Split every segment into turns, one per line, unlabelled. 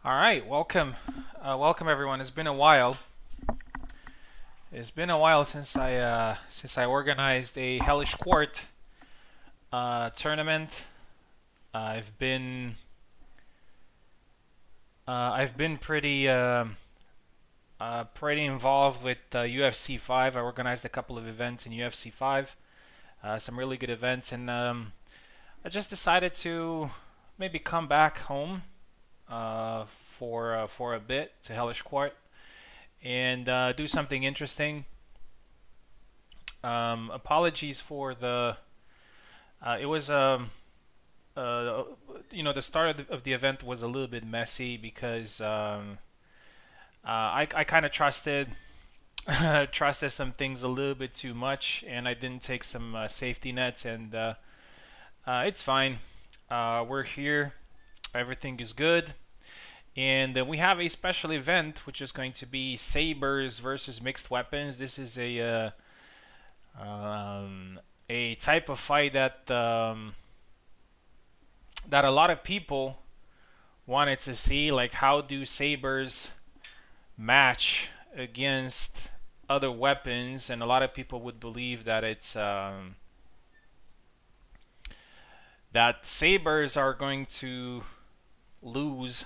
All right, welcome everyone. It's been a while. It's been a while since I organized a Hellish Quart tournament. I've been I've been pretty involved with UFC 5. I organized a couple of events in UFC 5, some really good events, and I just decided to maybe come back home for a bit to Hellish Quart and do something interesting. Apologies for the. It was uh, the start of the event was a little bit messy because I kind of trusted trusted some things a little bit too much, and I didn't take some safety nets, and it's fine. We're here. Everything is good. And we have a special event, which is going to be Sabres versus mixed weapons. This is a type of fight that a lot of people wanted to see. Like, how do sabers match against other weapons? And a lot of people would believe that that sabers are going to lose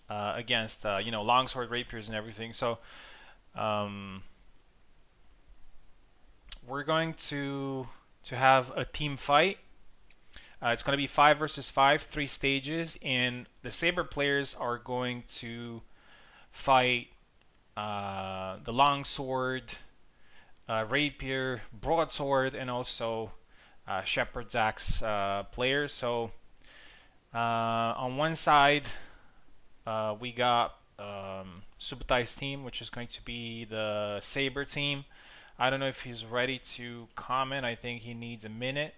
against longsword rapiers and everything. So um, we're going to have a team fight. It's going to be 5 versus 5, 3 stages, and the saber players are going to fight the longsword, rapier, broadsword, and also shepherd's axe players. So on one side, we got Subutai's team, which is going to be the saber team. I don't know if he's ready to comment. I think he needs a minute.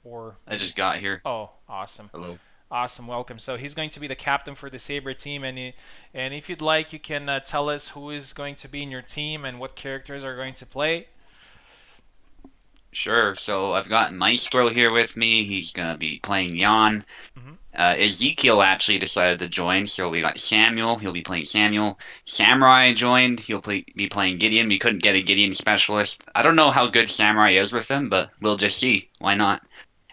Or
I just got here.
oh, awesome,
Hello.
awesome, welcome. So he's going to be the captain for the Saber team, and if you'd like, you can tell us who is going to be in your team and what characters are going to play.
Sure. So I've got Maestro here with me. He's gonna be playing Jan.
Hmm.
Ezekiel actually decided to join, so we got Samuel. He'll be playing Samuel. Samurai joined. Be playing Gideon. We couldn't get a Gideon specialist. I don't know how good Samurai is with him, but we'll just see. Why not?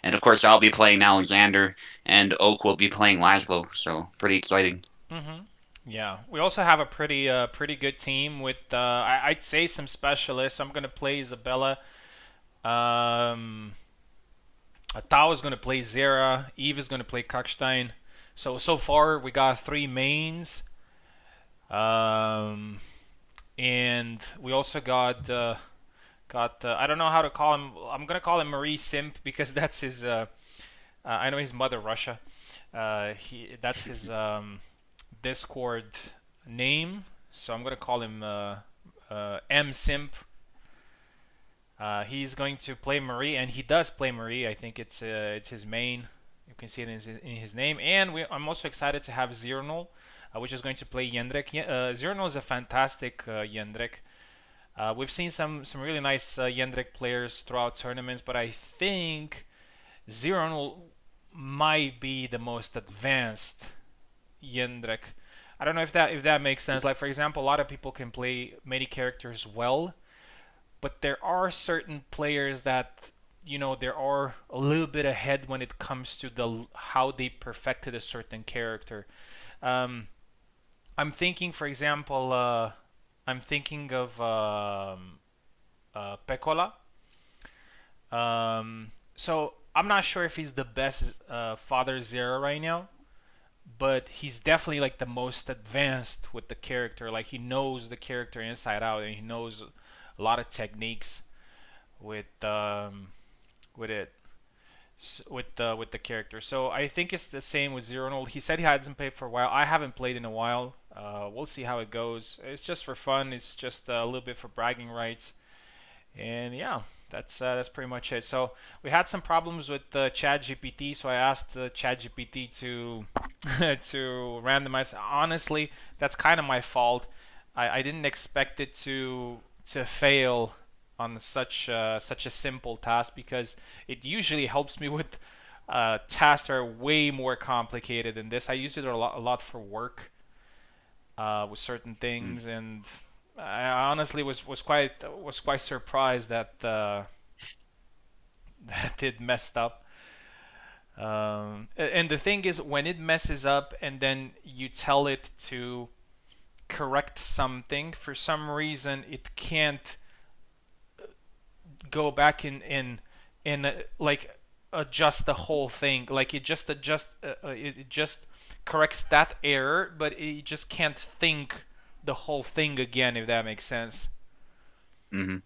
And of course, I'll be playing Alexander, and Oak will be playing Laszlo. So pretty exciting.
Hmm. Yeah, we also have a pretty good team with I'd say some specialists. I'm gonna play Isabella. Um, Tao is gonna play Zera. Eve is gonna play Kakstein. So far we got three mains. Um, and we also got I don't know how to call him. I'm gonna call him Marie Simp because that's his. I know his mother Russia. He that's his Discord name. So I'm gonna call him M Simp. He's going to play Marie, and he does play Marie. I think it's his main. You can see it in his name. And I'm also excited to have Zirnul, which is going to play Jendrik. Zirnul is a fantastic Jendrik. We've seen some really nice Jendrik players throughout tournaments, but I think Zero might be the most advanced Jendrik. I don't know if that makes sense. Like, for example, a lot of people can play many characters well, but there are certain players that they are a little bit ahead when it comes to the how they perfected a certain character. Um, I'm thinking, for example, I'm thinking of Pecola. So I'm not sure if he's the best Father Zero right now, but he's definitely like the most advanced with the character. Like, he knows the character inside out, and he knows a lot of techniques with with it with the character. So I think it's the same with Zero Nold. He said he hasn't played for a while. I haven't played in a while. We'll see how it goes. It's just for fun. It's just a little bit for bragging rights. And yeah, that's pretty much it. So we had some problems with ChatGPT, so I asked ChatGPT to to randomize. Honestly, that's kind of my fault. I didn't expect it to fail on such a simple task, because it usually helps me with tasks that are way more complicated than this. I use it a lot for work. with certain
Mm.
things, and I honestly was quite surprised that that it messed up. And the thing is, when it messes up, and then you tell it to correct something, for some reason it can't go back in like adjust the whole thing. Like it just corrects that error, but it just can't think the whole thing again, if that makes sense.
Hmm.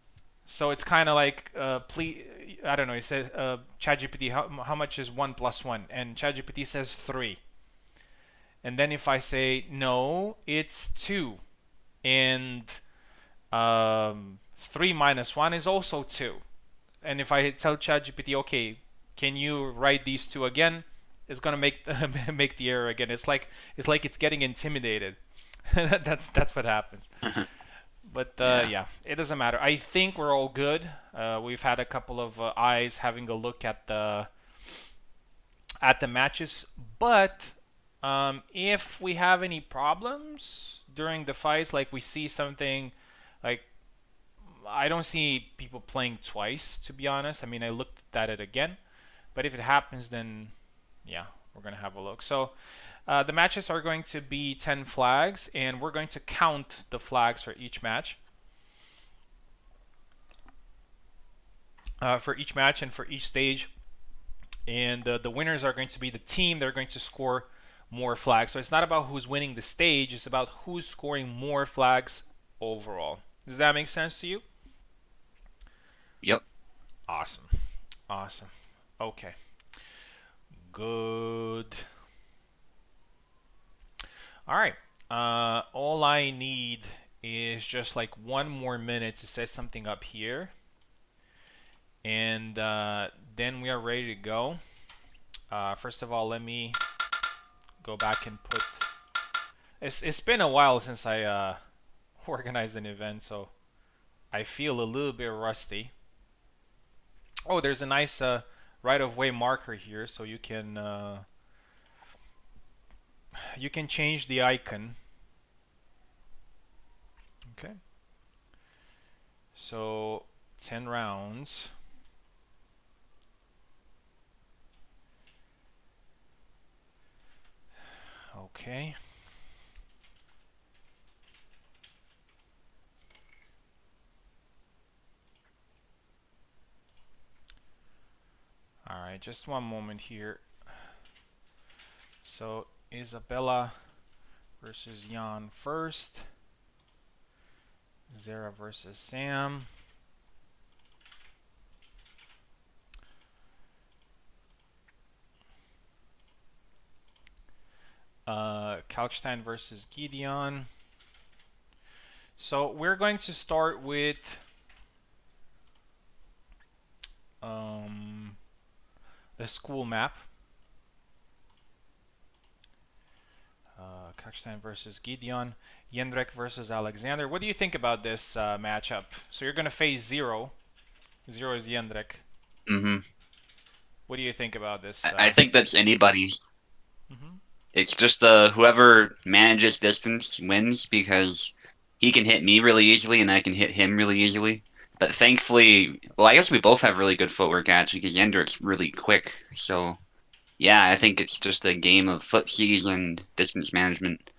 So it's kind of like, please, I don't know. It says, ChatGPT, how much is 1 plus 1? And ChatGPT says 3. And then if I say no, it's 2, and 3 minus 1 is also 2. And if I tell ChatGPT, okay, can you write these two again? It's gonna make make the error again. It's like it's getting intimidated. That's what happens. But
Yeah.
yeah, it doesn't matter. I think we're all good. We've had a couple of eyes having a look at the matches, but if we have any problems during the fights, like we see something, like I don't see people playing twice, to be honest. I mean, I looked at it again, but if it happens, then yeah, we're gonna have a look. So the matches are going to be 10 flags, and we're going to count the flags for each match. For each match and for each stage, and the winners are going to be the team. They're going to score more flags. So it's not about who's winning the stage; it's about who's scoring more flags overall. Does that make sense to you?
Yep.
Awesome, awesome. Okay, good. All right. All I need is just like one more minute to set something up here, and then we are ready to go. First of all, let me go back and put. It's been a while since I organized an event, so I feel a little bit rusty. Oh, there's a nice right of way marker here, so you can change the icon. Okay. So 10 rounds. Okay. All right, just one moment here. So Isabella versus Jan first. Zara versus Sam. Kalkstein versus Gideon. So we're going to start with the school map. Kalkstein versus Gideon. Jendrek versus Alexander. What do you think about this matchup? So you're going to face Zero. Zero is Jendrek.
Hmm.
What do you think about this?
I think that's anybody.
Mhm.
It's just whoever manages distance wins because he can hit me really easily and I can hit him really easily. But thankfully, well, I guess we both have really good footwork actually because Yender's really quick. So yeah, I think it's just a game of footsies and distance management.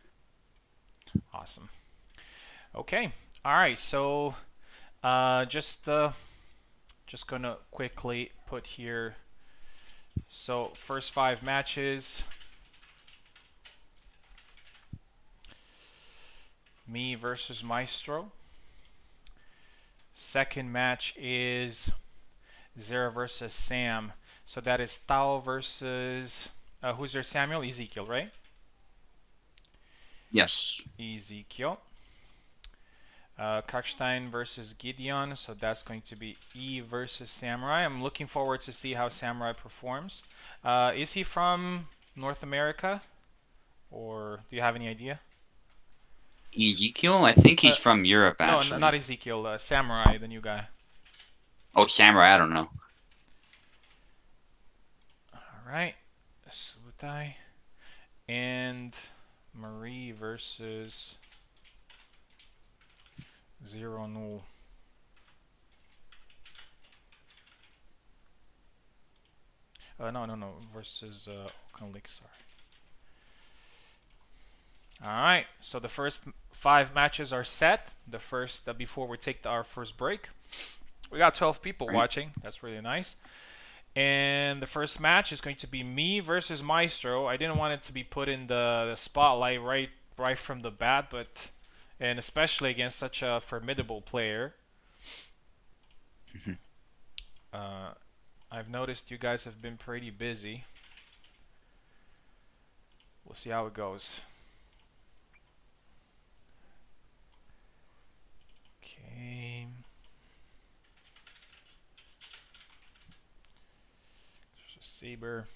Awesome. Okay. All right. So just gonna quickly put here. So first 5 matches, me versus Maestro. Second match is Zara versus Sam. So that is Tao versus who's there? Samuel, Ezekiel, right?
Yes.
Ezekiel. Kalkstein versus Gideon. So that's going to be E versus Samurai. I'm looking forward to see how Samurai performs. Is he from North America, or do you have any idea?
Ezekiel, I think
Uh,
he's from Europe
no, not
actually.
Ezekiel. Samurai, the new guy.
Oh, Samurai, I don't know.
All right. Sutai and Marie versus 0-0. No. Versus Oakenlick, sorry. Alright, so the first 5 matches are set. The first, before we take our first break. We got 12 people
Right.
watching. That's really nice. And the first match is going to be me versus Maestro. I didn't want it to be put in the spotlight right from the bat, but and especially against such a formidable player. uh, I've noticed you guys have been pretty busy. We'll see how it goes. Okay. There's a Sabre.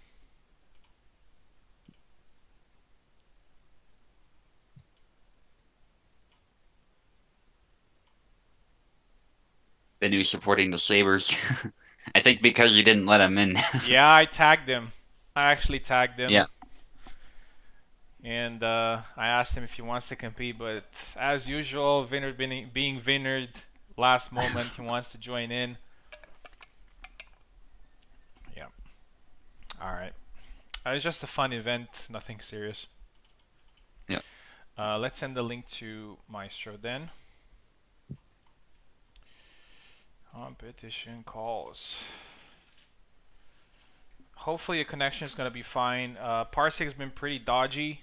Benu supporting the Sabres. I think because you didn't let him in.
Yeah, I tagged him. I actually tagged him.
Yeah.
And I asked him if he wants to compete, but as usual, Vineyard being Vineyard, last moment he wants to join in. Yeah. All right. It's just a fun event, nothing serious.
Yeah.
Let's send the link to Maestro then. Competition calls. Hopefully the connection is going to be fine. Parsec has been pretty dodgy.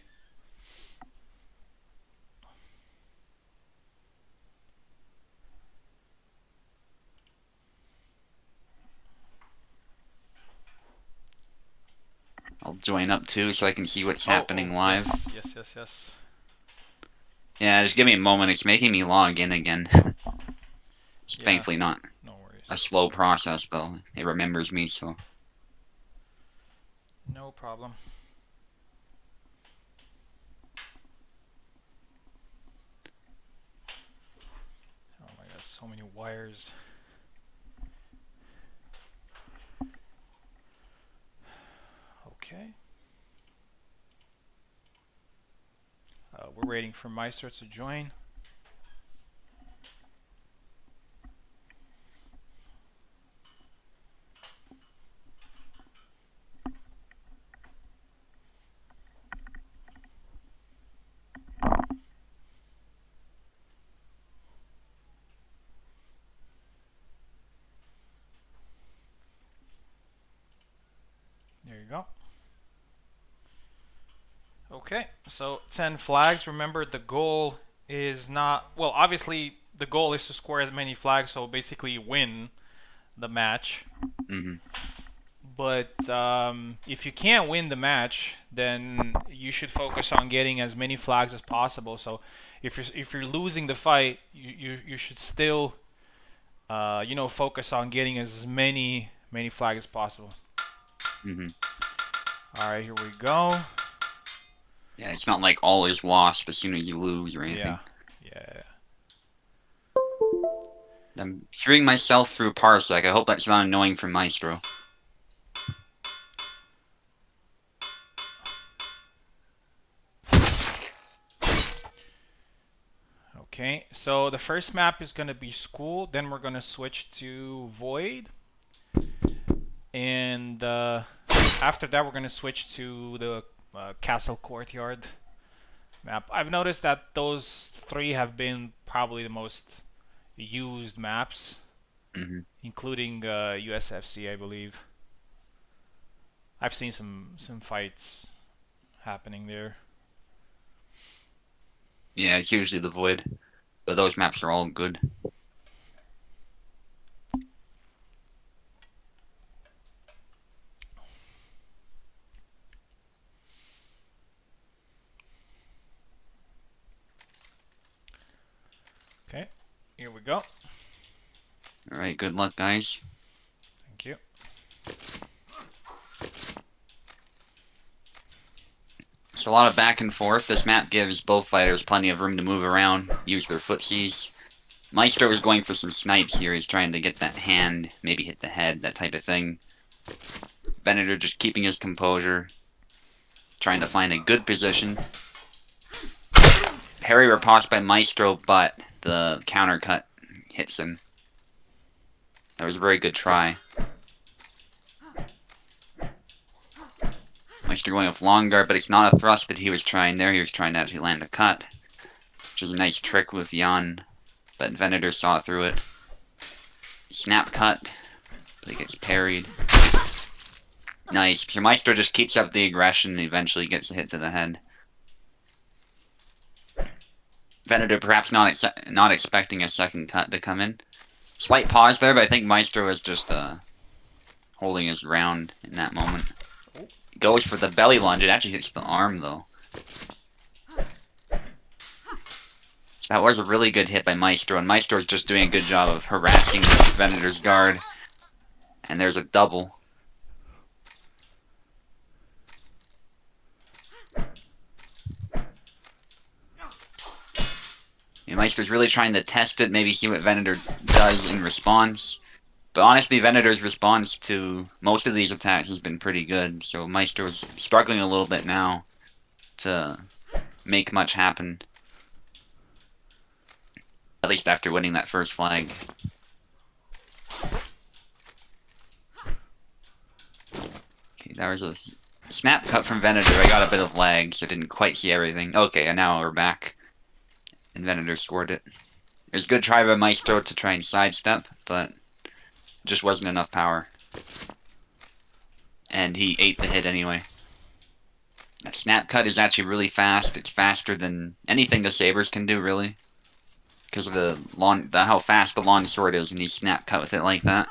I'll join up too so I can see what's happening live.
Yes.
Yeah, just give me a moment. It's making me log in again. It's
Yeah,
thankfully not
no worries.
a slow process though. It remembers me, so.
No problem. Oh my god, so many wires. Okay. We're waiting for Maestro to join. There you go. Okay, so 10 flags. Remember, the goal is not, well, obviously the goal is to score as many flags, so basically win the match.
Mm-hmm.
But if you can't win the match, then you should focus on getting as many flags as possible. So if you're losing the fight, you should still focus on getting as many flags as possible.
Mm-hmm.
All right, here we go.
Yeah, it's not like all is lost as soon as you lose or anything.
Yeah.
I'm hearing myself through Parsec. I hope that's not annoying for Maestro.
Okay, so the first map is going to be School. Then we're going to switch to Void. And after that, we're going to switch to the Castle Courtyard map. I've noticed that those 3 have been probably the most used maps,
Mm-hmm.
including USFC, I believe. I've seen some fights happening there.
Yeah, it's usually the Void, but those maps are all good.
Okay, here we go.
All right, good luck, guys.
Thank you.
It's a lot of back and forth. This map gives both fighters plenty of room to move around, use their footsies. Maestro is going for some snipes here. He's trying to get that hand, maybe hit the head, that type of thing. Venator just keeping his composure, trying to find a good position. Parry riposte by Maestro, but the counter cut hits him. That was a very good try. Meister going with long guard, but it's not a thrust that he was trying there. He was trying to actually land a cut, which is a nice trick with Jan, but Venator saw through it. Snap cut, but he gets parried. Nice. So Maestro just keeps up the aggression and eventually gets a hit to the head. Venator perhaps not expecting a second cut to come in. Slight pause there, but I think Maestro was just holding his ground in that moment. Goes for the belly lunge. It actually hits the arm, though. That was a really good hit by Maestro, and Maestro is just doing a good job of harassing Venator's guard. And there's a double. Yeah, Maestro's really trying to test it, maybe see what Venator does in response. But honestly, Venator's response to most of these attacks has been pretty good, so Maestro's struggling a little bit now to make much happen. At least after winning that first flag. Okay, that was a snap cut from Venator. I got a bit of lag, so I didn't quite see everything. Okay, and now we're back. And Venator scored it. It was a good try by Maestro to try and sidestep, but just wasn't enough power. And he ate the hit anyway. That snap cut is actually really fast. It's faster than anything the Sabres can do, really. Because of how fast the long sword is when you snap cut with it like that.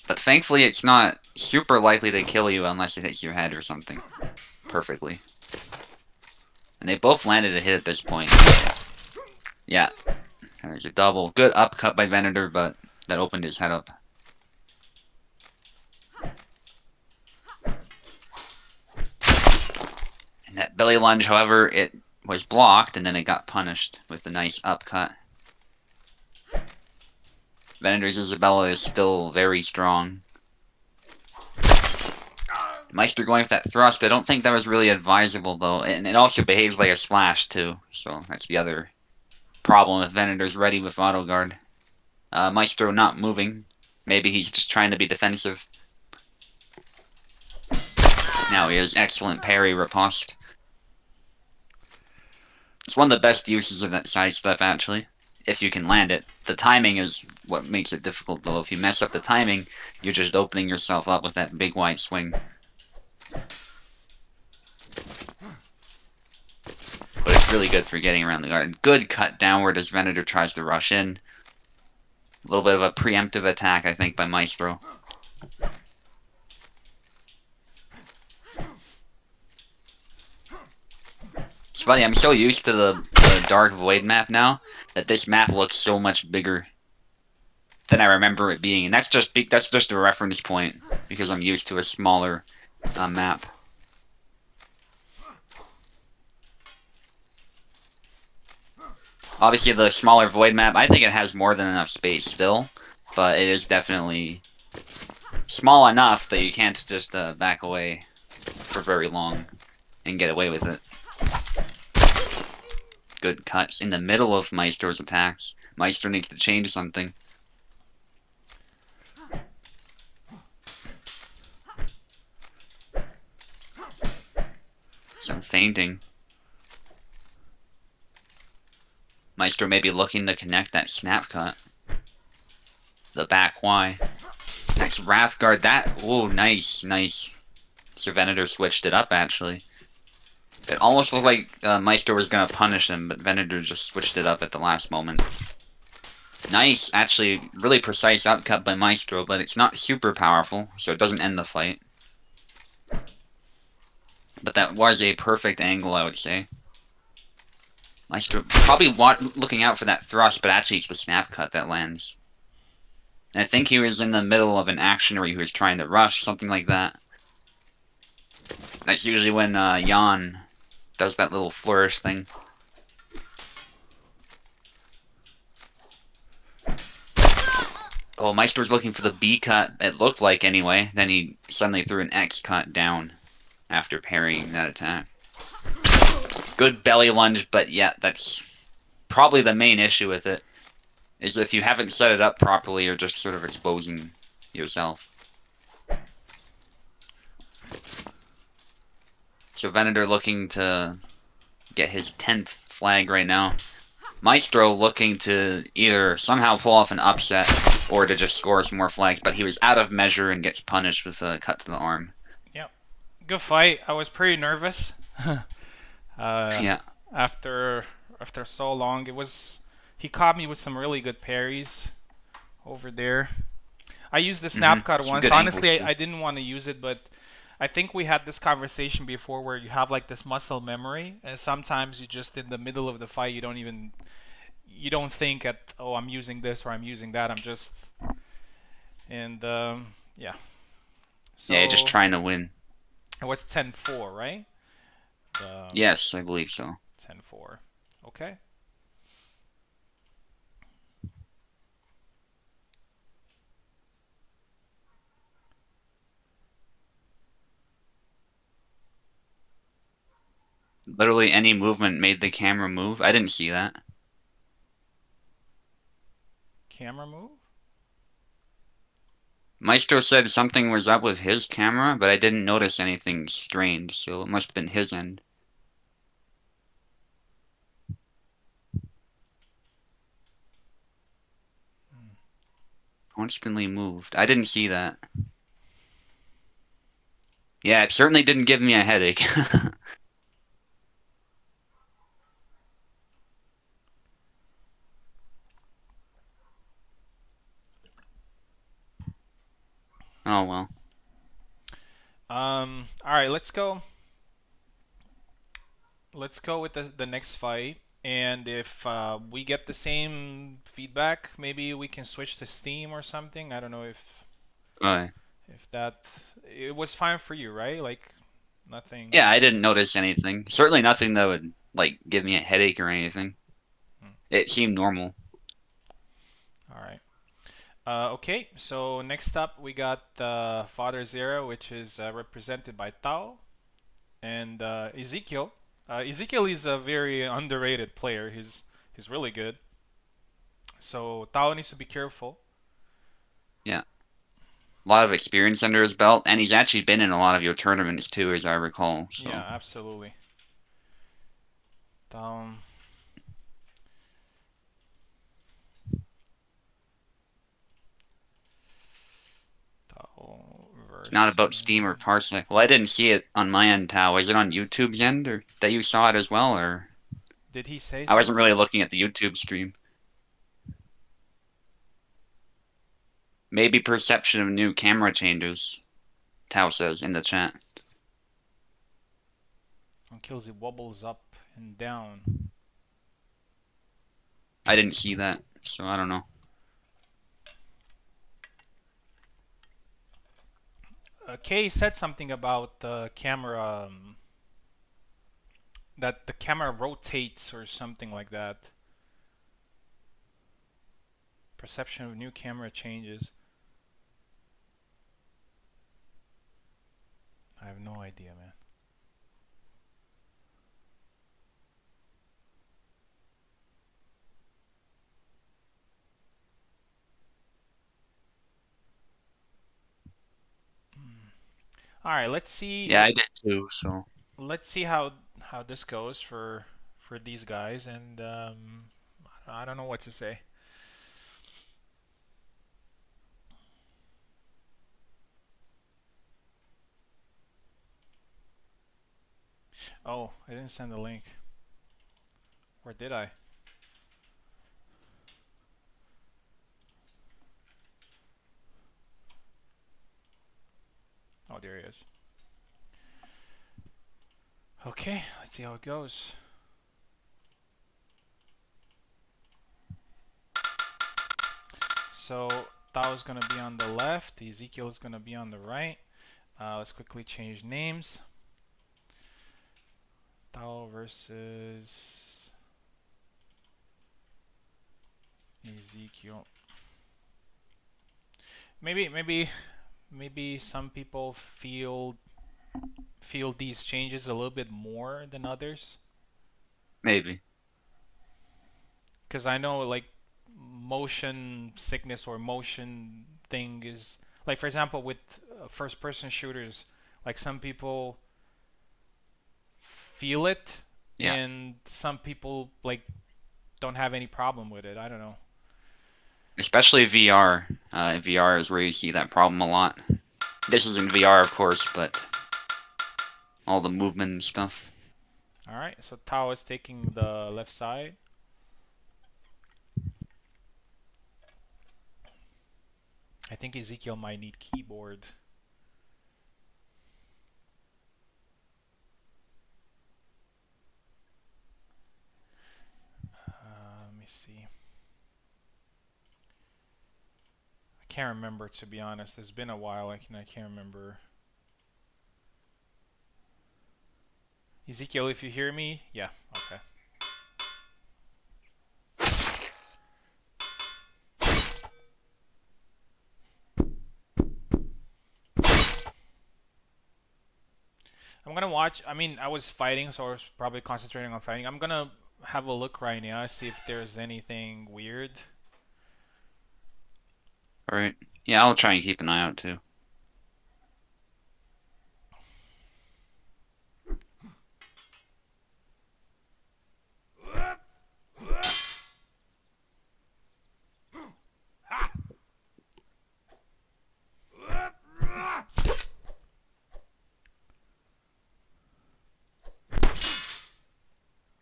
But thankfully it's not super likely to kill you unless it hits your head or something. Perfectly. And they both landed a hit at this point. Yeah. There's a double. Good upcut by Venator, but that opened his head up. And that belly lunge, however, it was blocked, and then it got punished with a nice upcut. Venator's Isabella is still very strong. Meister going with that thrust. I don't think that was really advisable, though. And it also behaves like a slash, too. So that's the other problem if Venator's ready with auto guard. Maestro not moving. Maybe he's just trying to be defensive. Now he has excellent parry riposte. It's one of the best uses of that sidestep, actually. If you can land it. The timing is what makes it difficult, though. If you mess up the timing, you're just opening yourself up with that big wide swing. But it's really good for getting around the guard. Good cut downward as Venator tries to rush in. A little bit of a preemptive attack, I think, by Maestro. It's funny, I'm so used to the Dark Void map now that this map looks so much bigger than I remember it being. And that's just a reference point because I'm used to a smaller map. Obviously, the smaller Void map, I think it has more than enough space still, but it is definitely small enough that you can't just back away for very long and get away with it. Good cuts in the middle of Maestro's attacks. Maestro needs to change something. Some feinting. Maestro may be looking to connect that snap cut. The back Y. Next Wrathguard. That. Oh, nice, nice. So Venator switched it up, actually. It almost looked like Maestro was going to punish him, but Venator just switched it up at the last moment. Nice, actually, really precise upcut by Maestro, but it's not super powerful, so it doesn't end the fight. But that was a perfect angle, I would say. Maestro probably looking out for that thrust, but actually it's the snap cut that lands. And I think he was in the middle of an action where he was trying to rush, something like that. That's usually when Jan does that little flourish thing. Oh, Maestro's looking for the B cut, it looked like anyway. Then he suddenly threw an X cut down after parrying that attack. good belly lunge, but yeah, that's probably the main issue with it, is if you haven't set it up properly, you're just sort of exposing yourself. So Venator looking to get his 10th flag right now. Maestro looking to either somehow pull off an upset or to just score some more flags, but he was out of measure and gets punished with a cut to the arm.
Yep. Good fight. I was pretty nervous. uh,
Yeah.
after after so long, it was he caught me with some really good parries over there. I used the snap cut
Some
once.
good angles
Honestly,
too.
I didn't want to use it, but I think we had this conversation before where you have like this muscle memory, and sometimes you just in the middle of the fight you don't think at, oh, I'm using this or I'm using that. I'm just and yeah.
Yeah, just
So
trying to win.
it was 10-4, right?
Yes, I believe so.
10-4. Okay.
Literally any movement made the camera move. I didn't see that.
Camera move?
Maestro said something was up with his camera, but I didn't notice anything strange, so it must have been his end. Constantly moved. I didn't see that. Yeah, it certainly didn't give me a headache. Oh well.
All right, let's go. Let's go with the next fight. And if we get the same feedback, maybe we can switch to Steam or something. I don't know
Uh,
if that it was fine for you, right? Like nothing.
yeah, I didn't notice anything. Certainly nothing that would like give me a headache or anything.
Hmm.
It seemed normal.
All right. Okay, so next up we got Father Zero, which is represented by Tao and Ezekiel. Ezekiel is a very underrated player. He's really good. So Tao needs to be careful.
Yeah. A lot of experience under his belt, and he's actually been in a lot of your tournaments too, as I recall.
Yeah,
So
absolutely. Tao, Tao
it's not
versus.
about Steam or Parsec. Well, I didn't see it on my end, Tao. Is it on YouTube's end, or that you saw it as well, or
Did he say
I wasn't
something?
really looking at the YouTube stream. Maybe perception of new camera changes, Tao says in the chat.
On kills, he wobbles up and down.
I didn't see that, so I don't know.
Kay said something about the camera, that the camera rotates or something like that. Perception of new camera changes. I have no idea, man. All right, let's see.
Yeah, I did too, so.
Let's see how this goes for these guys, and I don't know what to say. Oh, I didn't send the link. Or did I? Oh, there he is. Okay, let's see how it goes. So Tao's gonna be on the left, Ezekiel is gonna be on the right. Let's quickly change names. Tao versus Ezekiel. Maybe some people feel these changes a little bit more than others.
Maybe.
Because I know like motion sickness or motion thing is like, for example, with first person shooters, like some people feel it
Yeah.
and some people like don't have any problem with it. I don't know.
Especially VR. VR is where you see that problem a lot. This is in VR, of course, but all the movement and stuff.
All right, so Tao is taking the left side. I think Ezekiel might need keyboard. Let me see. I can't remember, to be honest. It's been a while. I can't remember. Ezekiel, if you hear me, yeah, okay. I'm gonna watch. I mean, I was fighting, so I was probably concentrating on fighting. I'm gonna have a look right now, see if there's anything weird.
All right. Yeah, I'll try and keep an eye out too.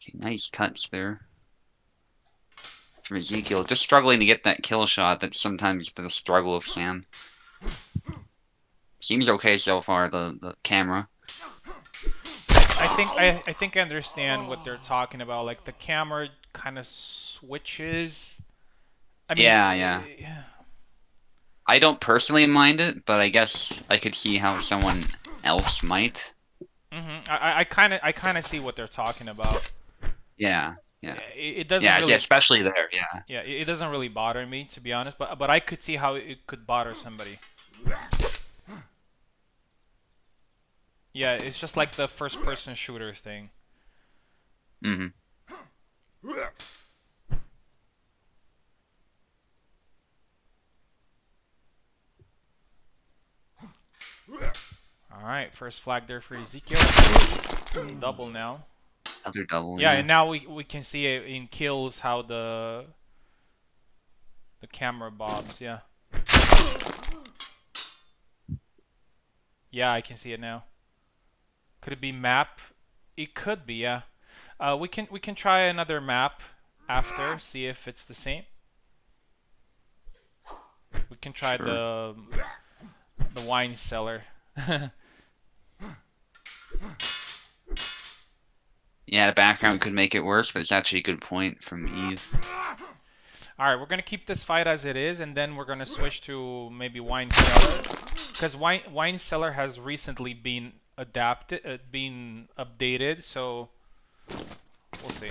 Okay, nice cuts there from Ezekiel. Just struggling to get that kill shot. That's sometimes the struggle of Sam. Seems okay so far, the camera.
I think I understand what they're talking about. Like the camera kind of switches. I mean,
Yeah, yeah. I don't personally mind it, but I guess I could see how someone else might.
I kind of see what they're talking about.
Yeah, yeah.
It doesn't
Yeah, yeah,
really,
especially there, yeah.
yeah, it doesn't really bother me, to be honest. But I could see how it could bother somebody. Yeah, it's just like the first person shooter thing.
Mm-hmm.
All right, first flag there for Ezekiel. Double now.
Other double,
Yeah,
yeah.
and now we can see it in kills how the camera bobs. Yeah, yeah, I can see it now. Could it be map? It could be, yeah. We can try another map after, see if it's the same. We can try
Sure.
the wine cellar.
Yeah, the background could make it worse, but it's actually a good point from Eve.
All right, we're gonna keep this fight as it is, and then we're gonna switch to maybe wine cellar, because wine cellar has recently been adapted, been updated. So we'll see.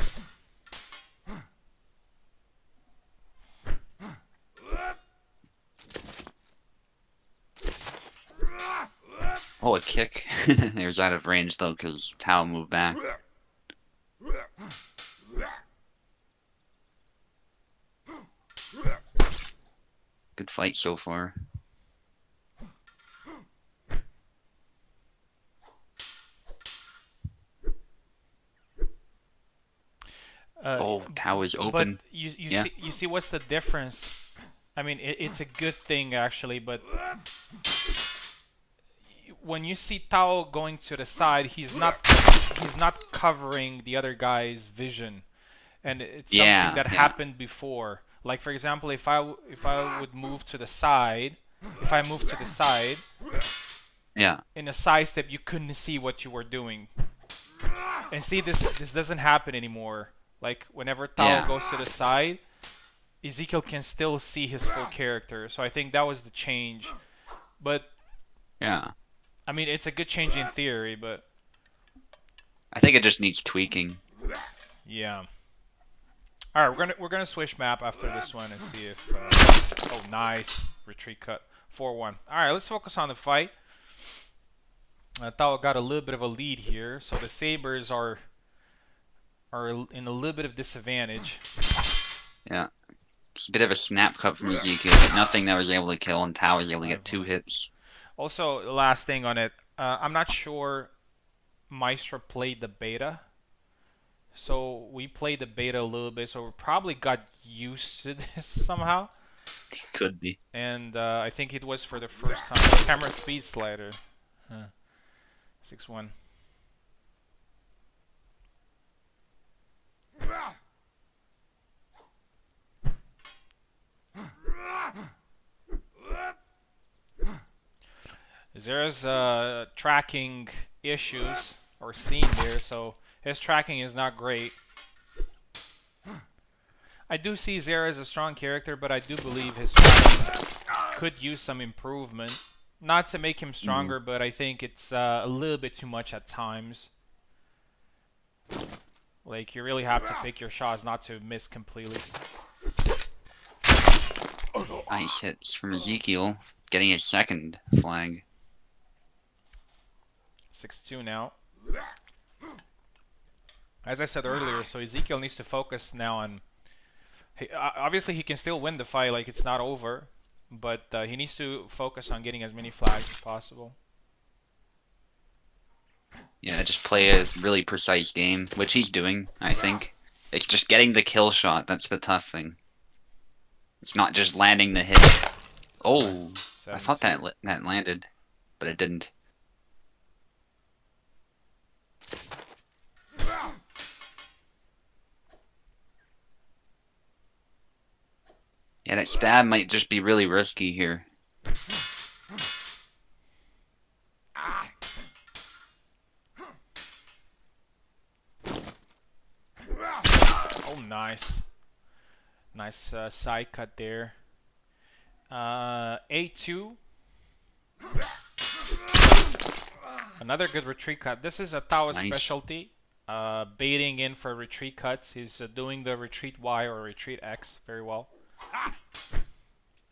Oh, a kick. It was out of range though, because Tao moved back. Good fight so far. Oh, Tao is
But
open.
you
Yeah.
see what's the difference? I mean, it's a good thing actually, but when you see Tao going to the side, he's not covering the other guy's vision, and it's something
Yeah,
that
yeah,
happened before. Like for example, if I would move to the side, if I move to the side
yeah,
in a side step, you couldn't see what you were doing. And see, this doesn't happen anymore. Like whenever Tao
yeah,
goes to the side, Ezekiel can still see his full character. So I think that was the change. But
yeah.
I mean, it's a good change in theory, but
I think it just needs tweaking.
yeah. All right, we're gonna switch map after this one and see if. Oh, nice retreat cut, 4-1. All right, let's focus on the fight. Tao got a little bit of a lead here, so the Sabres are are in a little bit of disadvantage.
Yeah. It's a bit of a snap cut from Ezekiel, but nothing that was able to kill, and Tao was able to get 2 hits.
Also, the last thing on it, I'm not sure Maestro played the beta. So we played the beta a little bit, so we probably got used to this somehow.
Could be.
And I think it was for the first time. Camera speed slider. 6-1. There's tracking issues or seen there, so his tracking is not great. I do see Zera as a strong character, but I do believe his tracking could use some improvement. Not to make him stronger, but I think it's a little bit too much at times. Like, you really have to pick your shots not to miss completely.
Nice hits from Ezekiel, getting his second flag.
6-2 now. As I said earlier, so Ezekiel needs to focus now on... obviously, he can still win the fight, like it's not over. But he needs to focus on getting as many flags as possible.
Yeah, just play a really precise game, which he's doing, I think. It's just getting the kill shot, that's the tough thing. It's not just landing the hit. Oh, I thought that landed, but it didn't. Yeah, that stab might just be really risky here.
Oh, nice. Nice side cut there. 8-2. Another good retreat cut. This is a Taoist specialty. Baiting in for retreat cuts. He's doing the retreat Y or retreat X very well.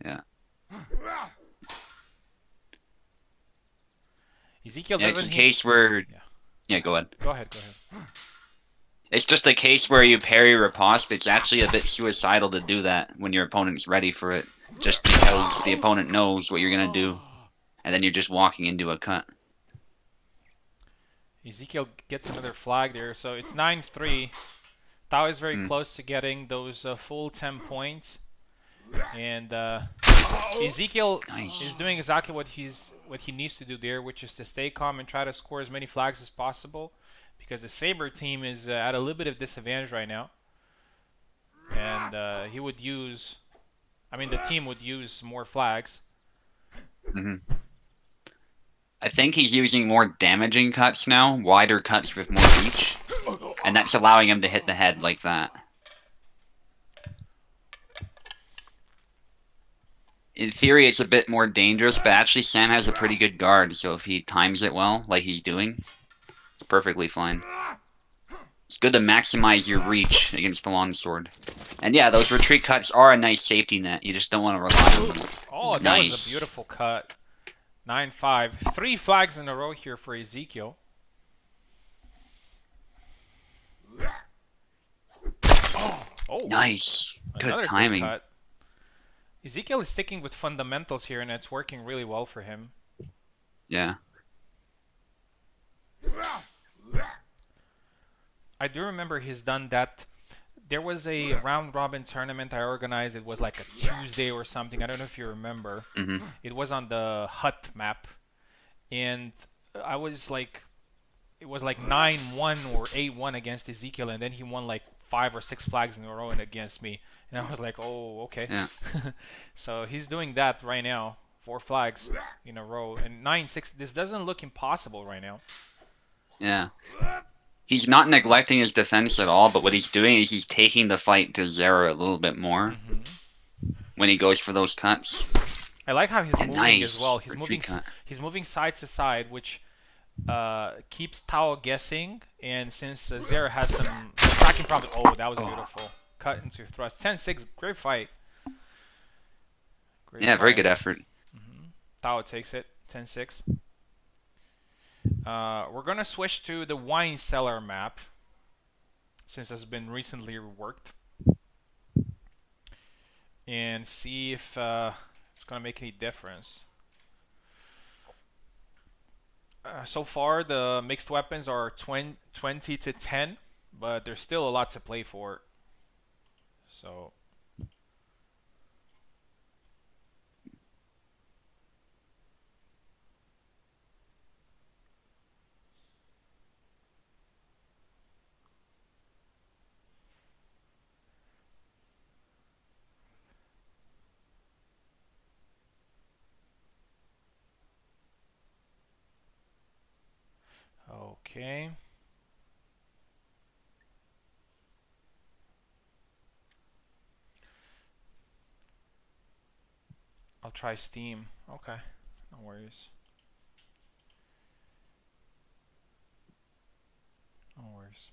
Yeah.
Ezekiel
yeah,
doesn't.
It's a case where. Yeah, go ahead.
Go ahead.
It's just a case where you parry riposte. It's actually a bit suicidal to do that when your opponent's ready for it, just because the opponent knows what you're gonna do, and then you're just walking into a cut.
Ezekiel gets another flag there, so it's 9-3. Tao is very close to getting those full 10 points, and Ezekiel is doing exactly what he needs to do there, which is to stay calm and try to score as many flags as possible, because the Sabre team is at a little bit of disadvantage right now, and the team would use more flags.
I think he's using more damaging cuts now, wider cuts with more reach, and that's allowing him to hit the head like that. In theory, it's a bit more dangerous, but actually Sam has a pretty good guard, so if he times it well, like he's doing, it's perfectly fine. It's good to maximize your reach against the longsword. And yeah, those retreat cuts are a nice safety net, you just don't want to rely on them.
Oh, that was a beautiful cut. 9-5. 3 flags in a row here for Ezekiel. Oh,
nice. Good timing.
Good cut. Ezekiel is sticking with fundamentals here, and it's working really well for him.
Yeah.
I do remember he's done that. There was a round-robin tournament I organized. It was like a Tuesday or something. I don't know if you remember. It was on the Hut map. And I was like... It was like 9-1 or 8-1 against Ezekiel, and then he won like 5 or 6 flags in a row against me. And I was like, oh, okay.
Yeah.
So he's doing that right now. 4 flags in a row. And 9-6. This doesn't look impossible right now.
Yeah. He's not neglecting his defense at all, but what he's doing is he's taking the fight to Zera a little bit more when he goes for those cuts.
I like how he's moving as well. He's moving side to side, which keeps Tao guessing. And since Zera has some tracking problems... Oh, that was beautiful. Cut into thrust. 10-6. Great fight.
Very good effort.
Tao takes it. 10-6. We're going to switch to the wine cellar map. since it's been recently reworked, and see if it's gonna make any difference. So far, the mixed weapons are 20 to 10, but there's still a lot to play for. So, okay. I'll try Steam. Okay, no worries. No worries.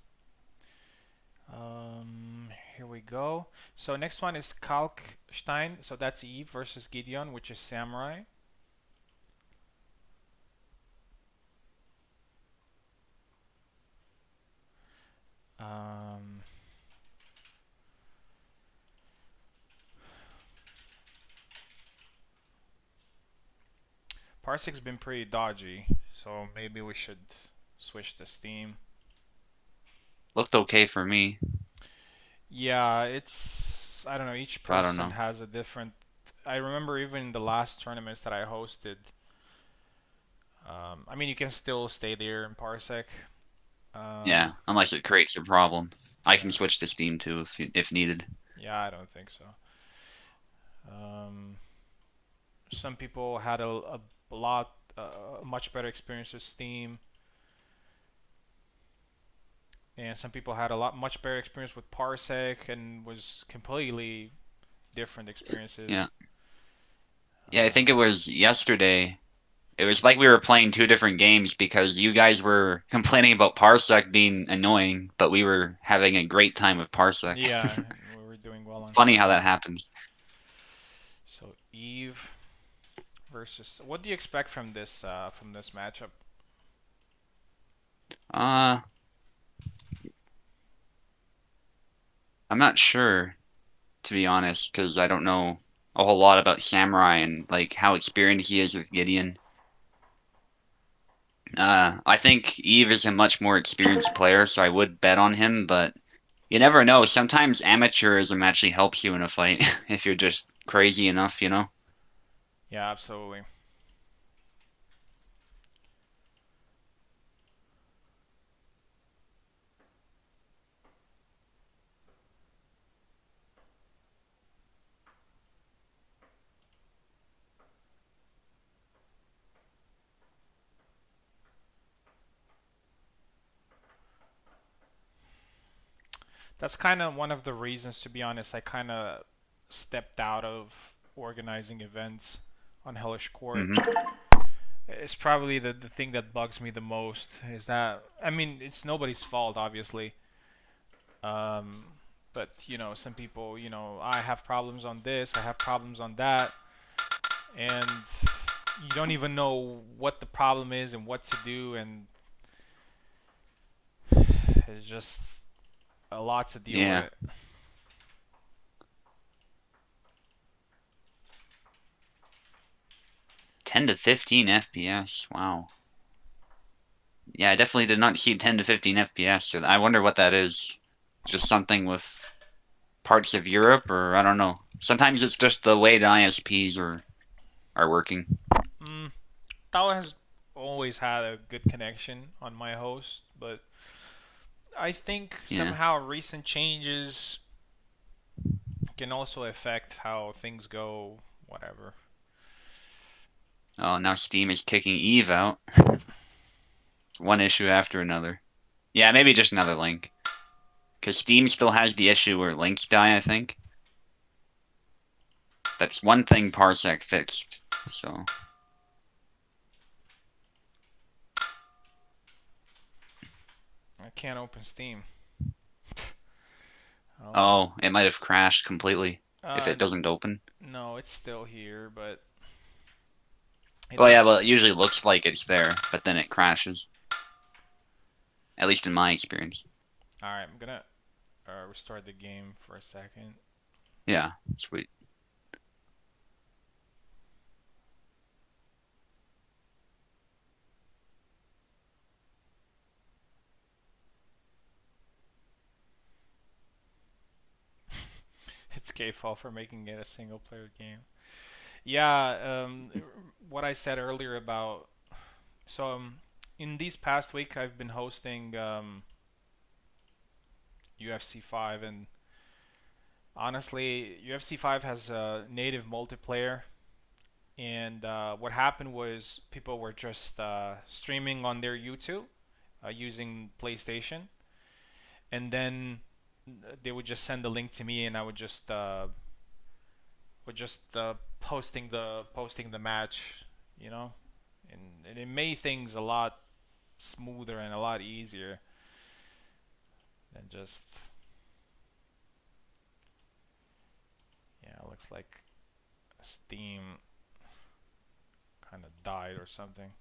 Here we go. So next one is Kalkstein. So that's Eve versus Gideon, which is Samurai. Um, Parsek's been pretty dodgy, so maybe we should switch to Steam.
Looked okay for me,
Yeah, it's I don't know. Each
but I don't
person
know.
has a different. I remember even in the last tournaments that I hosted. I mean, you can still stay there in Parsec.
Yeah,
Um,
unless it creates a problem. I can
yeah,
switch to Steam too if needed.
yeah, I don't think so. Um, some people had a lot, much better experience with Steam, and some people had a lot much better experience with Parsec, and was completely different experiences.
Yeah. Yeah, I think it
Uh,
was yesterday. It was like we were playing two different games because you guys were complaining about Parsec being annoying, but we were having a great time with Parsec.
yeah, we were doing well on
Funny how
Steam.
that happens.
So Eve versus. What do you expect from this matchup?
Uh, I'm not sure, to be honest, because I don't know a whole lot about Samurai and like how experienced he is with Gideon. I think Eve is a much more experienced player, so I would bet on him, but you never know. Sometimes amateurism actually helps you in a fight if you're just crazy enough, you know?
Yeah, absolutely. That's kind of one of the reasons, to be honest. I kind of stepped out of organizing events on Hellish Quart.
Hmm.
It's probably the thing that bugs me the most is that I mean it's nobody's fault obviously, um, but some people I have problems on this, I have problems on that, and you don't even know what the problem is and what to do, and it's just a lot to deal
Yeah.
with.
10 to 15 FPS. Wow. Yeah, I definitely did not see 10 to 15 FPS, so I wonder what that is. Just something with parts of Europe, or I don't know. Sometimes it's just the way the ISPs are working.
Mm, Tao has always had a good connection on my host, but I think
Yeah.
somehow recent changes can also affect how things go. Whatever.
Oh, now Steam is kicking Eve out. One issue after another. Yeah, maybe just another link. Because Steam still has the issue where links die, I think. That's one thing Parsec fixed. So,
I can't open Steam. Oh.
oh, it might have crashed completely if
Uh,
it doesn't open.
no, it's still here, but it
Well, yeah,
doesn't.
well, it usually looks like it's there, but then it crashes. At least in my experience.
All right, I'm gonna restart the game for a second.
Yeah, sweet.
It's K-Fall for making it a single player game. Yeah, what I said earlier about so in these past week I've been hosting UFC 5, and honestly UFC 5 has a native multiplayer, and what happened was people were just streaming on their YouTube using PlayStation, and then they would just send the link to me, and I would just posting the match, you know, and it made things a lot smoother and a lot easier than just yeah. It looks like Steam kind of died or something.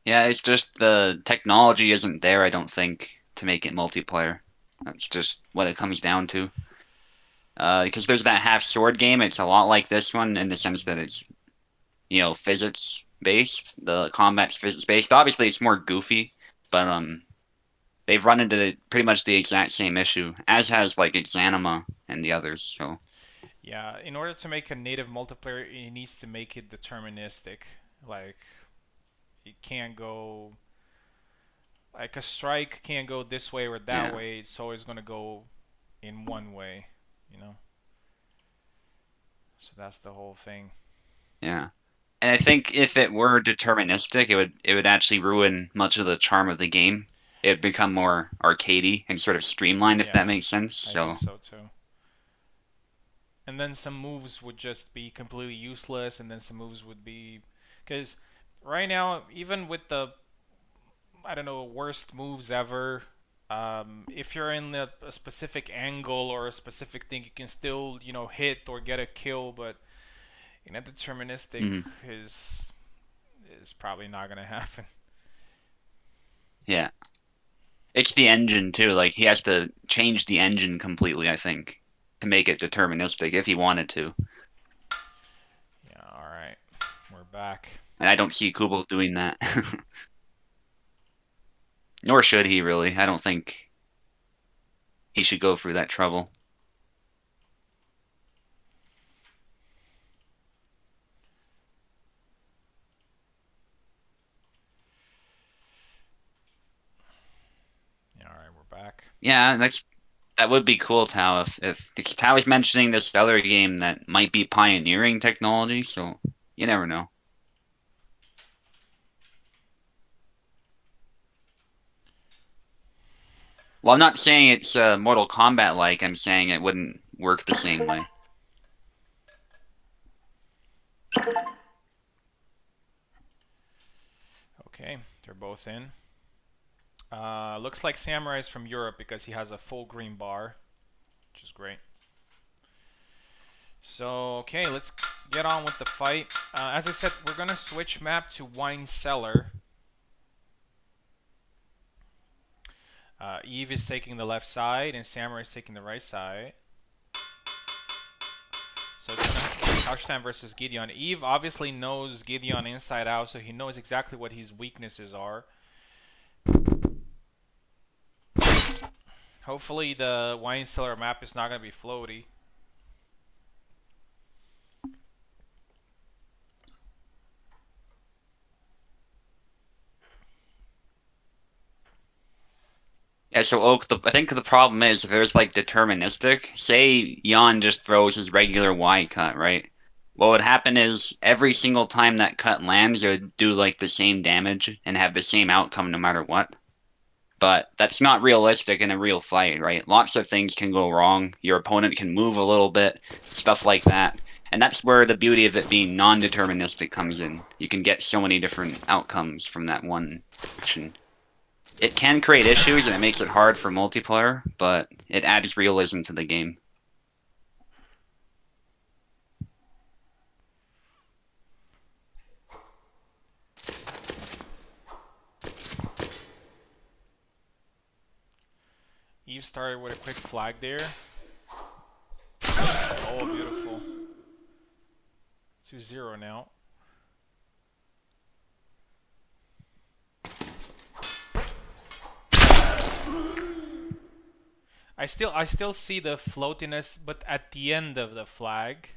Yeah, it's just the technology isn't there, I don't think, to make it multiplayer. That's just what it comes down to. Because there's that half sword game, it's a lot like this one in the sense that it's, physics based. The combat's physics based. Obviously, it's more goofy, but they've run into pretty much the exact same issue, as has like Exanima and the others. So
Yeah, in order to make a native multiplayer, it needs to make it deterministic. Like it can't go like a strike can't go this way or that
yeah,
way. It's always gonna go in one way, you know. So that's the whole thing.
yeah. And I think if it were deterministic, it would actually ruin much of the charm of the game. It'd become more arcadey and sort of streamlined, if that
Yeah,
makes sense.
I think
So
so too. And then some moves would just be completely useless, and then some moves would be because right now, even with the I don't know worst moves ever, if you're in a specific angle or a specific thing, you can still hit or get a kill, but deterministic
mhm,
is is probably not gonna happen.
yeah, it's the engine too. Like he has to change the engine completely, I think, to make it deterministic if he wanted to.
Yeah, all right, we're back.
And I don't see Kubel doing that. Nor should he really. I don't think he should go through that trouble.
Yeah, all right, we're back.
Yeah, that would be cool, Tao, if because Tao was mentioning this other game that might be pioneering technology, so you never know. Well, I'm not saying it's Mortal Kombat like, I'm saying it wouldn't work the same way.
Okay, they're both in. Looks like Samurai is from Europe because he has a full green bar, which is great. So, okay, let's get on with the fight. As I said, we're gonna switch map to Wine Cellar. Eve is taking the left side, and Samurai is taking the right side. So it's gonna be Couch Time versus Gideon. Eve obviously knows Gideon inside out, so he knows exactly what his weaknesses are. Hopefully, the Wine Cellar map is not gonna be floaty.
Yeah, so Oak, I think the problem is if there's like deterministic, say Jan just throws his regular Y cut, right? What would happen is every single time that cut lands, it would do like the same damage and have the same outcome no matter what. But that's not realistic in a real fight, right? Lots of things can go wrong. Your opponent can move a little bit, stuff like that. And that's where the beauty of it being non-deterministic comes in. You can get so many different outcomes from that one action. It can create issues and it makes it hard for multiplayer, but it adds realism to the game.
Eve started with a quick flag there. Oh, beautiful. 2-0 now. I still see the floatiness, but at the end of the flag.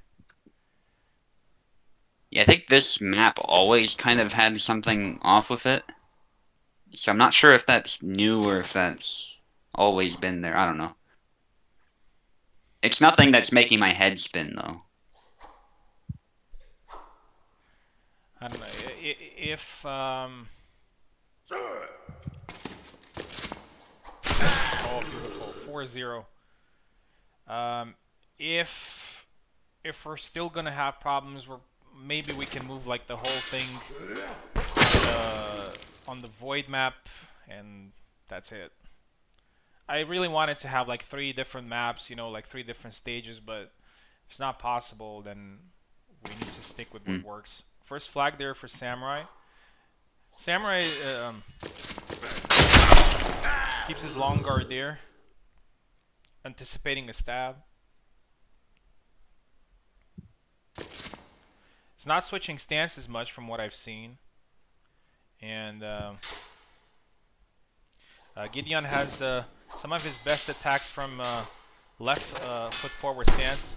Yeah, I think this map always kind of had something off with it. So I'm not sure if that's new or if that's always been there. I don't know. It's nothing that's making my head spin though.
I don't know if oh, beautiful. 4-0. Um, if we're still gonna have problems, maybe we can move like the whole thing on the void map, and that's it. I really wanted to have like 3 different maps, like 3 different stages, but if it's not possible, then we need to stick with what
Hmm.
works. First flag there for Samurai. Samurai keeps his long guard there, anticipating a stab. He's not switching stances much from what I've seen. And Gideon has some of his best attacks from left foot forward stance.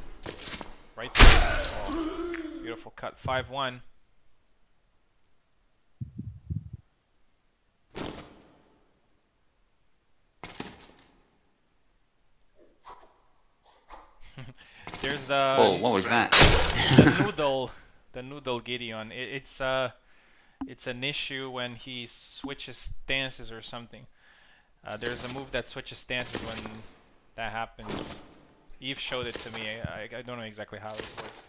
Right there. Oh, beautiful cut. 5-1. There's
Whoa, what was that?
the noodle Gideon. It's an issue when he switches stances or something. There's a move that switches stances when that happens. Eve showed it to me. I don't know exactly how it works.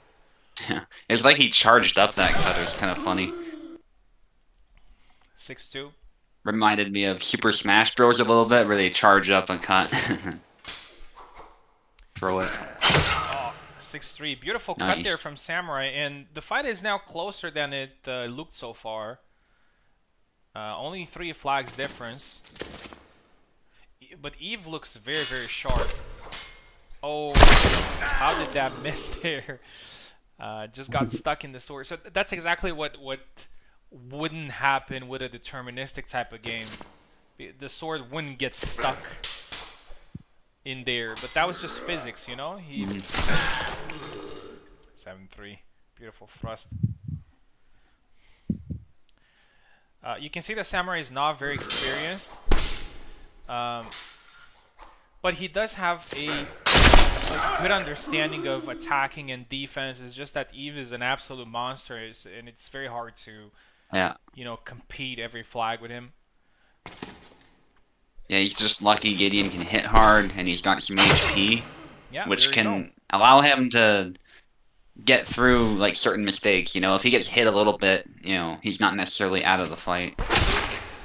It was like he charged up that cut. It was kind of funny.
6-2.
Reminded me of Super Smash Bros. A little bit, where they charge up and cut. Throw it.
Oh, 6-3. Beautiful cut
Nice.
there from Samurai, and the fight is now closer than it looked so far. Only 3 flags difference. But Eve looks very, very sharp. Oh, how did that miss there? Just got stuck in the sword. So that's exactly what wouldn't happen with a deterministic type of game. The sword wouldn't get stuck in there, but that was just physics, He 7-3, beautiful thrust. You can see the Samurai is not very experienced, but he does have a good understanding of attacking and defense. It's just that Eve is an absolute monster, and it's very hard to,
Yeah.
compete every flag with him.
Yeah, he's just lucky Gideon can hit hard, and he's got some HP,
Yeah,
which
there you go.
can allow him to get through like certain mistakes. If he gets hit a little bit, he's not necessarily out of the fight.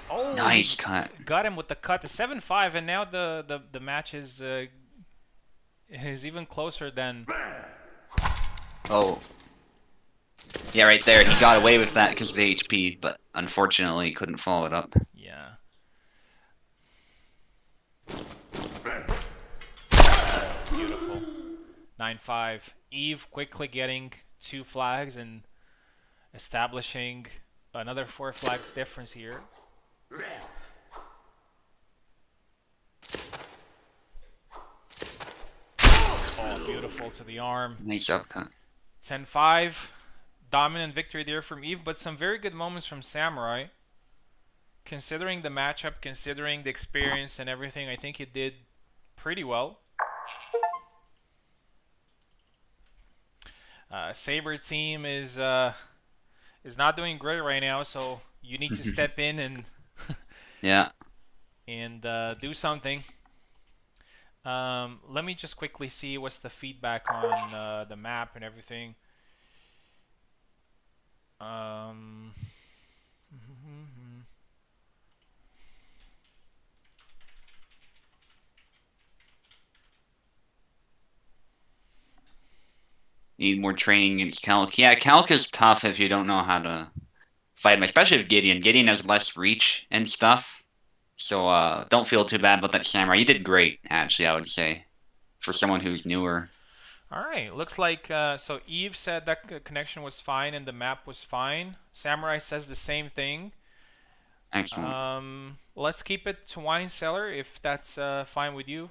Oh,
Nice
he
cut.
got him with the cut. The 7-5, and now the match is even closer than.
Oh. Yeah, right there. He got away with that because of the HP, but unfortunately couldn't follow it up.
Yeah. Beautiful. 9-5. Eve quickly getting 2 flags and establishing another 4 flags difference here. Oh, beautiful to the arm.
Nice upcut.
10-5. Dominant victory there from Eve, but some very good moments from Samurai. Considering the matchup, considering the experience and everything, I think he did pretty well. Sabre team is not doing great right now, so you need to step in and
Yeah.
do something. Let me just quickly see what's the feedback on the map and everything.
Need more training against Calc. Yeah, Calc is tough if you don't know how to fight him, especially with Gideon. Gideon has less reach and stuff. So don't feel too bad about that Samurai. You did great, actually, I would say, for someone who's newer.
All right, looks like so Eve said that connection was fine and the map was fine. Samurai says the same thing.
Excellent.
Let's keep it to wine cellar if that's fine with you.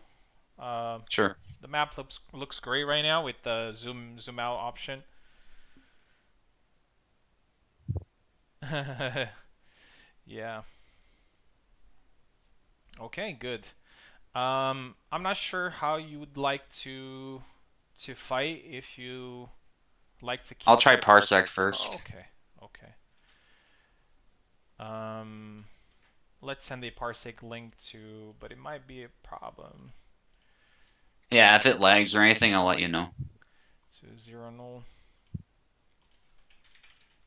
Uh,
Sure.
the map looks great right now with the zoom out option. Yeah. Okay, good. I'm not sure how you would like to fight if you like to
I'll
keep.
try Parsec
Oh,
first.
okay, okay. Um, let's send a parsec link to, but it might be a problem.
Yeah, if it lags or anything, I'll let you know.
To 0 0.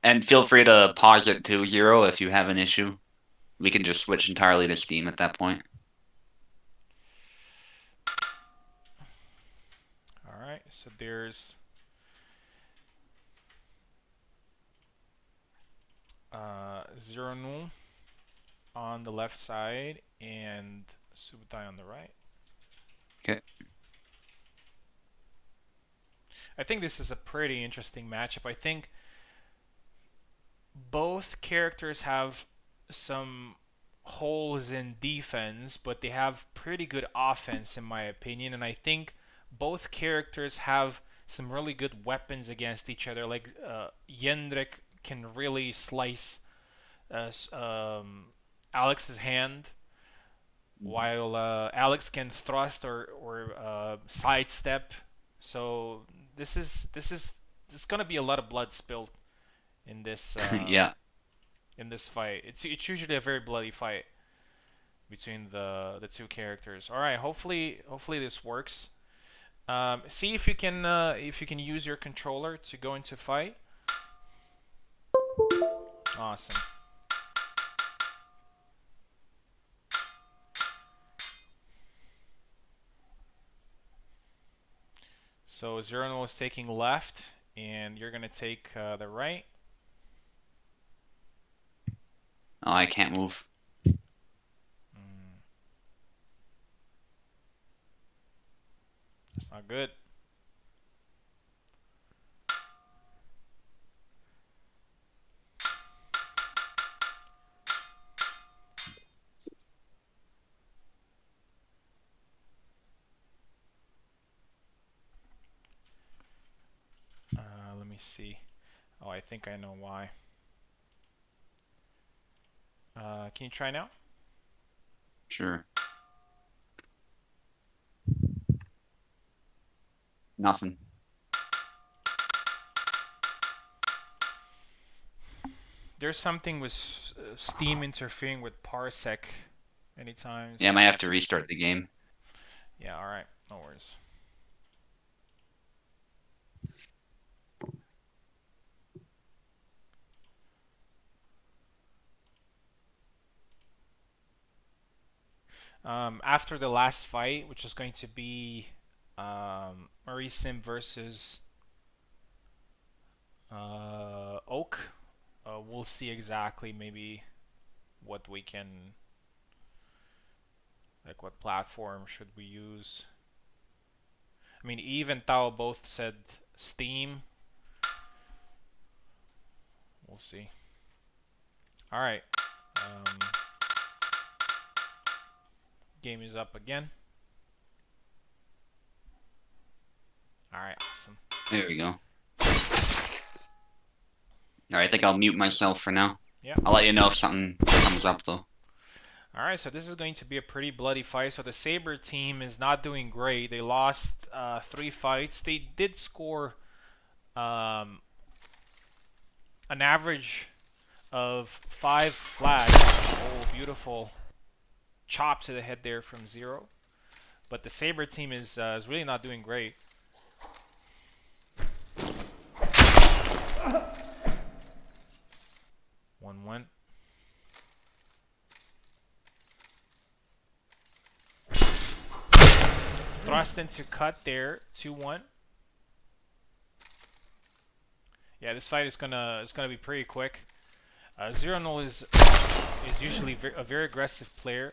And feel free to pause it to 0 if you have an issue. We can just switch entirely to Steam at that point.
All right, so there's 0 0 on the left side and Subutai on the right.
Okay.
I think this is a pretty interesting matchup. I think both characters have some holes in defense, but they have pretty good offense, in my opinion. And I think both characters have some really good weapons against each other. Like Jendrik can really slice Alex's hand, while Alex can thrust or sidestep. So this is gonna be a lot of blood spilled in this
Yeah.
fight. It's usually a very bloody fight between the two characters. All right, hopefully this works. See if you can use your controller to go into fight. Awesome. So Zero is taking left, and you're gonna take the right.
Oh, I can't move.
Mm, that's not good. Let me see. Oh, I think I know why. Can you try now?
Sure. Nothing.
There's something with Steam interfering with Parsec many
Yeah, I
times.
might have to restart the game.
Yeah, alright. No worries. After the last fight, which is going to be Marie Sim versus Oak, we'll see exactly maybe what we can, like what platform should we use. I mean, Eve and Tao both said Steam. We'll see. All right. Um, game is up again. All right, awesome.
There we go. All right, I think I'll mute myself for now.
Yeah.
I'll let you know if something comes up, though.
All right, so this is going to be a pretty bloody fight. So the Sabre team is not doing great. They lost 3 fights. They did score um, an average of 5 flags. Oh, beautiful chop to the head there from Zero. But the Sabre team is really not doing great. One. Thrust into cut there. 2-1. Yeah, this fight is gonna be pretty quick. Zero Null is usually a very aggressive player.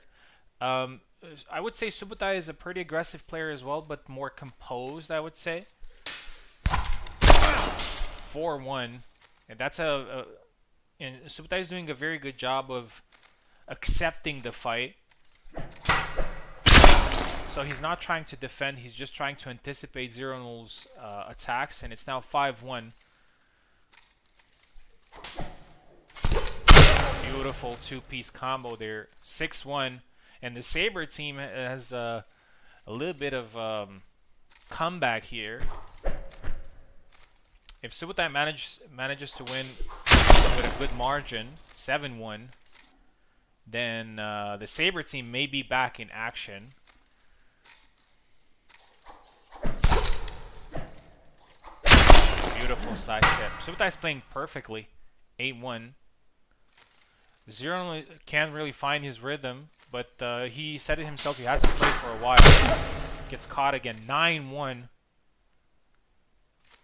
I would say Subotai is a pretty aggressive player as well, but more composed, I would say. 4-1. And that's and Subotai is doing a very good job of accepting the fight. So he's not trying to defend, he's just trying to anticipate Zero Null's attacks, and it's now 5-1. Beautiful two-piece combo there. 6-1. And the Sabre team has a little bit of comeback here. If Subotai manages to win with a good margin, 7-1, then the Sabre team may be back in action. Beautiful sidestep. Subotai's playing perfectly. 8-1. Zero can't really find his rhythm, but he said it himself. He hasn't played for a while. Gets caught again. 9-1.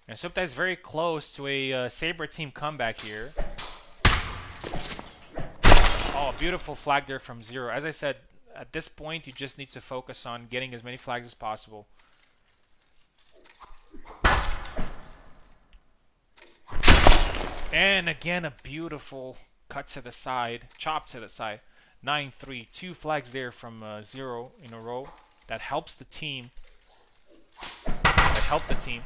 And Subotai is very close to a Sabre team comeback here. Oh, beautiful flag there from Zero. As I said, at this point, you just need to focus on getting as many flags as possible. And again, a beautiful cut to the side, chop to the side. 9-3, 2 flags there from Zero in a row. That helps the team. That helped the team.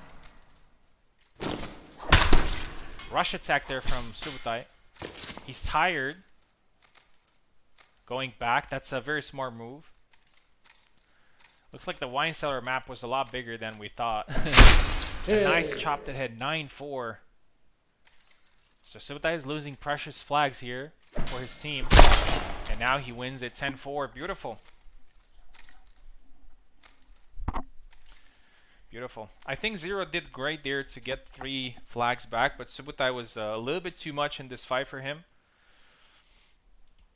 Rush attack there from Subotai. He's tired. Going back, that's a very smart move. Looks like the wine cellar map was a lot bigger than we thought. A nice chop that had 9-4. So Subotai is losing precious flags here for his team. And now he wins at 10-4. Beautiful. Beautiful. I think Zero did great there to get 3 flags back, but Subotai was a little bit too much in this fight for him.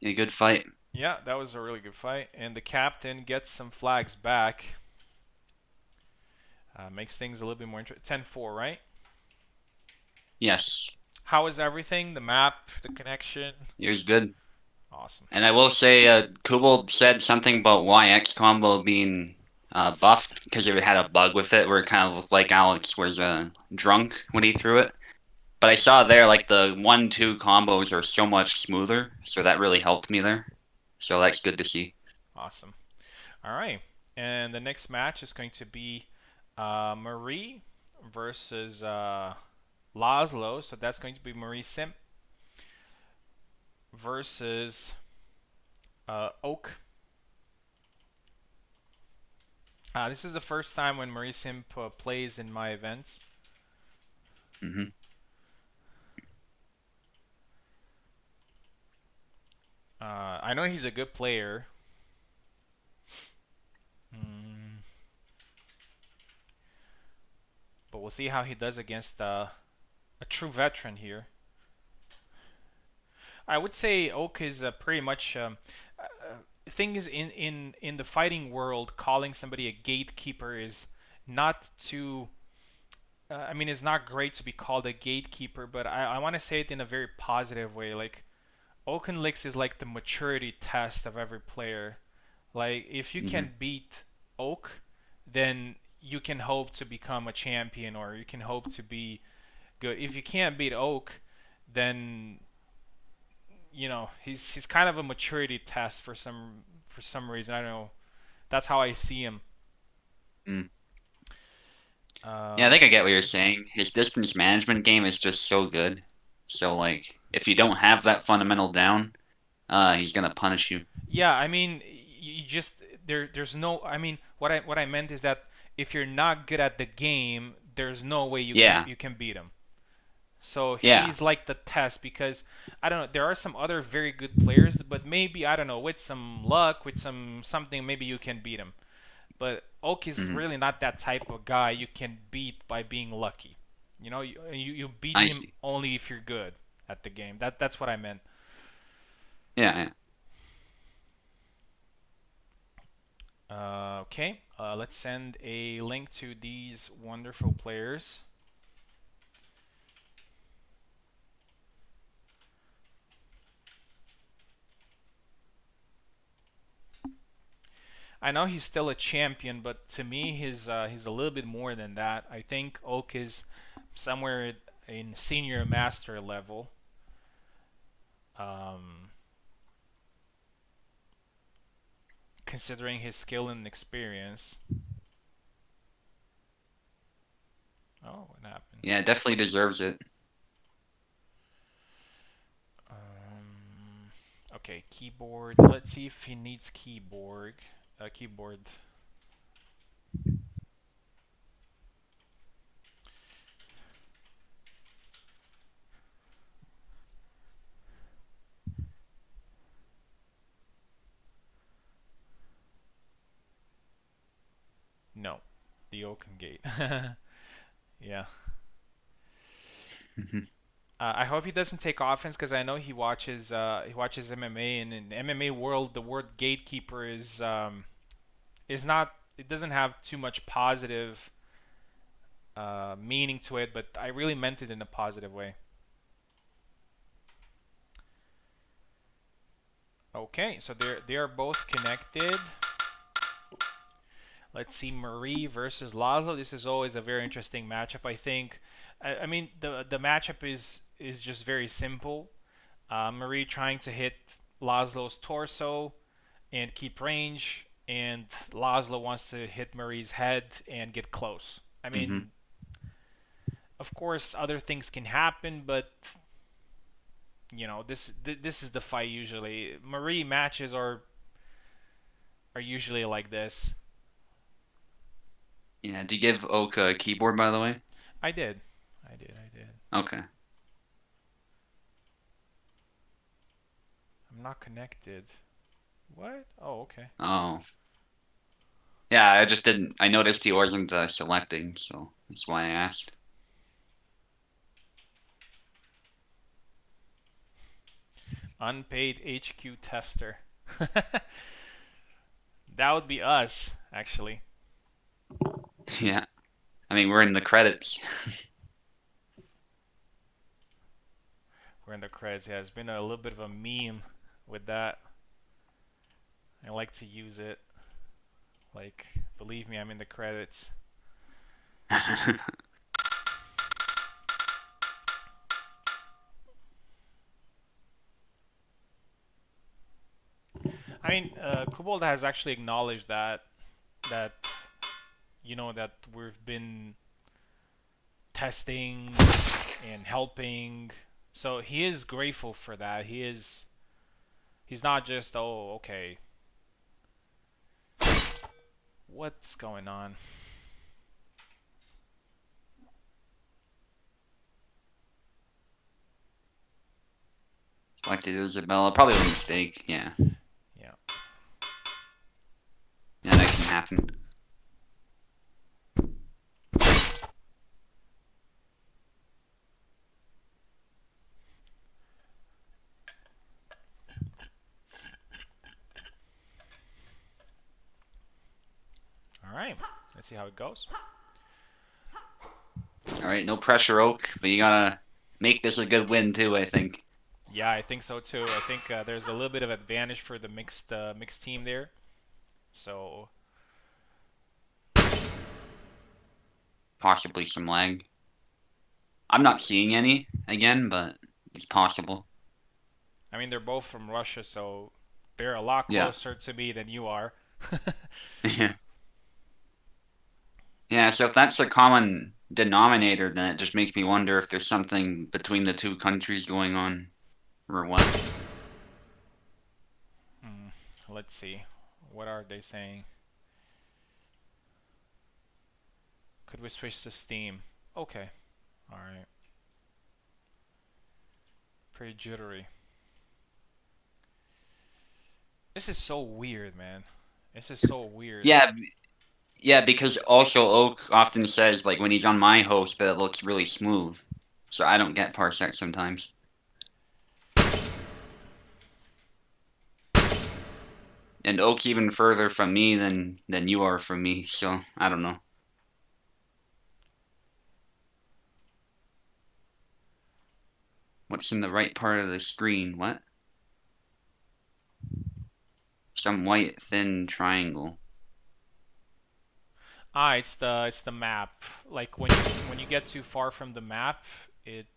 A good fight.
Yeah, that was a really good fight. And the captain gets some flags back. Makes things a little bit more interesting. 10-4, right?
Yes.
How is everything? The map, the connection?
It was good.
Awesome.
And I will say, Kubel said something about YX combo being buffed because it had a bug with it where it kind of looked like Alex was drunk when he threw it. But I saw there, like, the 1-2 combos are so much smoother, so that really helped me there. So that's good to see.
Awesome. All right. And the next match is going to be Marie versus Laszlo. So that's going to be Marie Simp versus Oak. This is the first time when Marie Simp plays in my events.
Hmm.
I know he's a good player. But we'll see how he does against a true veteran here. I would say Oak is pretty much. Thing is, in the fighting world, calling somebody a gatekeeper is not too. I mean, it's not great to be called a gatekeeper, but I want to say it in a very positive way. Like, Oakenlicks is like the maturity test of every player. Like, if you
Hmm.
can beat Oak, then you can hope to become a champion or you can hope to be good. If you can't beat Oak, then he's kind of a maturity test for some reason. I don't know. That's how I see him.
Mm. Yeah, I
Um,
think I get what you're saying. His distance management game is just so good. So, like, if you don't have that fundamental down, he's gonna punish you.
yeah, I mean, you just there's no. I mean, what I meant is that if you're not good at the game, there's no way
Yeah,
you can beat him. So
yeah.
he's like the test because I don't know. There are some other very good players, but maybe I don't know with some luck, with something, maybe you can beat him. But Oak is
Hmm.
really not that type of guy you can beat by being lucky. You beat
I
him
see.
only if you're good at the game. That's what I meant.
Yeah, yeah.
Okay, let's send a link to these wonderful players. I know he's still a champion, but to me, he's a little bit more than that. I think Oak is somewhere in senior master level. Um, Considering his skill and experience. Oh, what happened?
Yeah, definitely deserves it.
Okay, keyboard. Let's see if he needs keyboard. Keyboard. No, the Oaken Gate. Yeah. I hope he doesn't take offense because I know he watches MMA, and in the MMA world the word gatekeeper is not, it doesn't have too much positive meaning to it, but I really meant it in a positive way. Okay, so they are both connected. Let's see, Marie versus Laszlo. This is always a very interesting matchup. I think. I mean, the matchup is just very simple. Marie trying to hit Laszlo's torso and keep range, and Laszlo wants to hit Marie's head and get close. I
Hmm.
mean, of course, other things can happen, but this is the fight usually. Marie matches are usually like this.
Yeah, do you give Oka a keyboard, by the way?
I did, I did.
Okay.
I'm not connected. What? Oh, okay.
Oh. Yeah, I just didn't. I noticed he wasn't selecting, so that's why I asked.
Unpaid HQ tester. That would be us, actually.
Yeah. I mean, we're in the credits.
We're in the credits. Yeah, it's been a little bit of a meme with that. I like to use it. Like, believe me, I'm in the credits. I mean, Kubold has actually acknowledged that that we've been testing and helping. So he is grateful for that. He's not just, oh, okay, what's going on?
Selected Isabella. Probably a mistake. Yeah.
Yeah.
Yeah, that can happen.
All right. Let's see how it goes.
All right, no pressure, Oak, but you gotta make this a good win too, I think.
Yeah, I think so too. I think there's a little bit of advantage for the mixed team there. So
Possibly some lag. I'm not seeing any again, but it's possible.
I mean, they're both from Russia, so they're a lot
Yeah.
closer to me than you are.
Yeah. Yeah, so if that's a common denominator, then it just makes me wonder if there's something between the two countries going on or what.
Let's see. What are they saying? Could we switch to Steam? Okay. All right. Pretty jittery. This is so weird, man. This is so weird.
Yeah, yeah, because also Oak often says like when he's on my host that it looks really smooth. So I don't get Parsec sometimes. And Oak's even further from me than you are from me, so I don't know. What's in the right part of the screen? What? Some white thin triangle.
It's the map. Like when you get too far from the map, it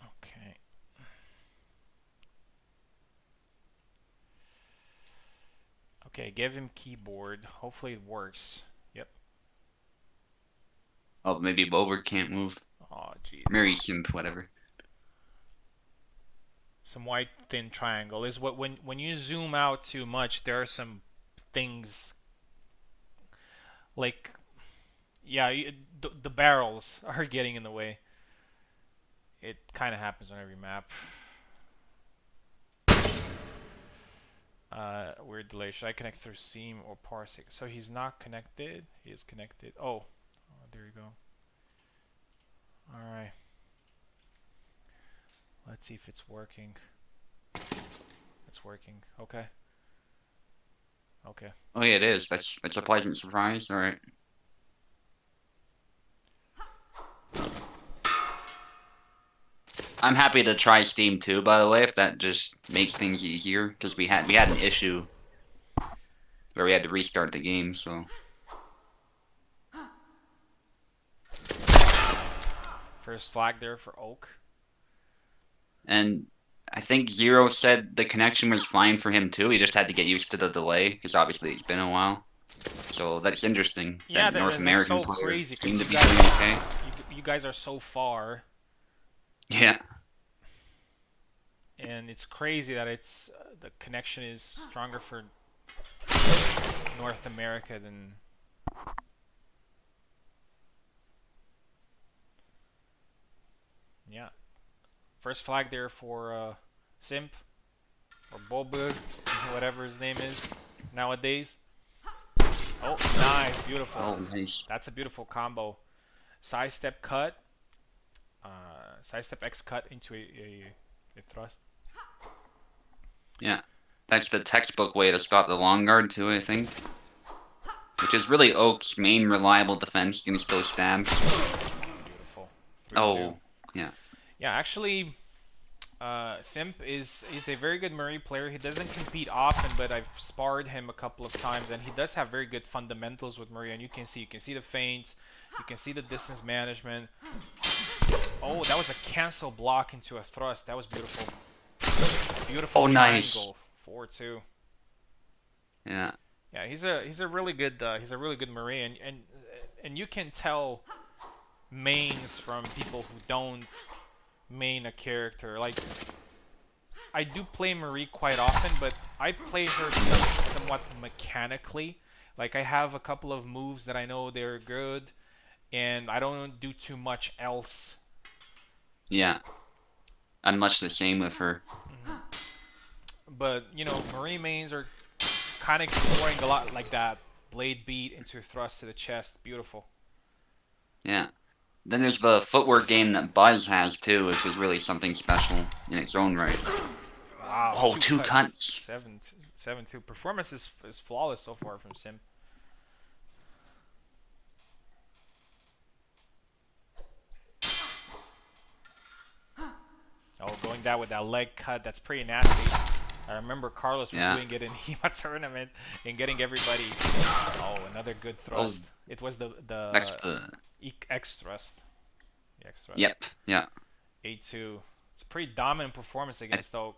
okay. Okay, give him keyboard. Hopefully it works. Yep.
Oh, maybe Bober can't move.
Oh,
Mary
Jesus.
Simp, whatever.
Some white thin triangle is what when you zoom out too much, there are some things like yeah, the barrels are getting in the way. It kind of happens on every map. Weird delay. Should I connect through seam or parsec? So he's not connected. He is connected. Oh, there you go. All right. Let's see if it's working. It's working. Okay. Okay.
Oh yeah, it is. That's a pleasant surprise. All right. I'm happy to try Steam too, by the way, if that just makes things easier, because we had an issue where we had to restart the game, so
First flag there for Oak.
and I think Zero said the connection was fine for him too. He just had to get used to the delay, because obviously it's been a while. So that's interesting
Yeah,
that North
that's
American
so
players
crazy
seem
because
to
you
be doing
guys
okay.
you guys are so far,
Yeah,
and it's crazy that it's the connection is stronger for North America than yeah. First flag there for Simp or Bobug, whatever his name is nowadays. Oh, nice, beautiful.
oh nice.
That's a beautiful combo. Side step cut, side step X cut into a thrust.
Yeah, that's the textbook way to stop the long guard too, I think. Which is really Oak's main reliable defense against those stabs.
Beautiful. 3-2.
Oh, yeah.
Yeah, actually, Simp is a very good Marie player. He doesn't compete often, but I've sparred him a couple of times, and he does have very good fundamentals with Marie. And you can see the feints, you can see the distance management. Oh, that was a cancel block into a thrust. That was beautiful. Beautiful
Oh, nice.
triangle. 4-2.
Yeah.
Yeah, he's a really good Marie, and you can tell mains from people who don't main a character. Like I do play Marie quite often, but I play her somewhat mechanically. Like I have a couple of moves that I know they're good, and I don't do too much else.
Yeah. I'm much the same with her.
But Marie mains are kind of exploring a lot like that blade beat into thrust to the chest. Beautiful.
Yeah. Then there's the footwork game that Buzz has too, which is really something special in its own right.
Wow,
Oh,
two
two
cuts.
cuts.
7-2. Performance is flawless so far from Sim. Oh, going down with that leg cut, that's pretty nasty. I remember Carlos was
Yeah.
doing it in HEMA tournament and getting everybody. Oh, another good
Oh,
thrust. It was the
that's the.
X thrust. The X thrust.
Yep. Yeah.
8-2. It's a pretty dominant performance against Oak.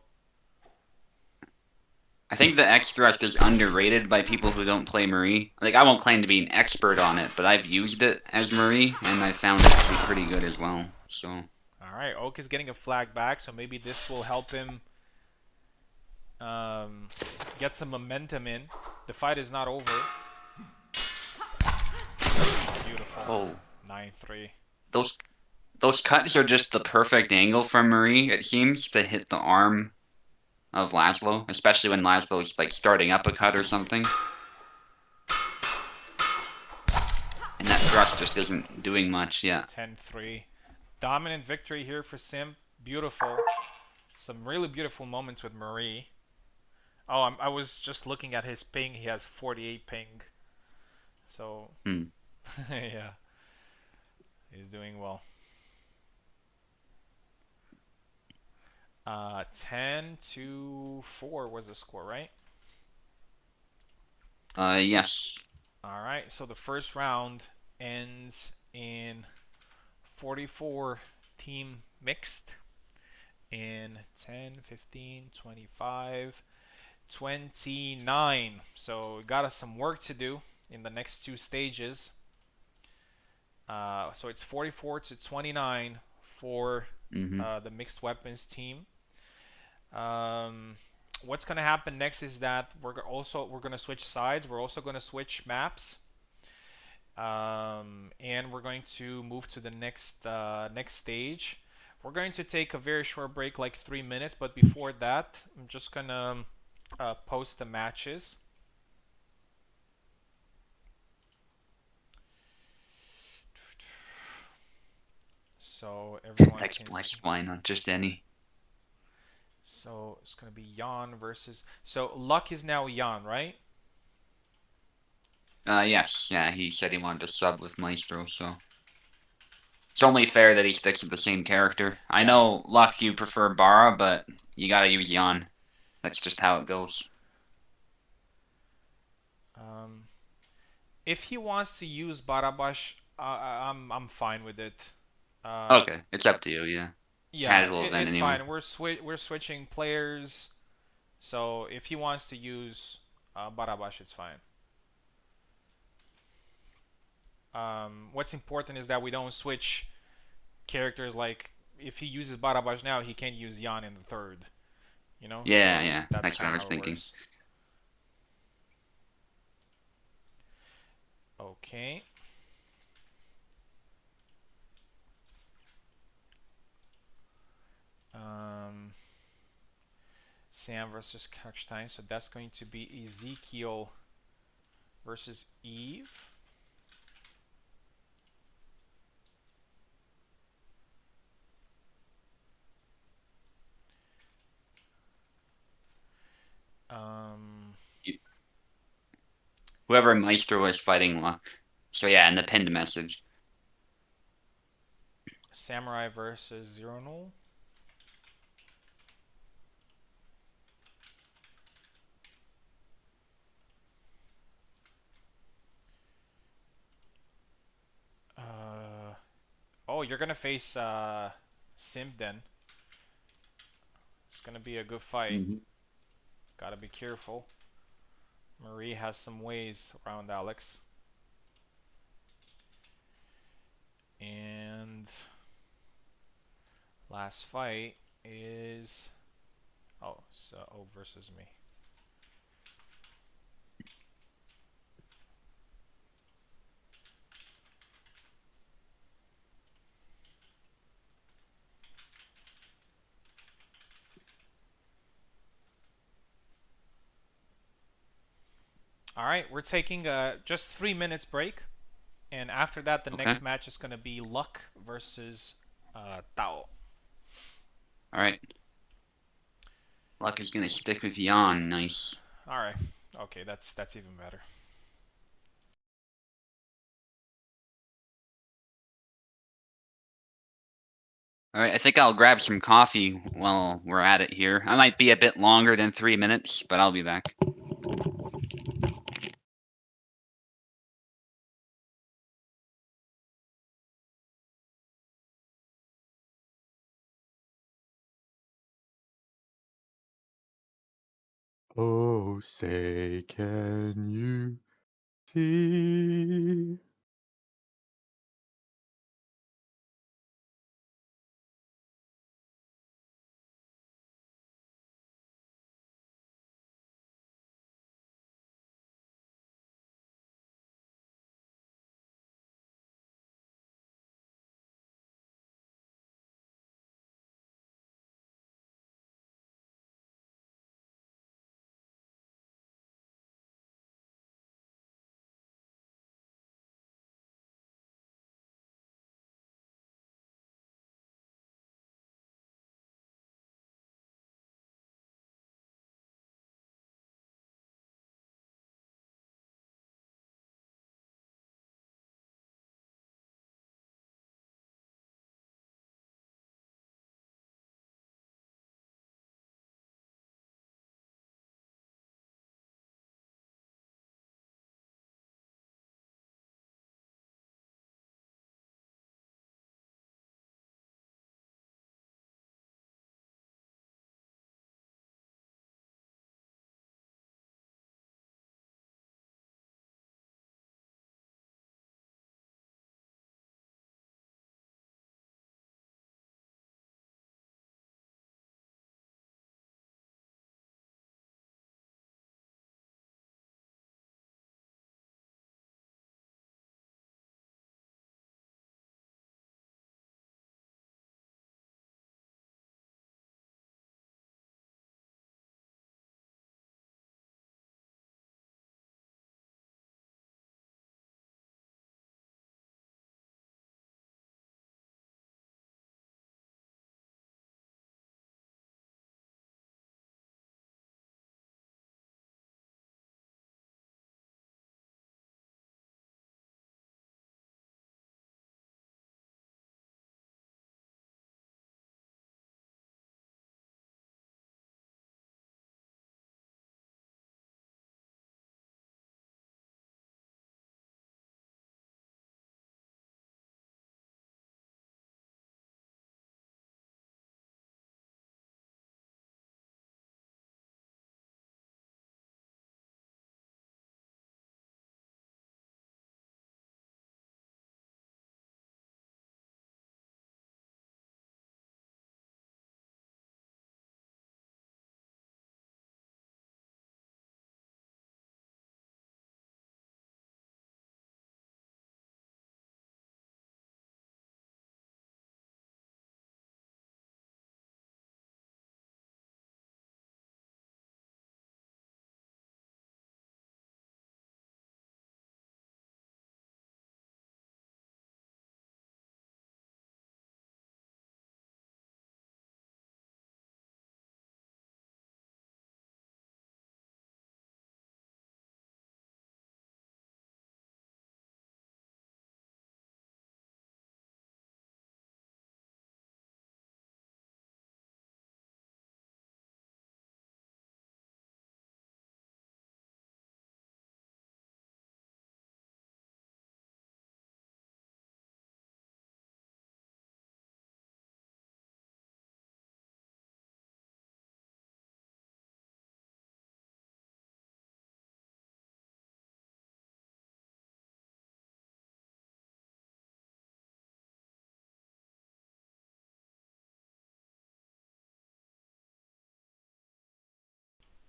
I think the X thrust is underrated by people who don't play Marie. Like, I won't claim to be an expert on it, but I've used it as Marie, and I found it to be pretty good as well. So.
All right, Oak is getting a flag back, so maybe this will help him get some momentum in. The fight is not over. Beautiful.
Oh.
9-3.
Those cuts are just the perfect angle from Marie, it seems, to hit the arm of Laszlo, especially when Laszlo's like starting up a cut or something. And that thrust just isn't doing much. Yeah.
10-3. Dominant victory here for Sim. Beautiful. Some really beautiful moments with Marie. Oh, I was just looking at his ping. He has 48 ping. So,
Hmm.
yeah, he's doing well. 10-4 was the score, right?
Yes.
All right, so the first round ends in 44 team mixed in 10, 15, 25, 29. So we got us some work to do in the next two stages. So it's 44 to 29 for
Mm-hmm.
the mixed weapons team. Um, what's gonna happen next is that we're gonna switch sides. We're also gonna switch maps, and we're going to move to the next stage. We're going to take a very short break, like 3 minutes. But before that, I'm just gonna post the matches. So everyone
Text
can see.
splice, why not? Just any.
So it's gonna be Jan versus. So Luck is now Jan, right?
Yes. Yeah, he said he wanted to sub with Maestro, so it's only fair that he sticks with the same character. I
Yeah.
know, Luck, you prefer Bara, but you gotta use Yan. That's just how it goes.
Um, if he wants to use Barabash, I'm fine with it. Uh,
Okay, it's up to you, yeah. It's a
yeah,
casual event
it's
anyway.
fine. We're switching players, so if he wants to use Barabash, it's fine. What's important is that we don't switch characters. Like if he uses Barabash now, he can't use Yan in the third. You know,
Yeah,
so
yeah,
that's
that's what
kind
I
of
was
how it
thinking.
works. Okay. Um, Sam versus Kalkstein. So that's going to be Ezekiel versus Eve. Um,
Whoever Maestro is fighting Luck. So yeah, in the pinned message.
Samurai versus Zero Null. Uh, oh, you're gonna face Sim then. It's gonna be a good fight.
Hmm.
Gotta be careful. Marie has some ways around Alex. And last fight is oh versus me. All right, we're taking just 3 minutes break, and after that, the
Okay.
next match is gonna be Luck versus Tao.
All right. Luck is gonna stick with Yan. Nice.
All right, okay, that's even better.
All right, I think I'll grab some coffee while we're at it here. I might be a bit longer than 3 minutes, but I'll be back.
Oh, say, can you see?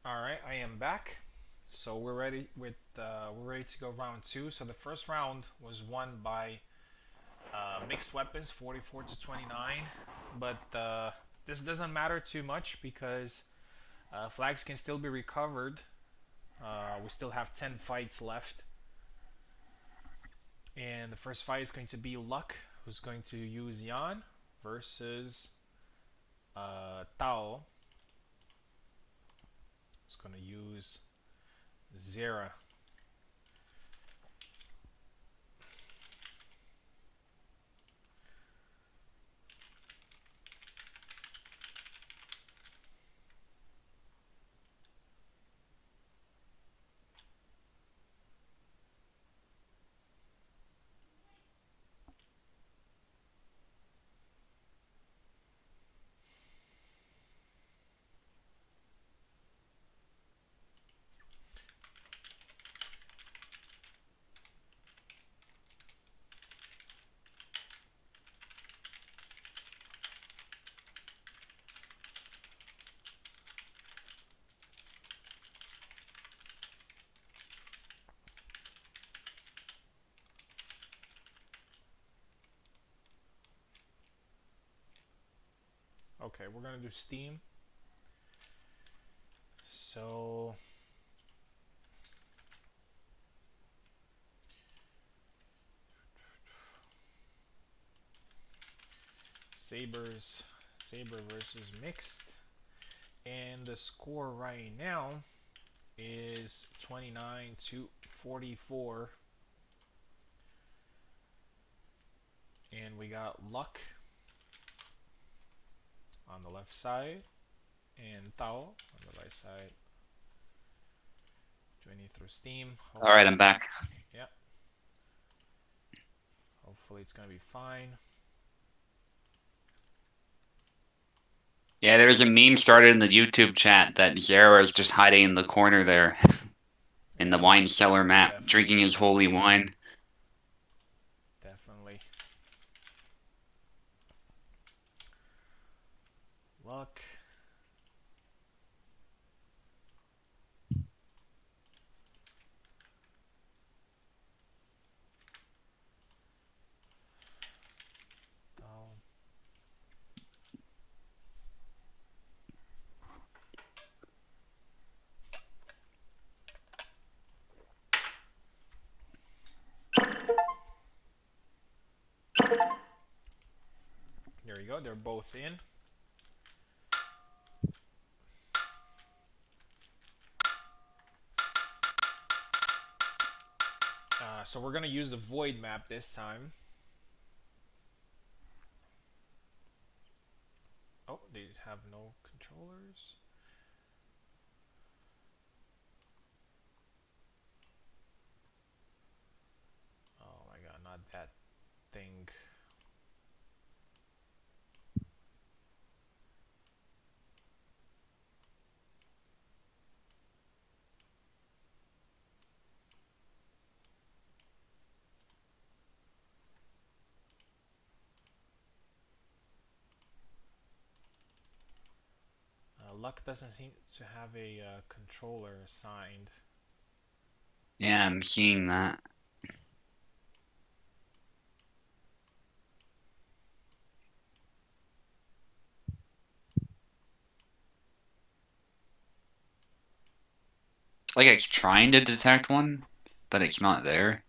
All right, I am back. So we're ready to go round two. So the first round was won by mixed weapons, 44 to 29. But this doesn't matter too much because flags can still be recovered. We still have 10 fights left. And the first fight is going to be Luck, who's going to use Yan versus Tao, who's going to use Zera. Okay, we're going to do Steam. So Saber versus Mixed. And the score right now is 29 to 44. And we got Luck on the left side and Tao on the right side. Joining through Steam.
All right, I'm back.
Yeah. Hopefully it's gonna be fine.
Yeah, there's a meme started in the YouTube chat that Zera is just hiding in the corner there in the
Yeah,
wine cellar map,
definitely,
drinking his holy wine.
definitely. Luck. Tao. There we go. They're both in. So we're gonna use the void map this time. Oh, they have no controllers. Oh my god, not that thing. Luck doesn't seem to have a controller assigned.
Yeah, I'm seeing that. It's like it's trying to detect one, but it's not there.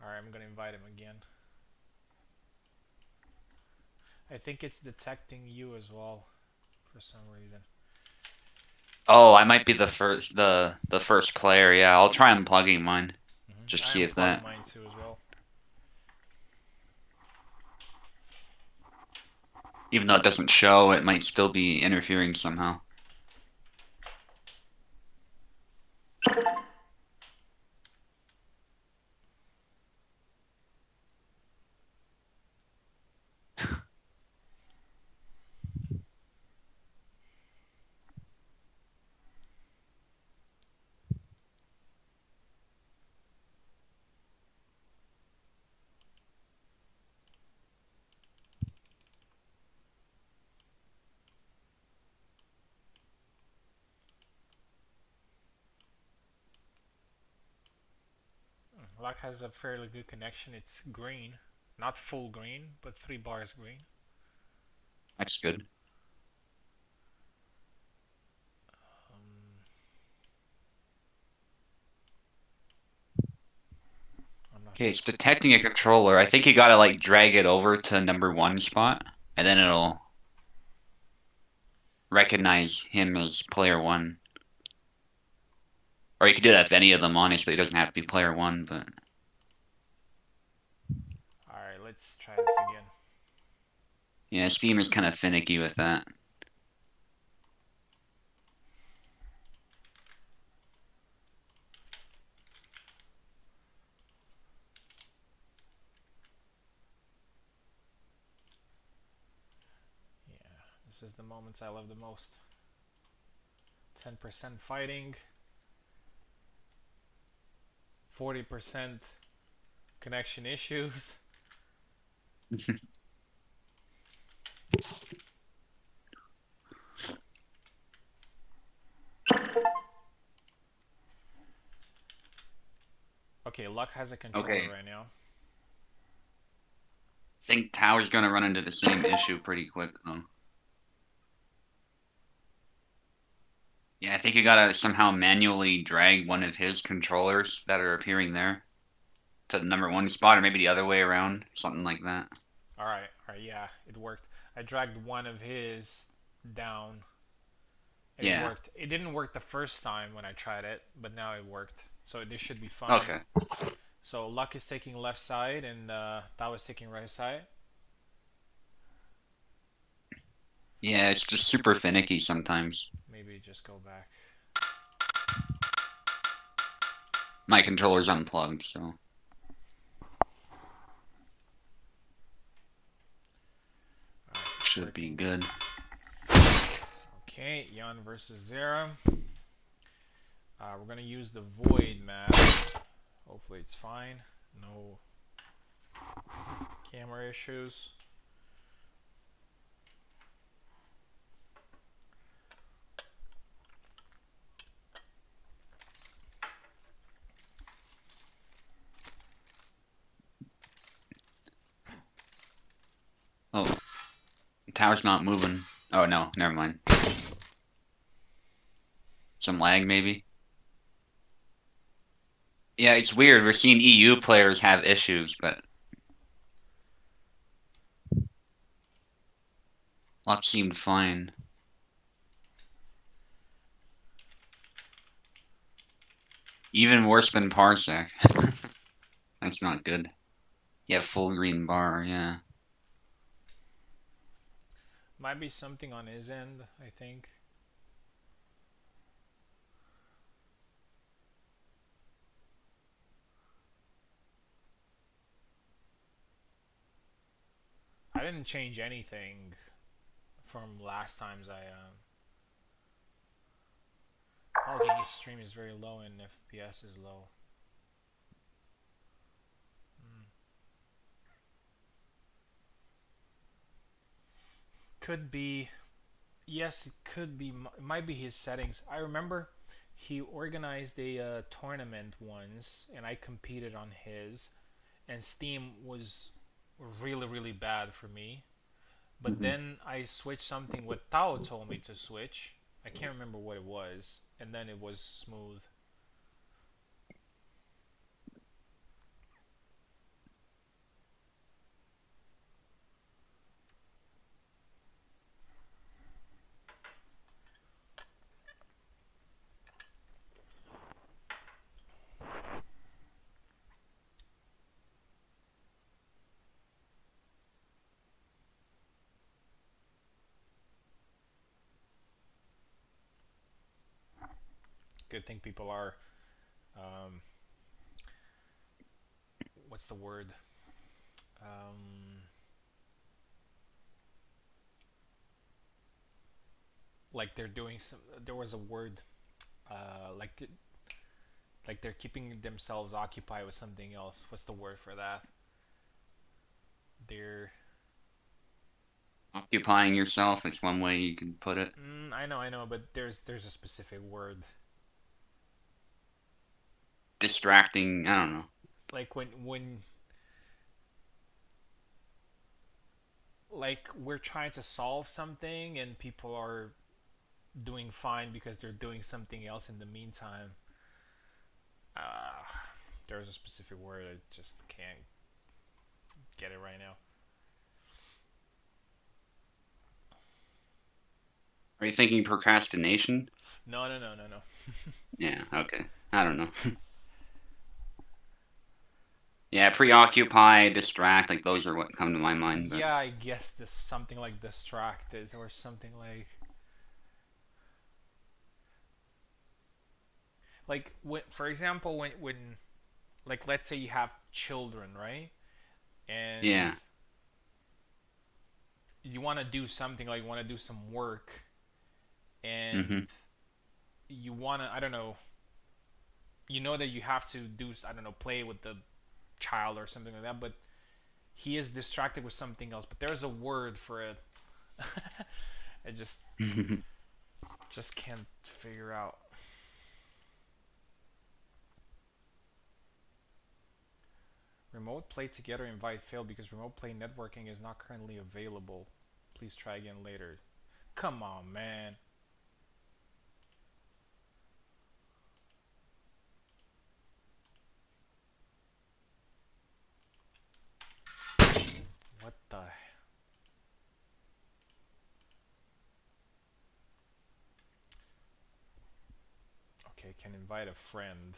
Alright, I'm gonna invite him again. I think it's detecting you as well for some reason.
Oh, I might be the first player. Yeah, I'll try unplugging mine. Just
I
see if
unplugged
that.
mine too as well.
Even though it doesn't show, it might still be interfering somehow.
Luck has a fairly good connection. It's green, not full green, but 3 bars green.
That's good.
Um, I'm not
Okay,
sure.
it's detecting a controller. I think you gotta like drag it over to #1 spot, and then it'll recognize him as player one. Or you could do that with any of them, honestly. It doesn't have to be player one, but
All right, let's try this again.
yeah, Steam is kind of finicky with that.
Yeah, this is the moments I love the most. 10% fighting, 40% connection issues. Okay, Luck has a controller
Okay,
right now.
I think Tower's gonna run into the same issue pretty quick though. Yeah, I think you gotta somehow manually drag one of his controllers that are appearing there to the #1 spot, or maybe the other way around, something like that.
All right, yeah, it worked. I dragged one of his down, and it
Yeah.
worked. It didn't work the first time when I tried it, but now it worked. So this should be fine.
Okay.
So Luck is taking left side, and Tao is taking right side.
Yeah, it's just super finicky sometimes.
Maybe just go back.
My controller's unplugged, so
All right, it's
should be
working.
good.
Okay, Yan versus Zera. We're gonna use the void map. Hopefully it's fine. No camera issues.
Oh, the tower's not moving. Oh no, never mind. Some lag maybe? Yeah, it's weird. We're seeing EU players have issues, but luck seemed fine. Even worse than Parsec. That's not good. Yeah, full green bar, yeah.
Might be something on his end, I think. I didn't change anything from last times I. Quality of the stream is very low and FPS is low. Hmm. Could be. Yes, it could be. It might be his settings. I remember he organized a tournament once, and I competed on his, and Steam was really bad for me. But
Mhm.
then I switched something what Tao told me to switch. I can't remember what it was, and then it was smooth. Good thing people are, um, what's the word? Um, like they're doing some. There was a word, like like they're keeping themselves occupied with something else. What's the word for that? They're.
Occupying yourself, it's one way you can put it.
I know, but there's a specific word.
Distracting, I don't know.
like when like we're trying to solve something and people are doing fine because they're doing something else in the meantime. Uh, there's a specific word I just can't get it right now.
Are you thinking procrastination?
No, no, no, no, no.
Yeah, okay. I don't know. Yeah, preoccupy, distract, like those are what come to my mind, but
Yeah, I guess this something like distracted or something like when, for example, when like let's say you have children, right? And
yeah.
you want to do something like you want to do some work
Hmm.
and you want to I don't know, you know that you have to do I don't know, play with the child or something like that, but he is distracted with something else, but there's a word for it. I just can't figure out. Remote play together invite failed because remote play networking is not currently available. Please try again later. Come on, man. What the? Okay, can invite a friend.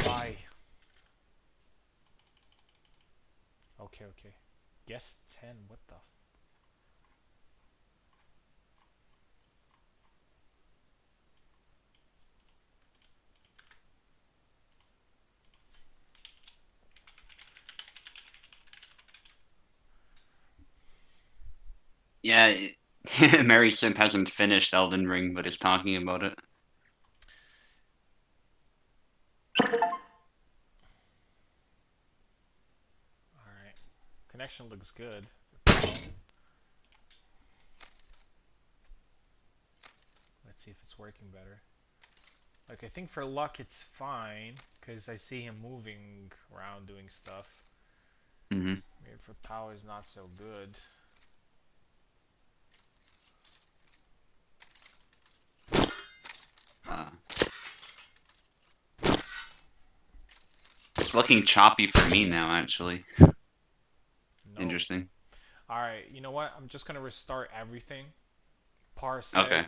Why? Okay, okay. Guess 10. What the?
Yeah, Mary Simp hasn't finished Elden Ring, but is talking about it.
Alright. Connection looks good. Let's see if it's working better. Like, I think for luck it's fine, because I see him moving around doing stuff.
Hmm.
Maybe for power is not so good.
Uh, it's looking choppy for me now, actually.
No.
Interesting.
Alright, you know what? I'm just gonna restart everything. Parsec,
Okay.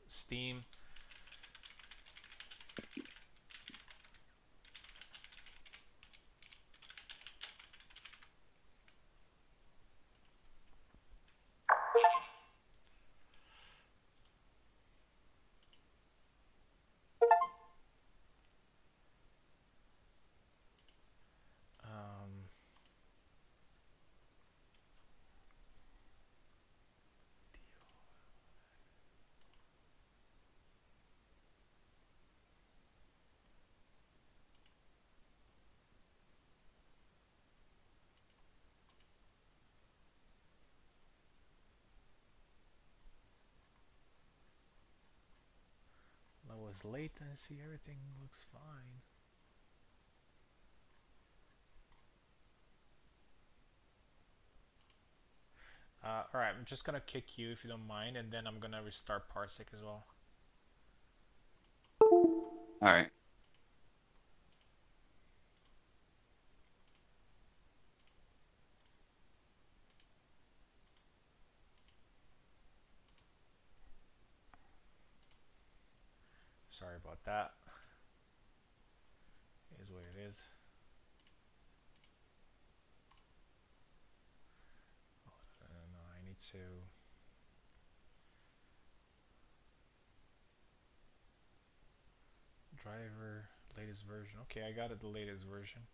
Steam. Um, lowest latency, everything looks fine. Alright, I'm just gonna kick you if you don't mind, and then I'm gonna restart Parsec as well.
All right.
Sorry about that. It is what it is. No, I need to. Driver, latest version. Okay, I got it, the latest version.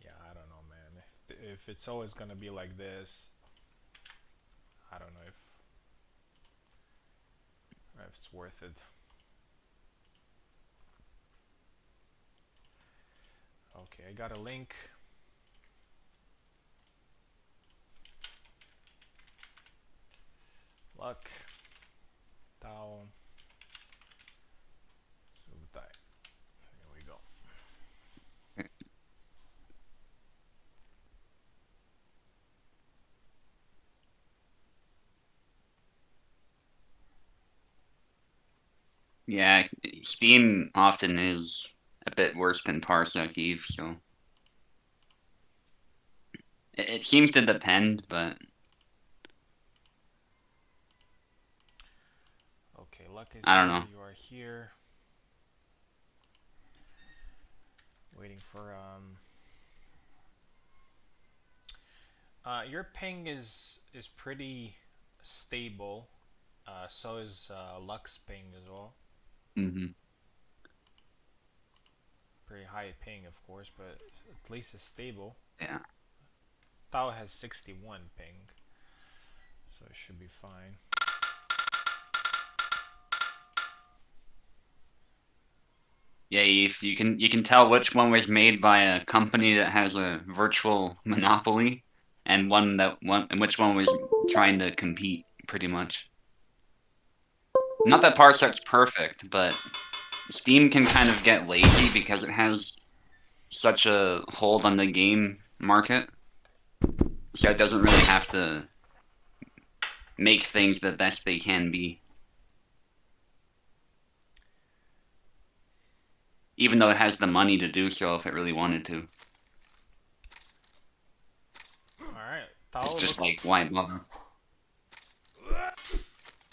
Yeah, I don't know, man. If it's always gonna be like this, I don't know if it's worth it. Okay, I got a link. Luck. Tao. Subutai. Here we go.
Yeah, Steam often is a bit worse than Parsec Eve, so it seems to depend, but
Okay, Luck is
I don't
here.
know.
You are here. Waiting for your ping is pretty stable. So is Luck's ping as well.
Hmm.
Pretty high ping, of course, but at least it's stable.
Yeah.
Tao has 61 ping, so it should be fine.
Yeah, if you can tell which one was made by a company that has a virtual monopoly, and and which one was trying to compete, pretty much. Not that Parsec's perfect, but Steam can kind of get lazy because it has such a hold on the game market, so it doesn't really have to make things the best they can be, even though it has the money to do so if it really wanted to.
Alright, Tao
It's just like,
looks,
why bother?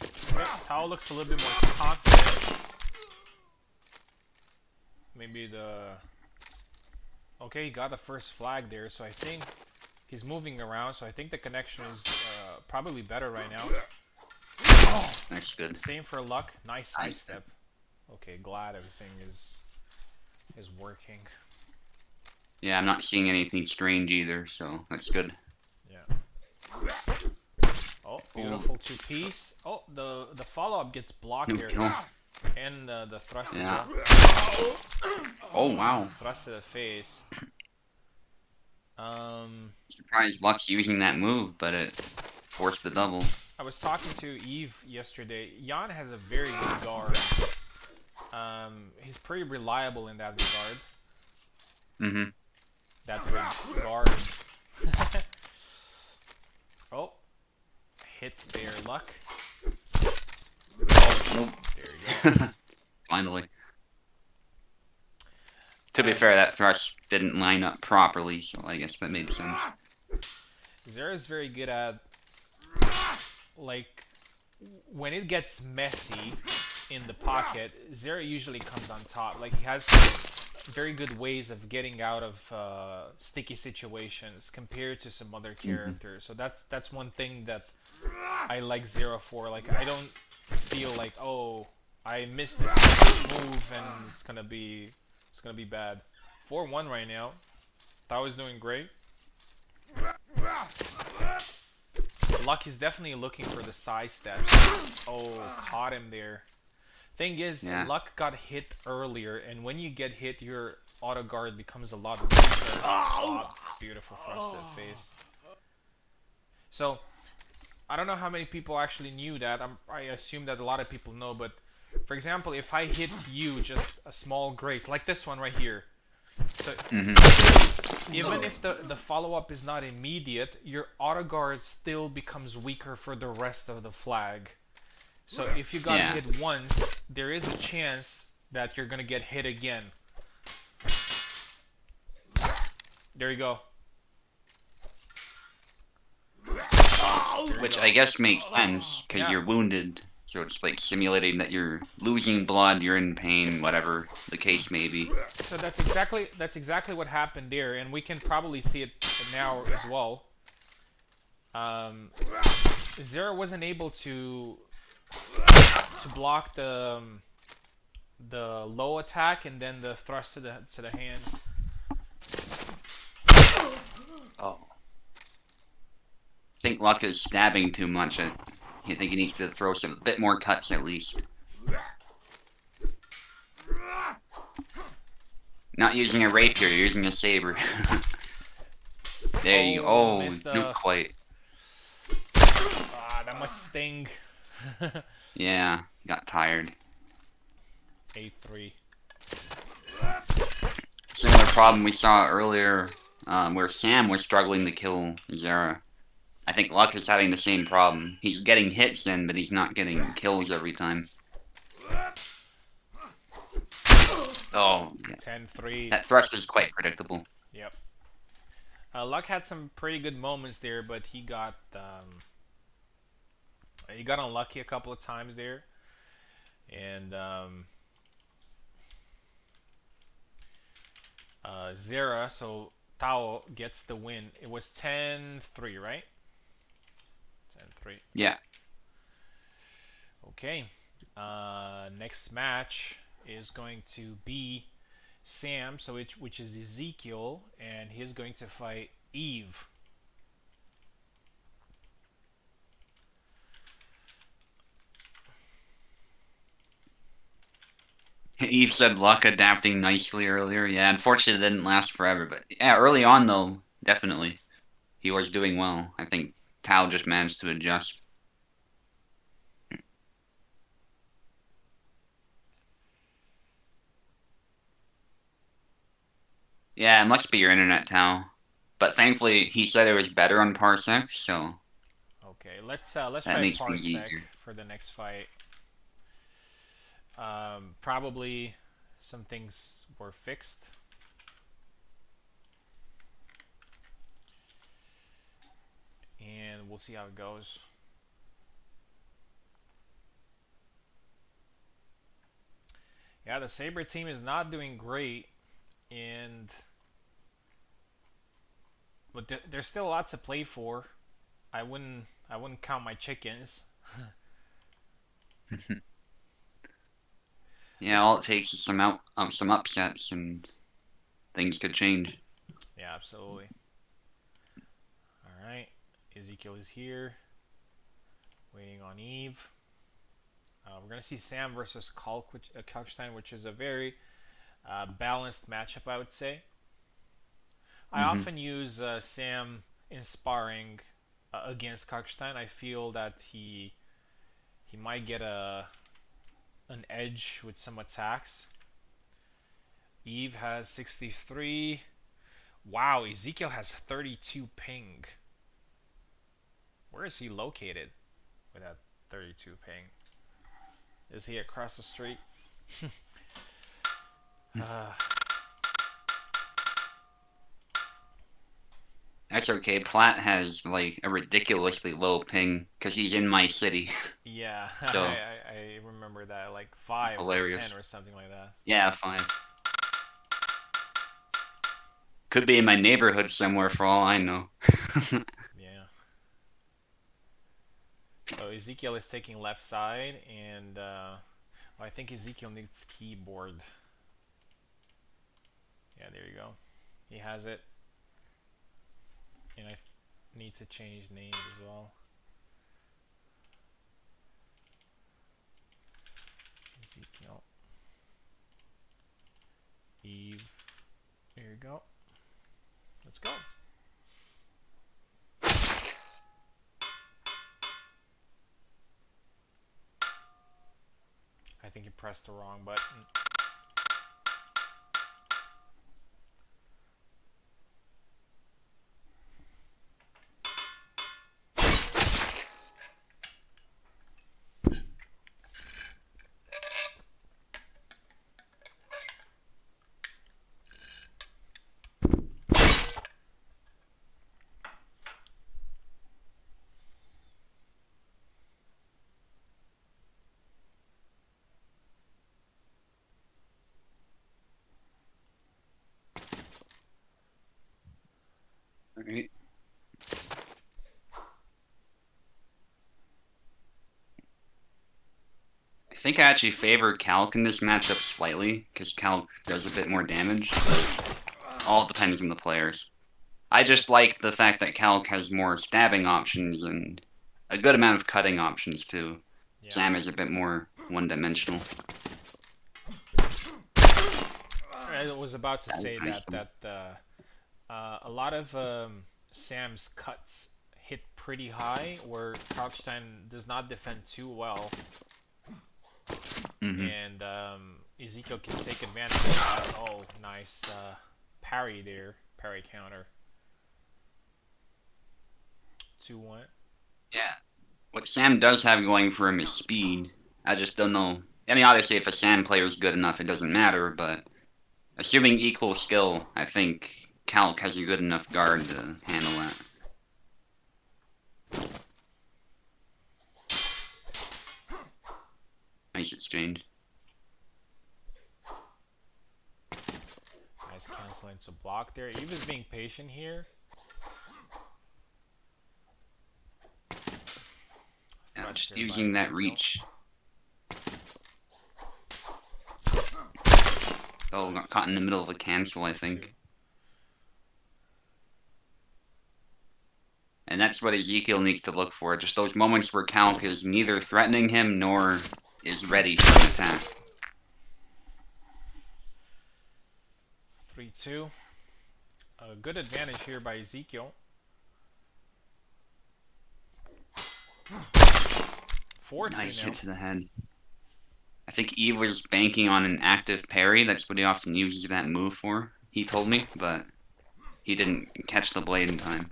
okay, Tao looks a little bit more confident. Maybe okay, he got the first flag there, so I think he's moving around, so I think the connection is probably better right now.
That's good.
Same for Luck. Nice side step. Okay, glad everything is working.
Yeah, I'm not seeing anything strange either, so that's good.
Yeah. Oh, beautiful two-piece. Oh, the follow-up gets blocked
No
there.
kill.
And the thrust
Yeah.
as well.
Oh, wow.
Thrust to the face.
Surprised Luck's using that move, but it forced the double.
I was talking to Eve yesterday. Jan has a very good guard. He's pretty reliable in that regard.
Mm-hmm.
That guard. Oh, hit there, Luck.
Nope.
There you go.
Finally. To be fair, that thrust didn't line up properly, so I guess that made sense.
Zera is very good at, like, when it gets messy in the pocket, Zera usually comes on top. Like, he has very good ways of getting out of sticky situations compared to some other characters. So that's one thing that I like Zera for. Like, I don't feel like, oh, I missed this move and it's gonna be bad. 4-1 right now. Tao is doing great. Luck is definitely looking for the side steps. Oh, caught him there. Thing is,
Yeah.
Luck got hit earlier, and when you get hit, your auto guard becomes a lot weaker. Oh, beautiful thrust to the face. So, I don't know how many people actually knew that. I assume that a lot of people know, but for example, if I hit you just a small grace, like this one right here, so even if the follow-up is not immediate, your auto guard still becomes weaker for the rest of the flag. So if you got hit once, there is a chance that you're gonna get hit again. There you go.
Which I guess makes sense because
Yeah.
you're wounded. So it's like simulating that you're losing blood, you're in pain, whatever the case may be.
So that's exactly what happened there, and we can probably see it now as well. Zero wasn't able to block the low attack and then the thrust to the hands.
Oh. I think Luck is stabbing too much. I think he needs to throw some bit more cuts at least. Not using a rapier, you're using a saber. There you go. Oh,
missed
not quite.
Ah, that must sting.
Yeah, got tired.
A3.
Similar problem we saw earlier where Sam was struggling to kill Zera. I think Luck is having the same problem. He's getting hits in, but he's not getting kills every time. Oh, yeah.
10-3.
That thrust is quite predictable.
Yep. Luck had some pretty good moments there, but he got unlucky a couple of times there, and Zera, so Tao gets the win. It was 10-3, right? 10-3.
Yeah.
Okay. Next match is going to be Sam, so which is Ezekiel, and he's going to fight Eve.
Eve said Luck adapting nicely earlier. Yeah, unfortunately it didn't last forever, but yeah, early on though, definitely. He was doing well. I think Tao just managed to adjust. Yeah, it must be your internet, Tao. But thankfully he said it was better on Parsec, so
Okay, let's
that
try
makes things
Parsec
easier.
for the next fight. Probably some things were fixed. And we'll see how it goes. Yeah, the Sabre team is not doing great, and but there's still lots to play for. I wouldn't count my chickens.
Yeah, all it takes is some upsets and things could change.
Yeah, absolutely. All right, Ezekiel is here, waiting on Eve. We're gonna see Sam versus Kalkstein, which is a very balanced matchup, I would say. I often use Sam in sparring against Kalkstein. I feel that he might get an edge with some attacks. Eve has 63. Wow, Ezekiel has 32 ping. Where is he located with that 32 ping? Is he across the street?
That's okay. Platt has like a ridiculously low ping because he's in my city.
Yeah,
So
I remember that, like 5 or
hilarious.
10 or something like that.
Yeah, fine. Could be in my neighborhood somewhere for all I know.
Yeah. So Ezekiel is taking left side, and I think Ezekiel needs keyboard. Yeah, there you go. He has it. And I need to change names as well. Ezekiel. Eve. There you go. Let's go. I think you pressed the wrong button.
Right. I think I actually favored Calc in this matchup slightly, because Calc does a bit more damage, but all depends on the players. I just like the fact that Calc has more stabbing options and a good amount of cutting options too.
Yeah.
Sam is a bit more one-dimensional.
I was about to
That was
say
nice.
that a lot of Sam's cuts hit pretty high, where Kalkstein does not defend too well,
Hmm.
and Ezekiel can take advantage of that. Oh, nice parry there, parry counter. 2-1.
Yeah. What Sam does have going for him is speed. I just don't know. I mean, obviously, if a Sam player is good enough, it doesn't matter, but assuming equal skill, I think Calc has a good enough guard to handle that. Nice exchange.
Nice canceling to block there. Eve is being patient here.
Yeah,
Threats
just
there by
using that
Ezekiel.
reach. Oh, got caught in the middle of a cancel, I think. And that's what Ezekiel needs to look for. Just those moments where Calc is neither threatening him nor is ready for an attack.
3-2. A good advantage here by Ezekiel. 4-2
Nice
now.
hit to the head. I think Eve was banking on an active parry. That's what he often uses that move for, he told me, but he didn't catch the blade in time.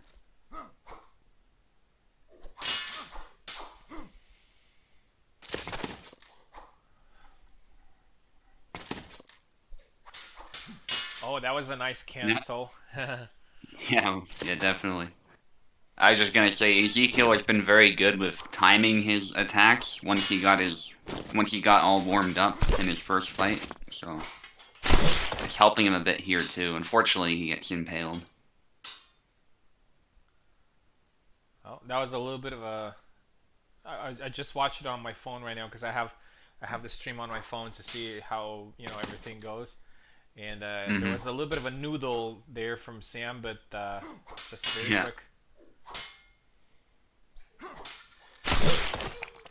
Oh, that was a nice cancel.
Yeah, definitely. I was just gonna say Ezekiel has been very good with timing his attacks once he got all warmed up in his first fight. So it's helping him a bit here too. Unfortunately, he gets impaled.
Oh, that was a little bit of a. I just watched it on my phone right now because I have the stream on my phone to see how everything goes. And there was a little bit of a noodle there from Sam, but just very
Yeah.
quick.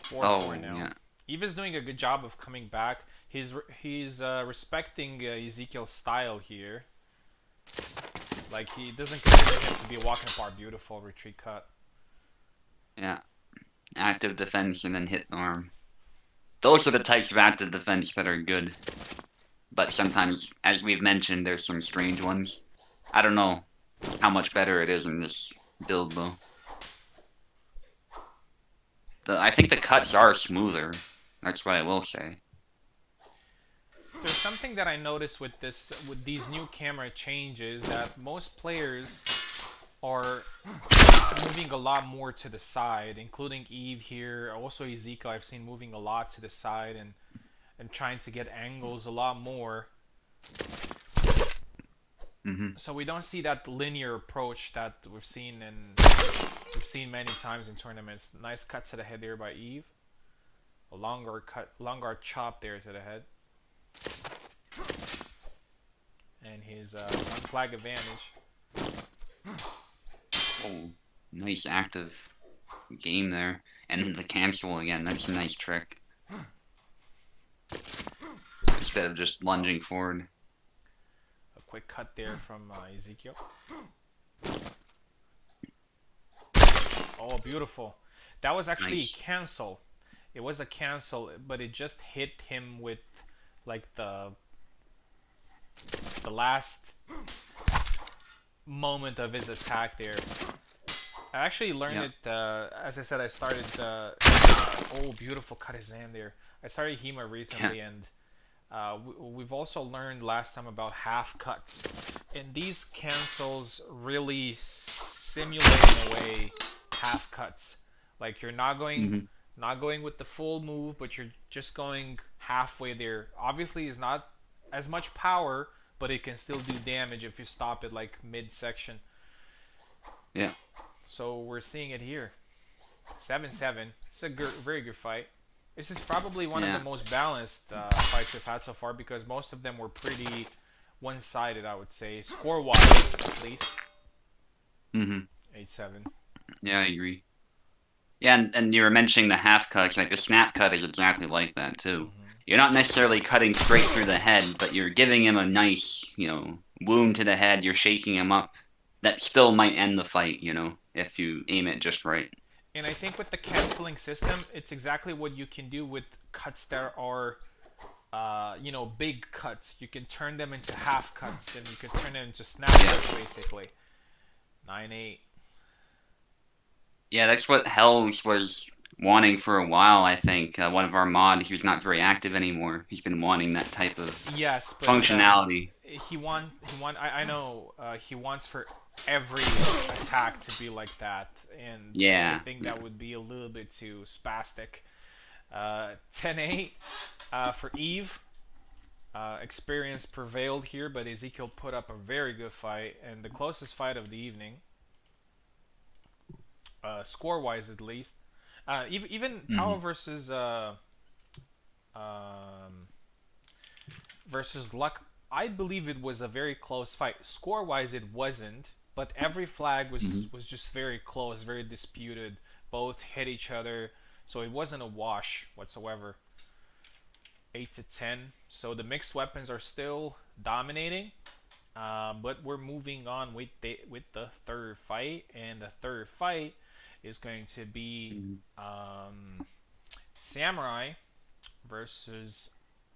4-4
Oh,
now.
yeah.
Eve is doing a good job of coming back. He's respecting Ezekiel's style here. Like, he doesn't consider him to be a walking apart beautiful retreat cut.
Yeah. Active defense and then hit the arm. Those are the types of active defense that are good. But sometimes, as we've mentioned, there's some strange ones. I don't know how much better it is in this build, though. I think the cuts are smoother. That's what I will say.
There's something that I noticed with these new camera changes, that most players are moving a lot more to the side, including Eve here. Also Ezekiel I've seen moving a lot to the side and trying to get angles a lot more. So we don't see that linear approach that we've seen many times in tournaments. Nice cut to the head there by Eve. A longer chop there to the head. And his one flag advantage.
Oh, nice active game there. And then the cancel again. That's a nice trick. Instead of just lunging forward.
A quick cut there from Ezekiel. Oh, beautiful. That was actually
Nice.
a cancel. It was a cancel, but it just hit him with like the last moment of his attack there. I actually learned it, as I said, I started, oh, beautiful cut his hand there. I started HEMA recently, and we've also learned last time about half cuts. And these cancels really simulate in a way half cuts. Like, you're not going with the full move, but you're just going halfway there. Obviously, it's not as much power, but it can still do damage if you stop it like midsection.
Yeah.
So we're seeing it here. 7-7. It's a very good fight. This is probably one of the
Yeah.
most balanced fights we've had so far because most of them were pretty one-sided, I would say, score-wise at least.
Hmm.
8-7.
Yeah, I agree. Yeah, and you were mentioning the half cuts. Like the snap cut is exactly like that too. You're not necessarily cutting straight through the head, but you're giving him a nice, wound to the head. You're shaking him up. That still might end the fight, if you aim it just right.
And I think with the canceling system, it's exactly what you can do with cuts that are, big cuts. You can turn them into half cuts, and you can turn them into snap cuts,
Yeah.
basically. 9-8.
Yeah, that's what Hells was wanting for a while, I think. One of our mods, who's not very active anymore, he's been wanting that type of
Yes, but
functionality.
I know he wants for every attack to be like that, and I
Yeah,
think
yeah.
that would be a little bit too spastic. 10-8 for Eve. Experience prevailed here, but Ezekiel put up a very good fight and the closest fight of the evening, score-wise at least. Even Power
Hmm.
um, versus Luck, I believe it was a very close fight. Score-wise, it wasn't, but every flag
Hmm.
was just very close, very disputed. Both hit each other, so it wasn't a wash whatsoever. 8-10. So the mixed weapons are still dominating, but we're moving on with the third fight, and the third fight is going to be
Hmm.
Samurai versus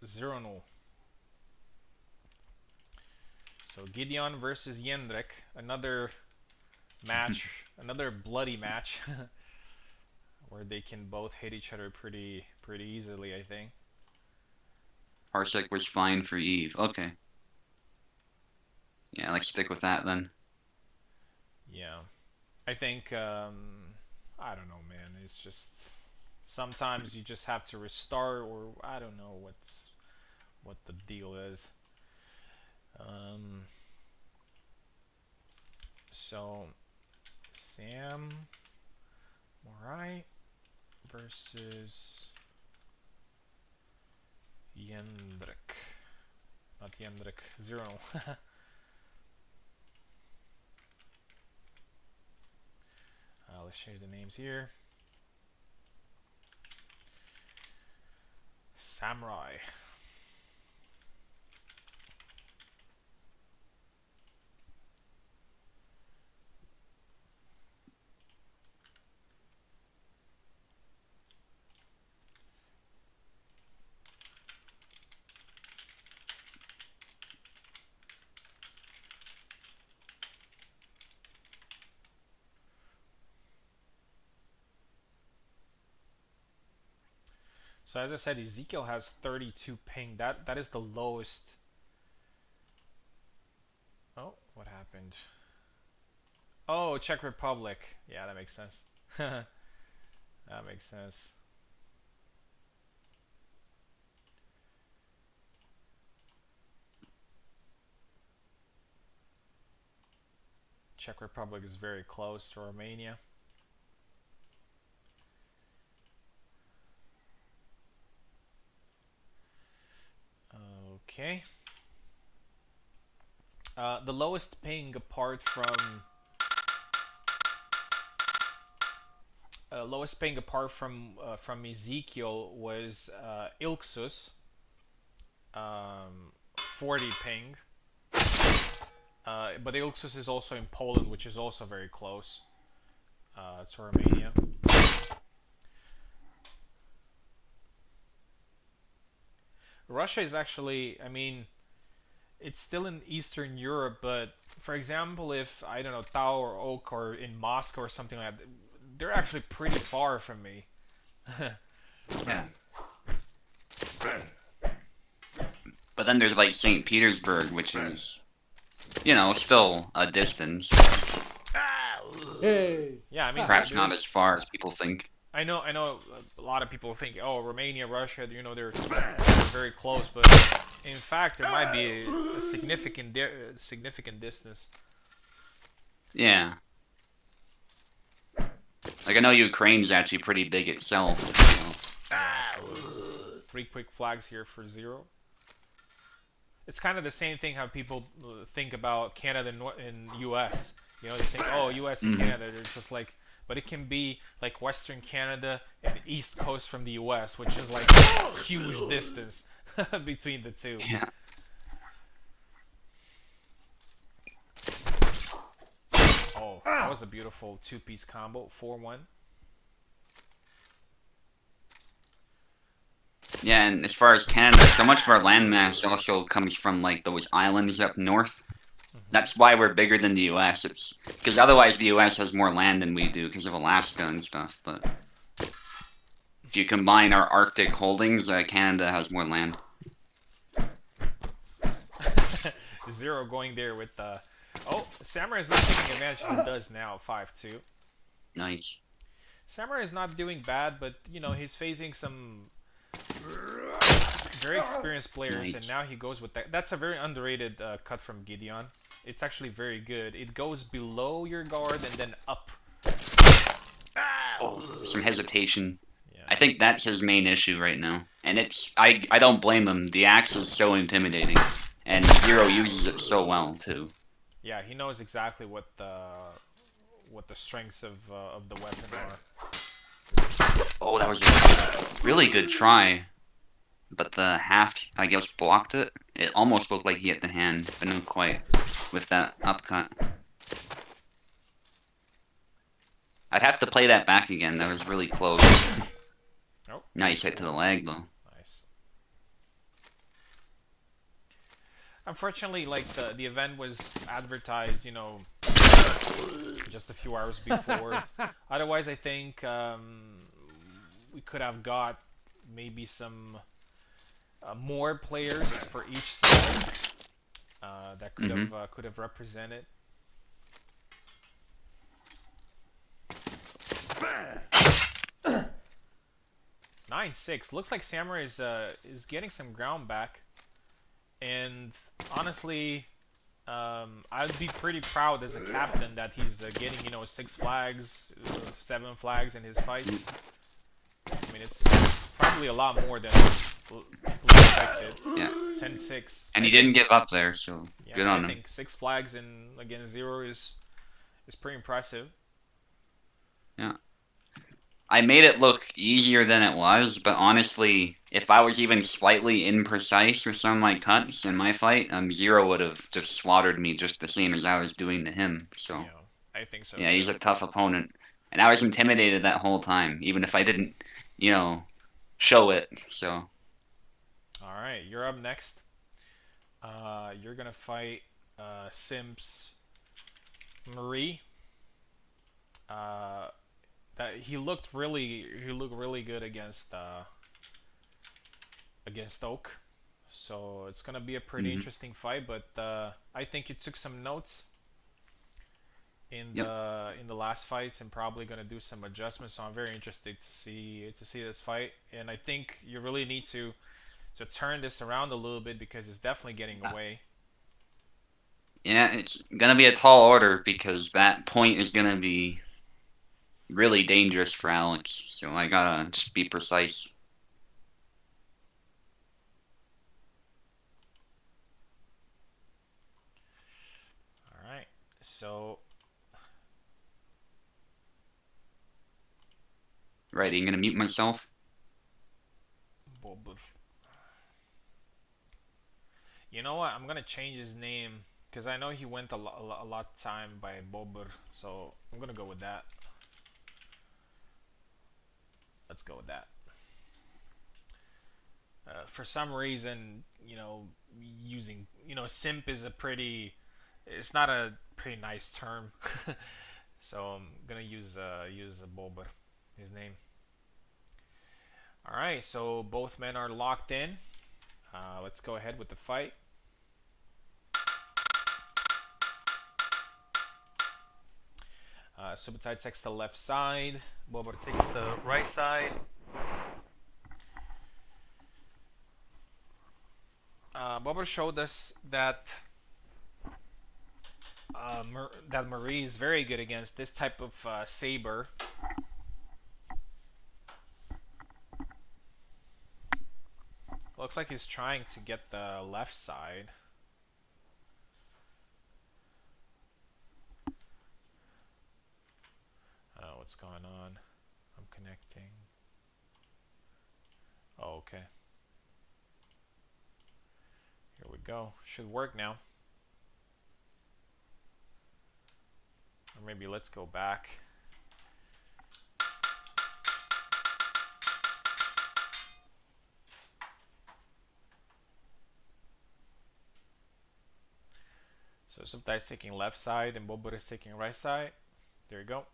Zeronul. So Gideon versus Yendrek, another match, another bloody match, where they can both hit each other pretty easily, I think.
Parsec was fine for Eve. Okay. Yeah, let's stick with that then.
Yeah, I think I don't know, man. It's just sometimes you just have to restart, or I don't know what the deal is. Um, so Sam Morai versus Yendrek. Not Yendrek, Zero. Let's change the names here. Samurai. So as I said, Ezekiel has 32 ping. That is the lowest. Oh, what happened? Oh, Czech Republic. Yeah, that makes sense. That makes sense. Czech Republic is very close to Romania. Okay. The lowest ping apart from Ezekiel was Ilksus, 40 ping. But Ilksus is also in Poland, which is also very close to Romania. Russia is actually, I mean, it's still in Eastern Europe, but for example, if I don't know Tau or Oak or in Moscow or something like that, they're actually pretty far from me.
Yeah. But then there's like St. Petersburg, which is, still a distance.
Hey!
Yeah, I mean,
Perhaps not as
there's
far as people think.
I know a lot of people think, oh, Romania, Russia, they're very close, but in fact, there might be a significant distance.
Yeah. Like I know Ukraine's actually pretty big itself. So.
Three quick flags here for 0. It's kind of the same thing how people think about Canada and U.S. You know, they think, oh, U.S. and Canada, they're just like, but it can be like Western Canada and the East Coast from the U.S., which is like a huge distance between the two.
Yeah.
Oh, that was a beautiful two-piece combo, 4-1.
Yeah, and as far as Canada, so much of our landmass also comes from like those islands up north. That's why we're bigger than the U.S. It's because otherwise the U.S. has more land than we do because of Alaska and stuff. But if you combine our Arctic holdings, Canada has more land.
0 going there with the... Oh, Samurai is not taking advantage. He does now, 5-2.
Nice.
Samurai is not doing bad, but, you know, he's facing some very experienced players,
Nice.
and now he goes with that. That's a very underrated cut from Gideon. It's actually very good. It goes below your guard and then up.
Oh, some hesitation.
Yeah.
I think that's his main issue right now. And I don't blame him. The axe is so intimidating. And 0 uses it so well too.
Yeah, he knows exactly what the strengths of the weapon are.
Oh, that was a really good try. But the half, I guess, blocked it. It almost looked like he hit the hand, but not quite with that upcut. I'd have to play that back again. That was really close.
Oh,
Nice hit to the leg, though.
nice. Unfortunately, like the event was advertised, you know, just a few hours before. Otherwise, I think we could have got maybe some more players for each side that could have represented. Nine six. Looks like Samurai is getting some ground back, and honestly, I'd be pretty proud as a captain that he's getting, you know, 6 flags, 7 flags in his fight. I mean, it's probably a lot more than people expected.
Yeah.
10-6.
And he didn't give up there, so
Yeah,
good on
I
him.
think 6 flags in against 0 is pretty impressive.
Yeah. I made it look easier than it was, but honestly, if I was even slightly imprecise with some of my cuts in my fight, 0 would have just slaughtered me just the same as I was doing to him. So,
Yeah, I think so.
yeah,
too.
he's a tough opponent. And I was intimidated that whole time, even if I didn't, you know, show it. So,
All right, you're up next. You're gonna fight Simps Marie. That he looked really good against Oak. So it's gonna be a pretty interesting fight. But I think you took some notes in the last fights and probably gonna do some adjustments. So I'm very interested to see this fight. And I think you really need to turn this around a little bit because it's definitely getting away.
yeah, it's gonna be a tall order because that point is gonna be really dangerous for Alex. So I gotta just be precise.
All right, so
Right, I'm gonna mute myself.
Bobur. You know what? I'm gonna change his name because I know he went a lot of time by Bobur, so I'm gonna go with that. Let's go with that. For some reason, you know, using, you know, simp is it's not a pretty nice term, so I'm gonna use Bobur, his name. All right, so both men are locked in. Let's go ahead with the fight. Subotai takes the left side. Bobur takes the right side. Bobur showed us that that Marie is very good against this type of saber. Looks like he's trying to get the left side. I don't know what's going on. I'm connecting. Oh, okay. Here we go. Should work now. Or maybe let's go back. So Subtai is taking left side and Bobur is taking right side. There you go.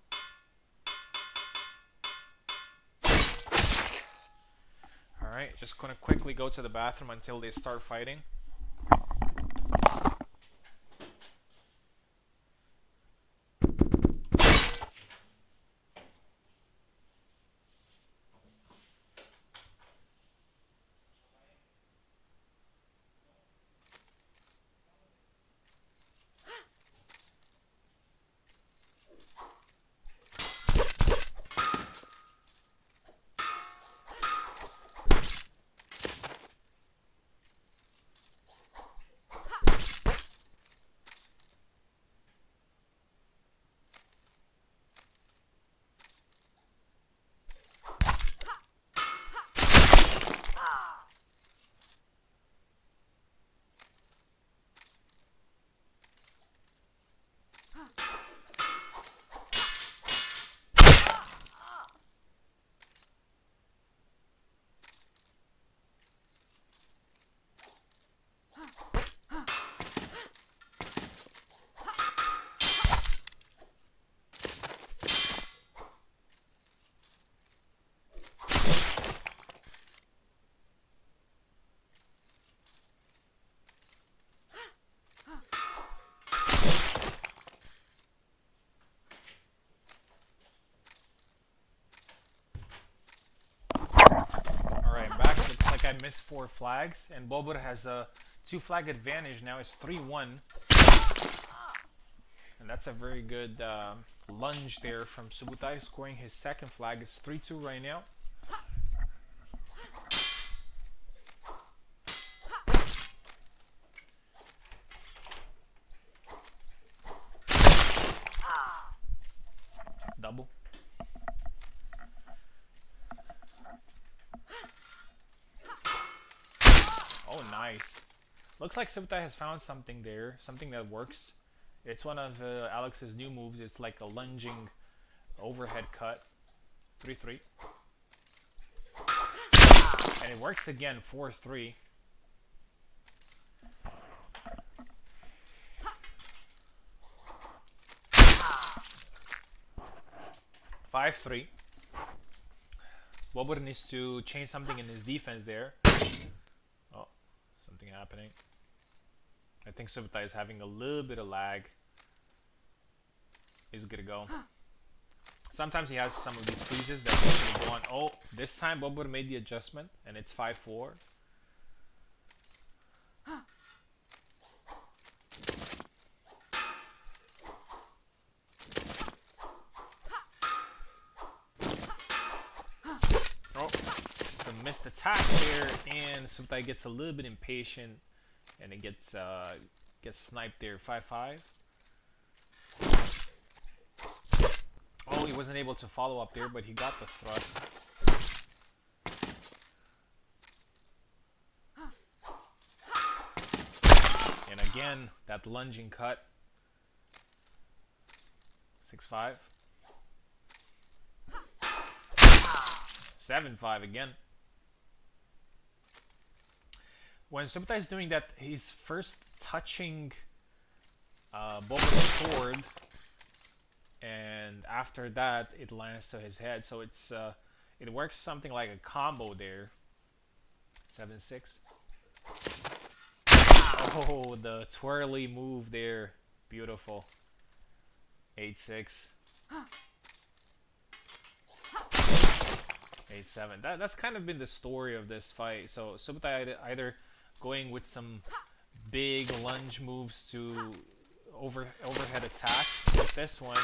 Alright, just gonna quickly go to the bathroom until they start fighting. I missed 4 flags, and Bobur has a 2 flag advantage now. It's 3-1, and that's a very good lunge there from Subutai, scoring his second flag. It's 3-2 right now. Double. Oh, nice. Looks like Subutai has found something there, something that works. It's one of Alex's new moves. It's like a lunging overhead cut. 3-3. And it works again, 4-3. (5-3). Bobur needs to change something in his defense there. Oh, something happening. I think Subutai is having a little bit of lag. He's good to go. Sometimes he has some of these freezes that usually go on. Oh, this time Bobur made the adjustment and it's 5-4. Oh, it's a missed attack there, and Subutai gets a little bit impatient, and it gets sniped there. 5-5. Oh, he wasn't able to follow up there, but he got the thrust. And again, that lunging cut. 6-5. 7-5 again. When Subutai is doing that, he's first touching Bobo's sword, and after that it lands to his head. So it's it works something like a combo there. 7-6. Oh, the twirly move there, beautiful. 8-6. 8-7. That's kind of been the story of this fight. So Subutai either going with some big lunge moves to overhead attacks with this one,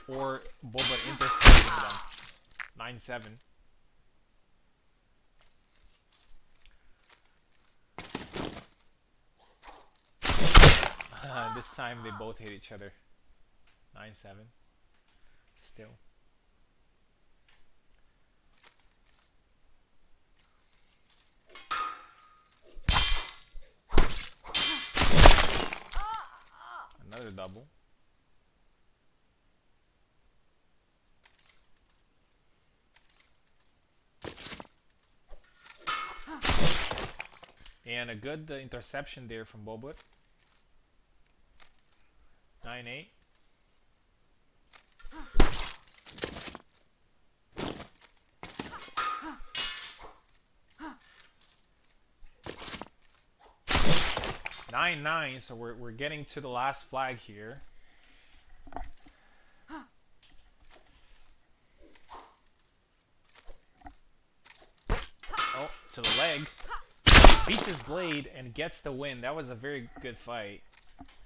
or Boba intercepting them. 9-7. This time they both hit each other. 9-7. Still. Another double. And a good interception there from Bobot. 9-8. Nine, so we're getting to the last flag here. Oh, to the leg. Beats his blade and gets the win. That was a very good fight.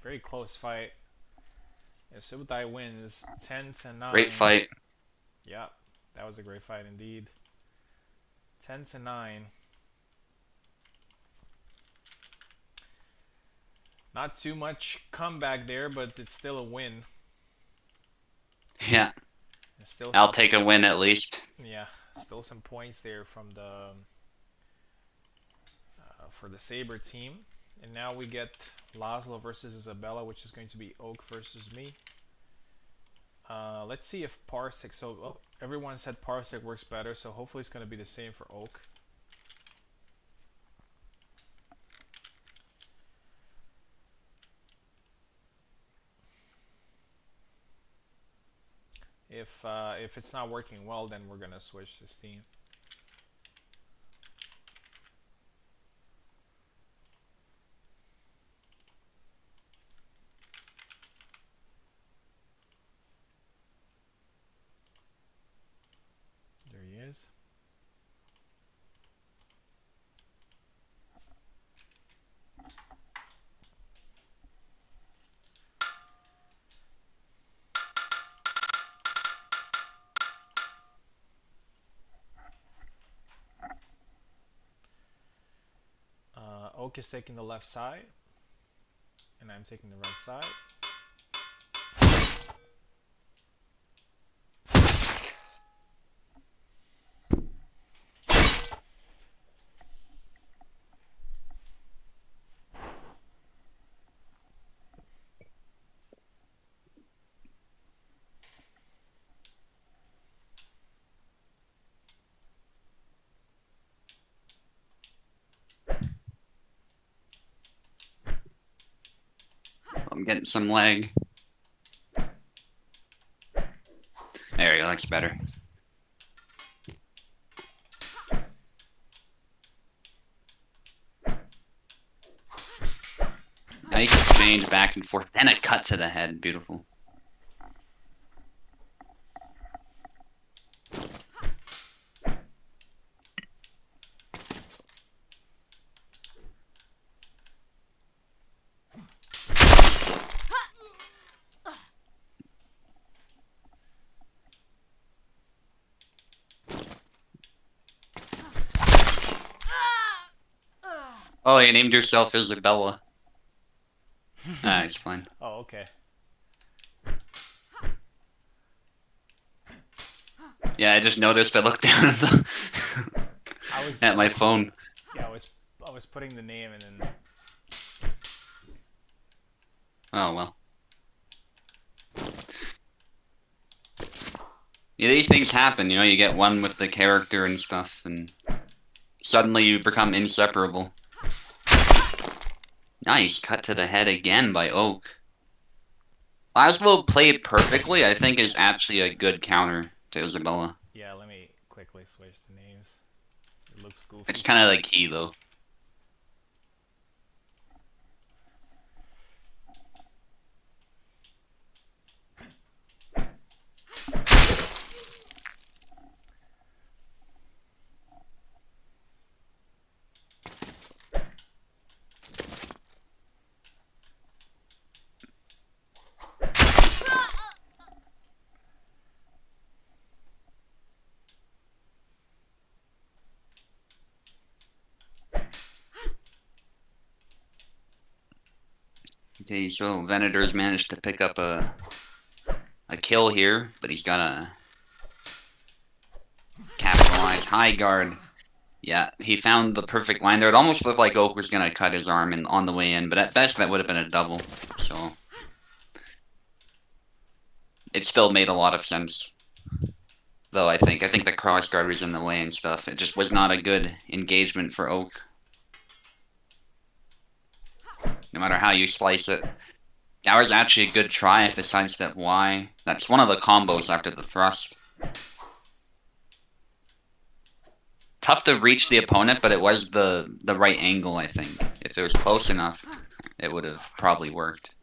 Very close fight. And Subutai wins 10-9.
Great fight.
Yeah, that was a great fight indeed. 10-9. Not too much comeback there, but it's still a win.
Yeah.
And still
I'll
some,
take a win at least.
yeah, still some points there from the for the Sabre team. And now we get Laszlo versus Isabella, which is going to be Oak versus me. Let's see if Parsec. So everyone said Parsec works better, so hopefully it's going to be the same for Oak. If it's not working well, then we're gonna switch to Steam. There he is. Oak is taking the left side, and I'm taking the right side.
I'm getting some lag. There we go, that's better. Nice exchange back and forth. Then a cut to the head. Beautiful. Oh, you named yourself Isabella. Ah, it's fine.
Oh, okay.
Yeah, I just noticed. I looked down at the at my phone.
Yeah, I was putting the name and then.
Oh well. Yeah, these things happen. You know, you get one with the character and stuff, and suddenly you become inseparable. Nice cut to the head again by Oak. Laszlo played perfectly. I think is actually a good counter to Isabella.
Yeah, let me quickly switch the names. It looks goofy.
It's kind of the key though. Okay, so Venator's managed to pick up a kill here, but he's got a capitalize high guard. Yeah, he found the perfect line there. It almost looked like Oak was gonna cut his arm on the way in, but at best that would have been a double. So it still made a lot of sense. Though I think the cross guard was in the way and stuff. It just was not a good engagement for Oak. No matter how you slice it. That was actually a good try if the sidestep Y. That's one of the combos after the thrust. Tough to reach the opponent, but it was the right angle, I think. If it was close enough, it would have probably worked.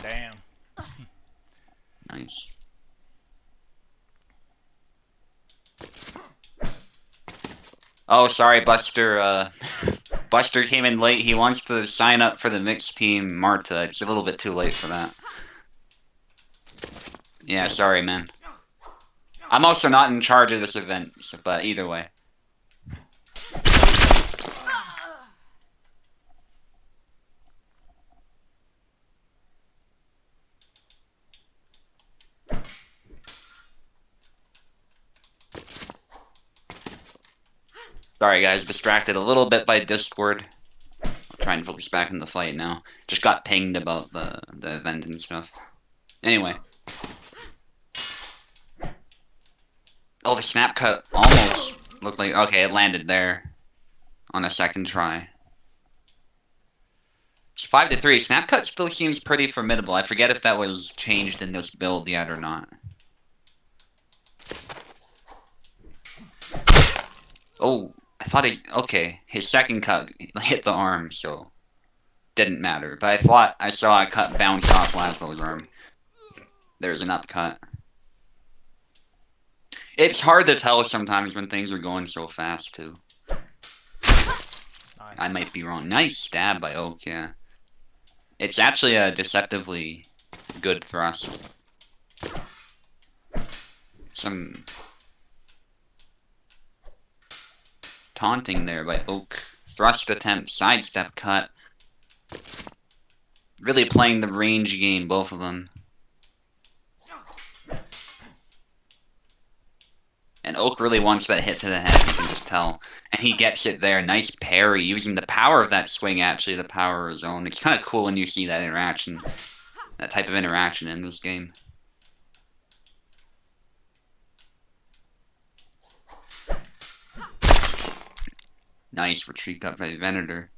Damn.
Nice. Oh, sorry, Buster. Buster came in late. He wants to sign up for the mixed team Marta. It's a little bit too late for that. Yeah, sorry, man. I'm also not in charge of this event, but either way. Sorry, guys. Distracted a little bit by Discord. I'll try and focus back on the fight now. Just got pinged about the event and stuff. Anyway. Oh, the snap cut almost looked like... Okay, it landed there on a second try. It's 5-3. Snap cut still seems pretty formidable. I forget if that was changed in this build yet or not. Oh, I thought he... Okay, his second cut hit the arm, so... Didn't matter. But I thought I saw a cut bounce off Laszlo's arm. There's an upcut. It's hard to tell sometimes when things are going so fast, too.
Nice.
I might be wrong. Nice stab by Oak, yeah. It's actually a deceptively good thrust. Some taunting there by Oak. Thrust attempt, sidestep cut. Really playing the range game, both of them. And Oak really wants that hit to the head, you can just tell. And he gets it there. Nice parry, using the power of that swing, actually, the power of his own. It's kind of cool when you see that interaction, that type of interaction in this game. Nice retreat cut by Venator.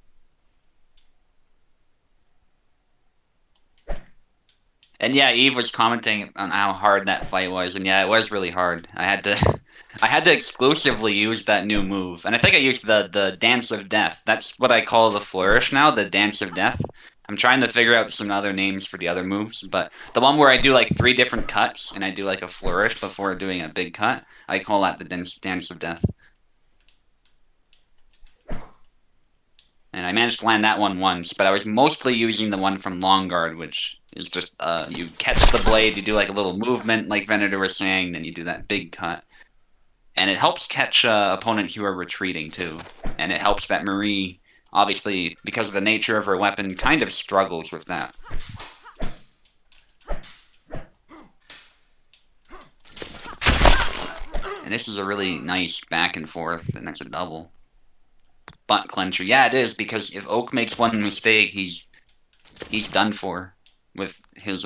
And yeah, Eve was commenting on how hard that fight was, and yeah, it was really hard. I had to exclusively use that new move, and I think I used the Dance of Death. That's what I call the flourish now, the Dance of Death. I'm trying to figure out some other names for the other moves, but the one where I do like 3 different cuts and I do like a flourish before doing a big cut, I call that the Dance of Death. And I managed to land that one once, but I was mostly using the one from Long Guard, which is just, you catch the blade, you do like a little movement, like Venator was saying, then you do that big cut. And it helps catch opponents who are retreating, too. And it helps that Marie, obviously, because of the nature of her weapon, kind of struggles with that. And this is a really nice back and forth, and that's a double. Butt clencher. Yeah, it is, because if Oak makes one mistake, he's done for with his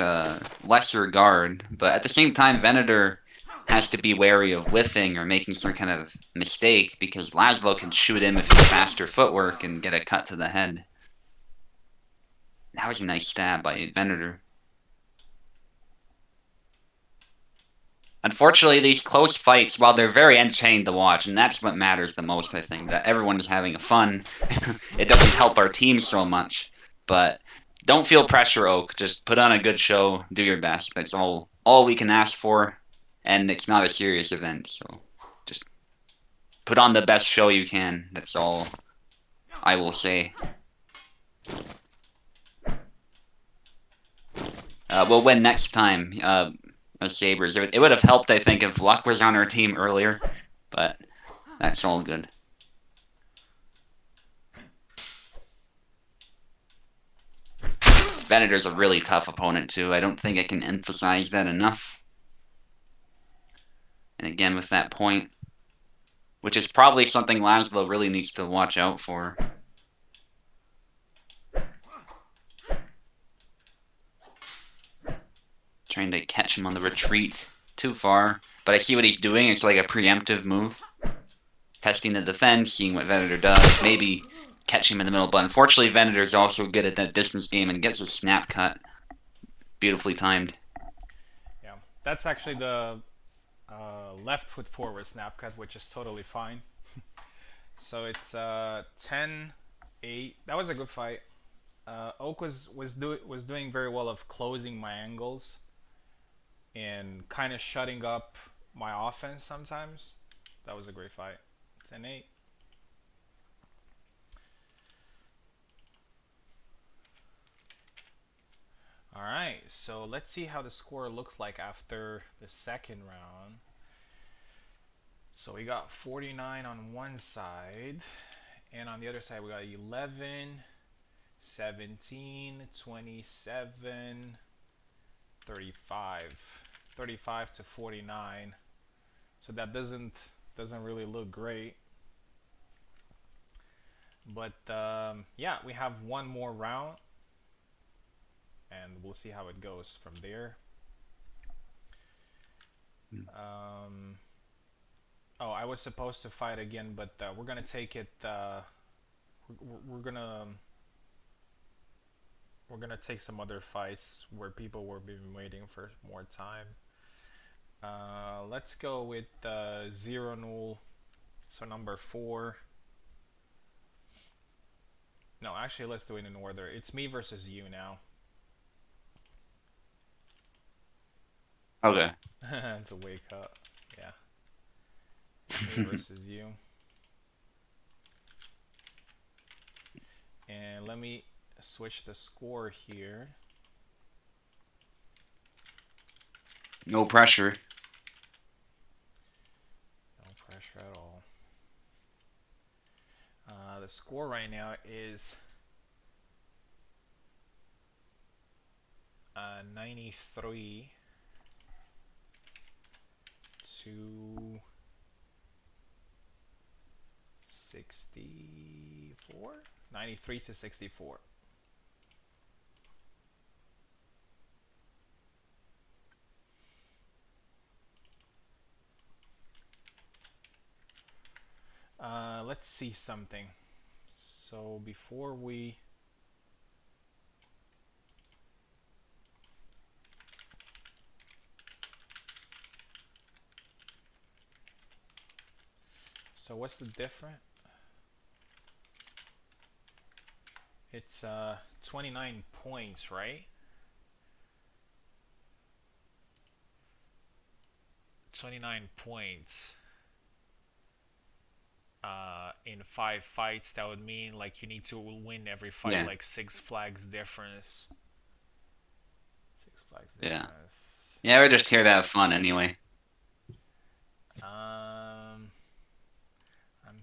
lesser guard. But at the same time, Venator has to be wary of whiffing or making some kind of mistake, because Laszlo can shoot him with his faster footwork and get a cut to the head. That was a nice stab by Venator. Unfortunately, these close fights, while they're very entertaining to watch, and that's what matters the most, I think, that everyone is having fun. It doesn't help our team so much, but don't feel pressure, Oak. Just put on a good show, do your best. That's all we can ask for, and it's not a serious event, so just put on the best show you can. That's all I will say. We'll win next time. Sabres. It would have helped, I think, if Luck was on our team earlier, but that's all good. Venator's a really tough opponent too. I don't think I can emphasize that enough. And again, with that point, which is probably something Laszlo really needs to watch out for. Trying to catch him on the retreat too far. But I see what he's doing. It's like a preemptive move. Testing the defense, seeing what Venator does. Maybe catch him in the middle. But unfortunately, Venator's also good at that distance game and gets a snap cut. Beautifully timed.
Yeah, that's actually the left foot forward snap cut, which is totally fine. So it's 10-8. That was a good fight. Oak was doing very well of closing my angles and kind of shutting up my offense sometimes. That was a great fight. 10-8. All right, so let's see how the score looks like after the second round. So we got 49 on one side, and on the other side we got 11, 17, 27, 35. 35 to 49. So that doesn't really look great. But yeah, we have one more round, and we'll see how it goes from there. Oh, I was supposed to fight again, but we're gonna take it. We're gonna take some other fights where people were been waiting for more time. Let's go with 0-0. So number 4. No, actually, let's do it in order. It's me versus you now.
Okay.
It's a wake up. Yeah. Me versus you. And let me switch the score here.
No pressure.
No pressure at all. The score right now is 93 to 64. 93 to 64. Let's see something. So before we So what's the difference? It's 29 points, right? 29 points. In 5 fights, that would mean like you need to win every fight,
Yeah.
like 6 flags difference. 6 flags
Yeah.
difference.
Yeah, we're just here to have fun anyway.
I'm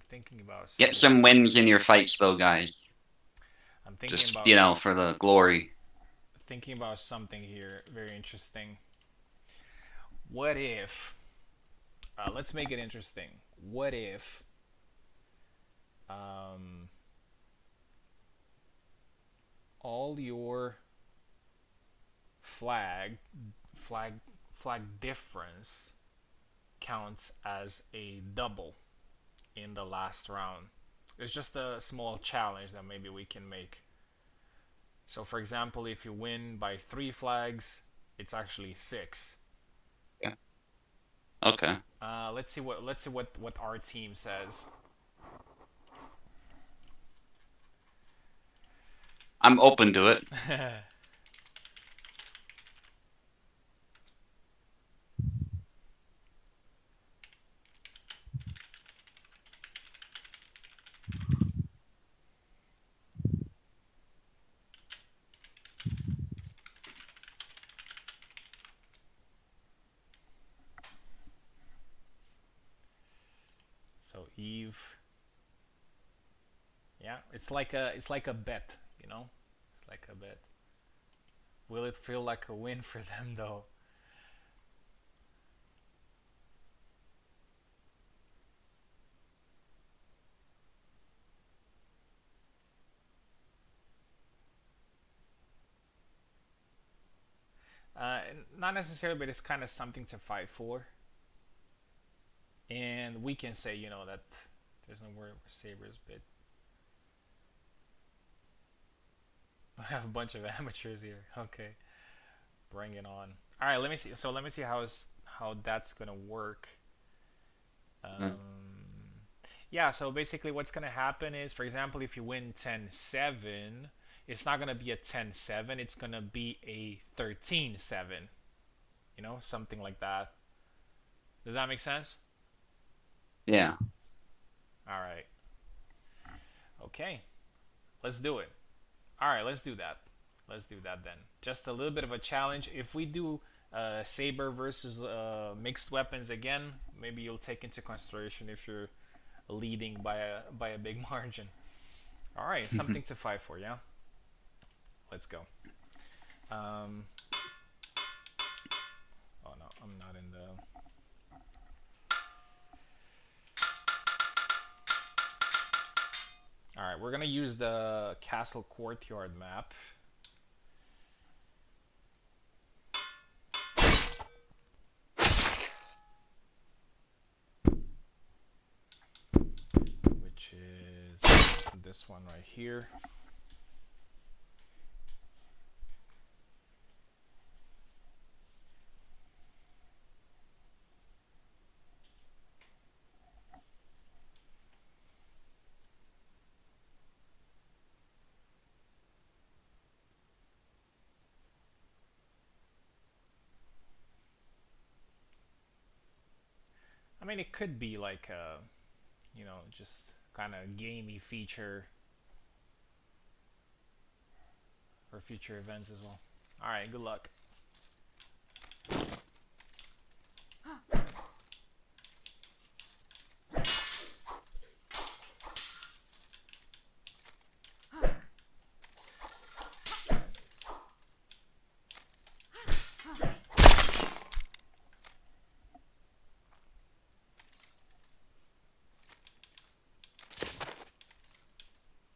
thinking about
Get
something.
some wins in your fights, though, guys.
I'm thinking
Just,
about
for the glory.
something here very interesting. What if let's make it interesting. What if um, all your flag flag flag difference counts as a double in the last round? It's just a small challenge that maybe we can make. So for example, if you win by 3 flags, it's actually 6.
Yeah. Okay.
Let's see what our team says.
I'm open to it.
So Eve, yeah, it's like a bet, you know, it's like a bet. Will it feel like a win for them though? Uh, Not necessarily, but it's kind of something to fight for. And we can say, that there's no word for Sabres, but I have a bunch of amateurs here. Okay, bring it on. All right, let me see. So let me see how that's gonna work.
Mm.
Yeah, so basically what's gonna happen is, for example, if you win 10-7, it's not gonna be a 10-7. It's gonna be a 13-7. Something like that. Does that make sense?
Yeah.
All right. Okay. Let's do it. All right, let's do that. Let's do that then. Just a little bit of a challenge. If we do saber versus mixed weapons again, maybe you'll take into consideration if you're leading by a big margin. All right, something to fight for, yeah. Let's go. Um, oh no, I'm not in the. All right, we're gonna use the castle courtyard map. Which is this one right here. I mean, it could be like a, just kind of gamey feature for future events as well. All right, good luck.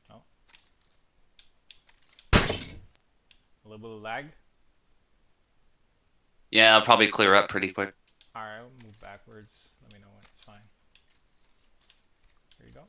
Oh, a little bit of lag.
Yeah, I'll probably clear up pretty quick.
All right, we'll move backwards. Let me know when it's fine. There you go.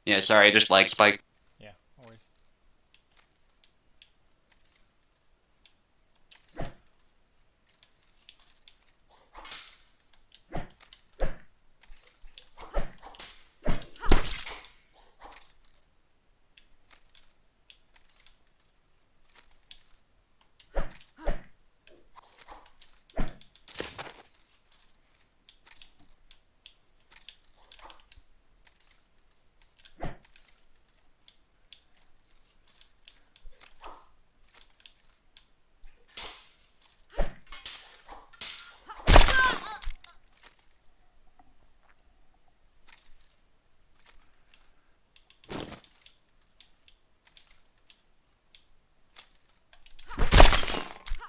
Yeah, sorry, I just like spike.
Yeah, no worries.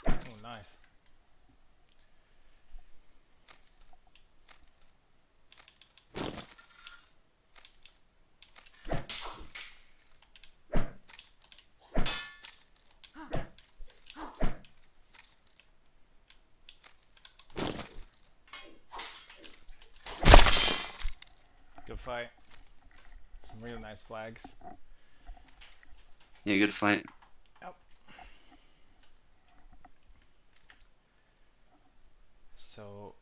Oh, nice. Good fight. Some really nice flags.
Yeah, good fight.
Yep. So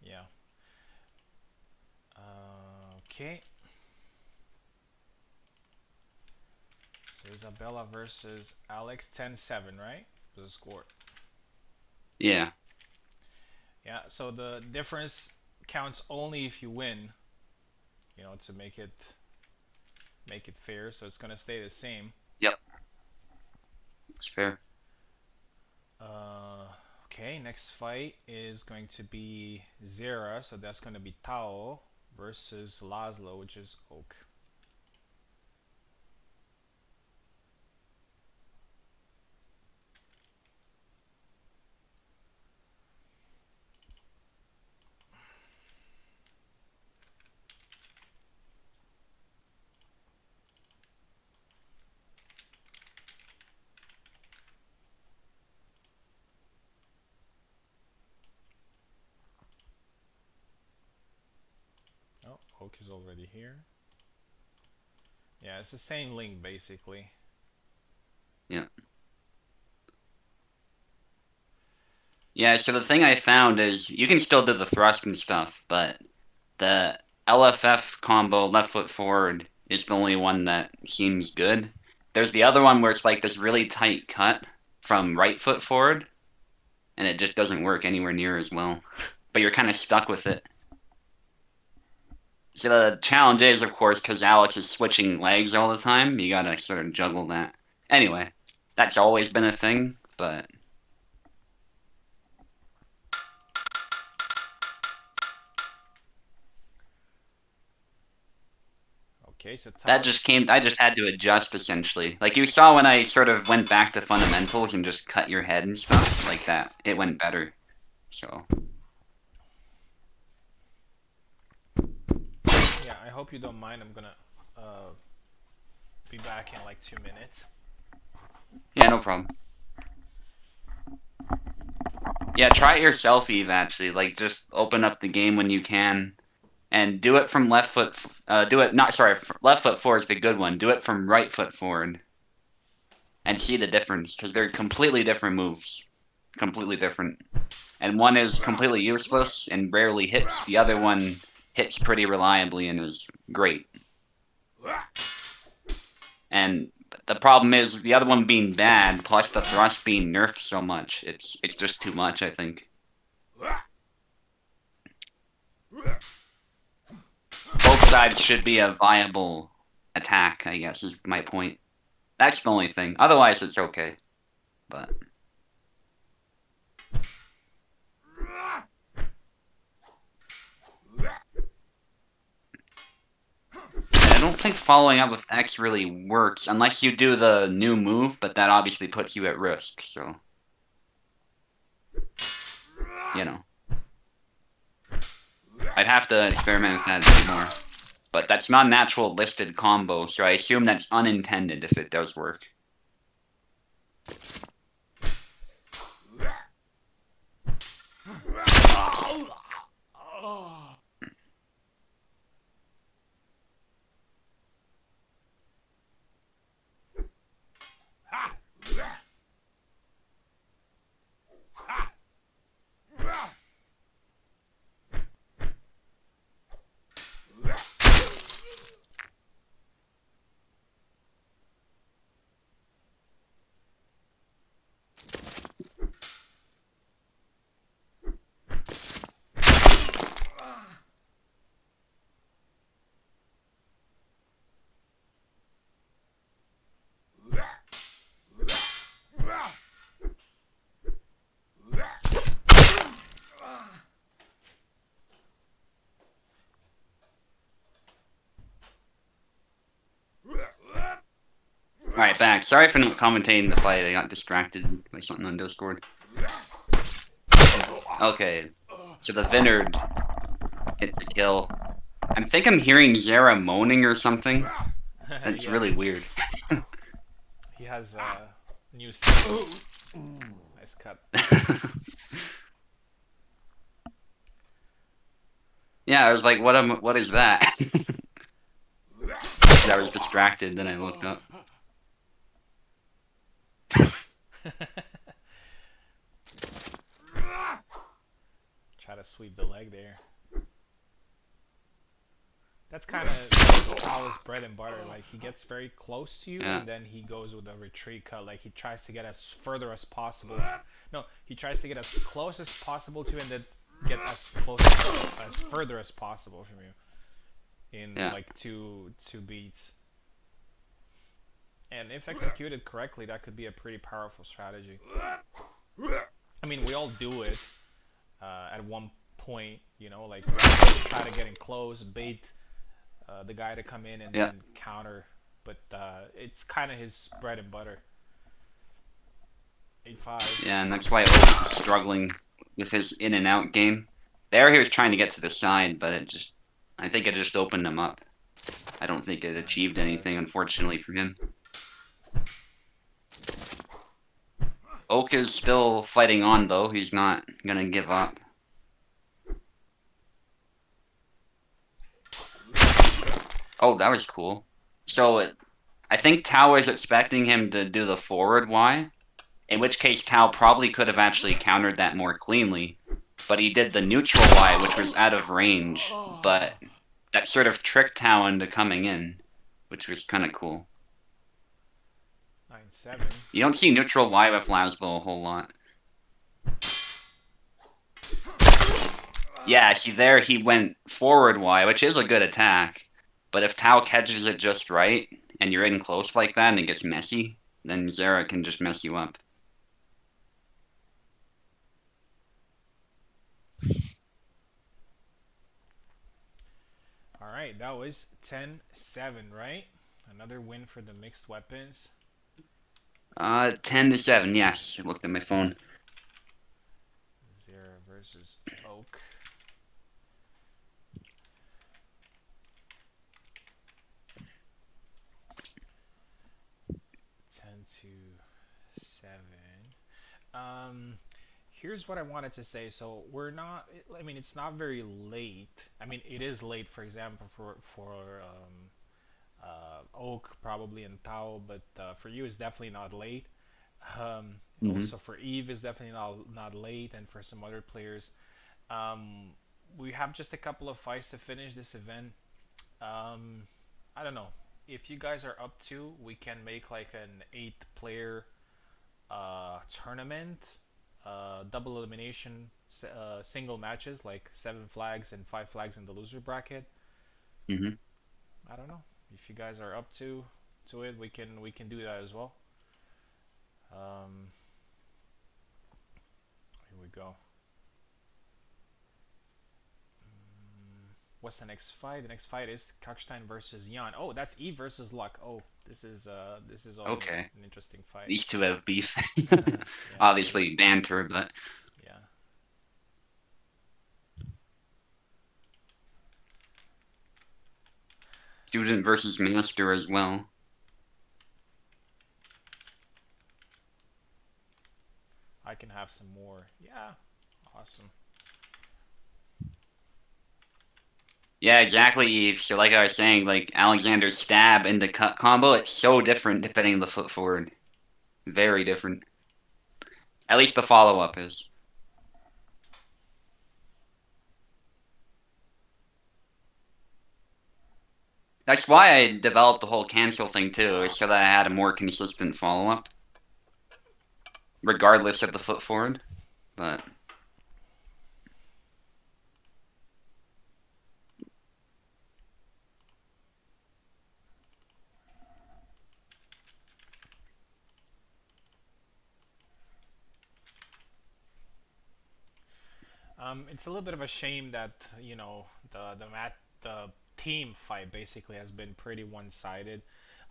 yeah. Okay. So Isabella versus Alex 10-7, right? Was the score.
Yeah.
Yeah, so the difference counts only if you win, to make it fair, so it's going to stay the same.
Yep. It's fair.
Uh okay, next fight is going to be Zera, so that's going to be Tao versus Laszlo, which is Oak. Oh, Oak is already here. Yeah, it's the same link basically.
Yeah. Yeah, so the thing I found is you can still do the thrust and stuff, but the LFF combo, left foot forward, is the only one that seems good. There's the other one where it's like this really tight cut from right foot forward, and it just doesn't work anywhere near as well. But you're kind of stuck with it. So the challenge is, of course, because Alex is switching legs all the time, you gotta sort of juggle that. Anyway, that's always been a thing, but
Okay, so
that just
Tao's.
came. I just had to adjust essentially. Like you saw when I sort of went back to fundamentals and just cut your head and stuff like that, it went better. So
Yeah, I hope you don't mind. I'm gonna be back in like 2 minutes.
yeah, no problem. Yeah, try it yourself, Eve. Actually, like just open up the game when you can, and do it from left foot. Do it not sorry, left foot forward is the good one. Do it from right foot forward, and see the difference because they're completely different moves, completely different. And one is completely useless and rarely hits. The other one hits pretty reliably and is great. And the problem is the other one being bad, plus the thrust being nerfed so much. It's just too much, I think. Both sides should be a viable attack, I guess, is my point. That's the only thing. Otherwise, it's okay. But I don't think following up with X really works unless you do the new move, but that obviously puts you at risk, so you know. I'd have to experiment with that a bit more. But that's not an actual listed combo, so I assume that's unintended if it does work. Alright, back. Sorry for not commentating the fight. I got distracted by something on Discord. Okay. So the Vineyard hit the kill. I think I'm hearing Zera moaning or something. That's
Yeah,
really weird.
he has new skills. Nice cut.
Yeah, I was like, what is that? I was distracted, then I looked up.
Try to sweep the leg there. That's kind of Tao's bread and butter. Like he gets very close to you,
Yeah.
and then he goes with a retreat cut. Like he tries to get as further as possible. No, he tries to get as close as possible to you, and then get as close as further as possible from you in
Yeah.
like two beats. And if executed correctly, that could be a pretty powerful strategy. I mean, we all do it at one point, you know, like try to get in close, bait the guy to come in and
Yeah.
then counter. But it's kind of his bread and butter. 8-5.
Yeah, and that's why Oak's struggling with his in and out game. There he was trying to get to the side, but I think it just opened him up. I don't think it achieved
9-5.
anything, unfortunately for him. Oak is still fighting on, though. He's not gonna give up. Oh, that was cool. So I think Tao is expecting him to do the forward Y, in which case Tao probably could have actually countered that more cleanly. But he did the neutral Y, which was out of range, but that sort of tricked Tao into coming in, which was kind of cool.
9-7.
You don't see neutral Y with Lasbo a whole lot. Yeah, see there he went forward Y, which is a good attack. But if Tao catches it just right, and you're in close like that and it gets messy, then Zera can just mess you up.
All right, that was 10-7, right? Another win for the mixed weapons.
10-7, yes. I looked at my phone.
Zera versus Oak. Ten to 7. Here's what I wanted to say. So we're not. I mean, it's not very late. I mean, it is late. For example, for Oak probably and Tao, but for you, it's definitely not late.
Hmm.
Also for Eve, is definitely not late, and for some other players, um, we have just a couple of fights to finish this event. Um, I don't know if you guys are up to. We can make like an 8 player tournament, double elimination, single matches, like 7 flags and 5 flags in the loser bracket.
Hmm.
I don't know if you guys are up to it. We can do that as well. Um, Here we go. What's the next fight? The next fight is Kalkstein versus Jan. Oh, that's Eve versus Luck. Oh, this is always
Okay.
an interesting fight.
These two have beef.
Yeah, it is.
Obviously banter, but
Yeah.
student versus master as well.
I can have some more. Yeah. Awesome.
Yeah, exactly, Eve. So like I was saying, like Alexander's stab into cut combo, it's so different depending on the foot forward. Very different. At least the follow-up is. That's why I developed the whole cancel thing too, is so that I had a more consistent follow-up, regardless of the foot forward. But
It's a little bit of a shame that the team fight basically has been pretty one-sided.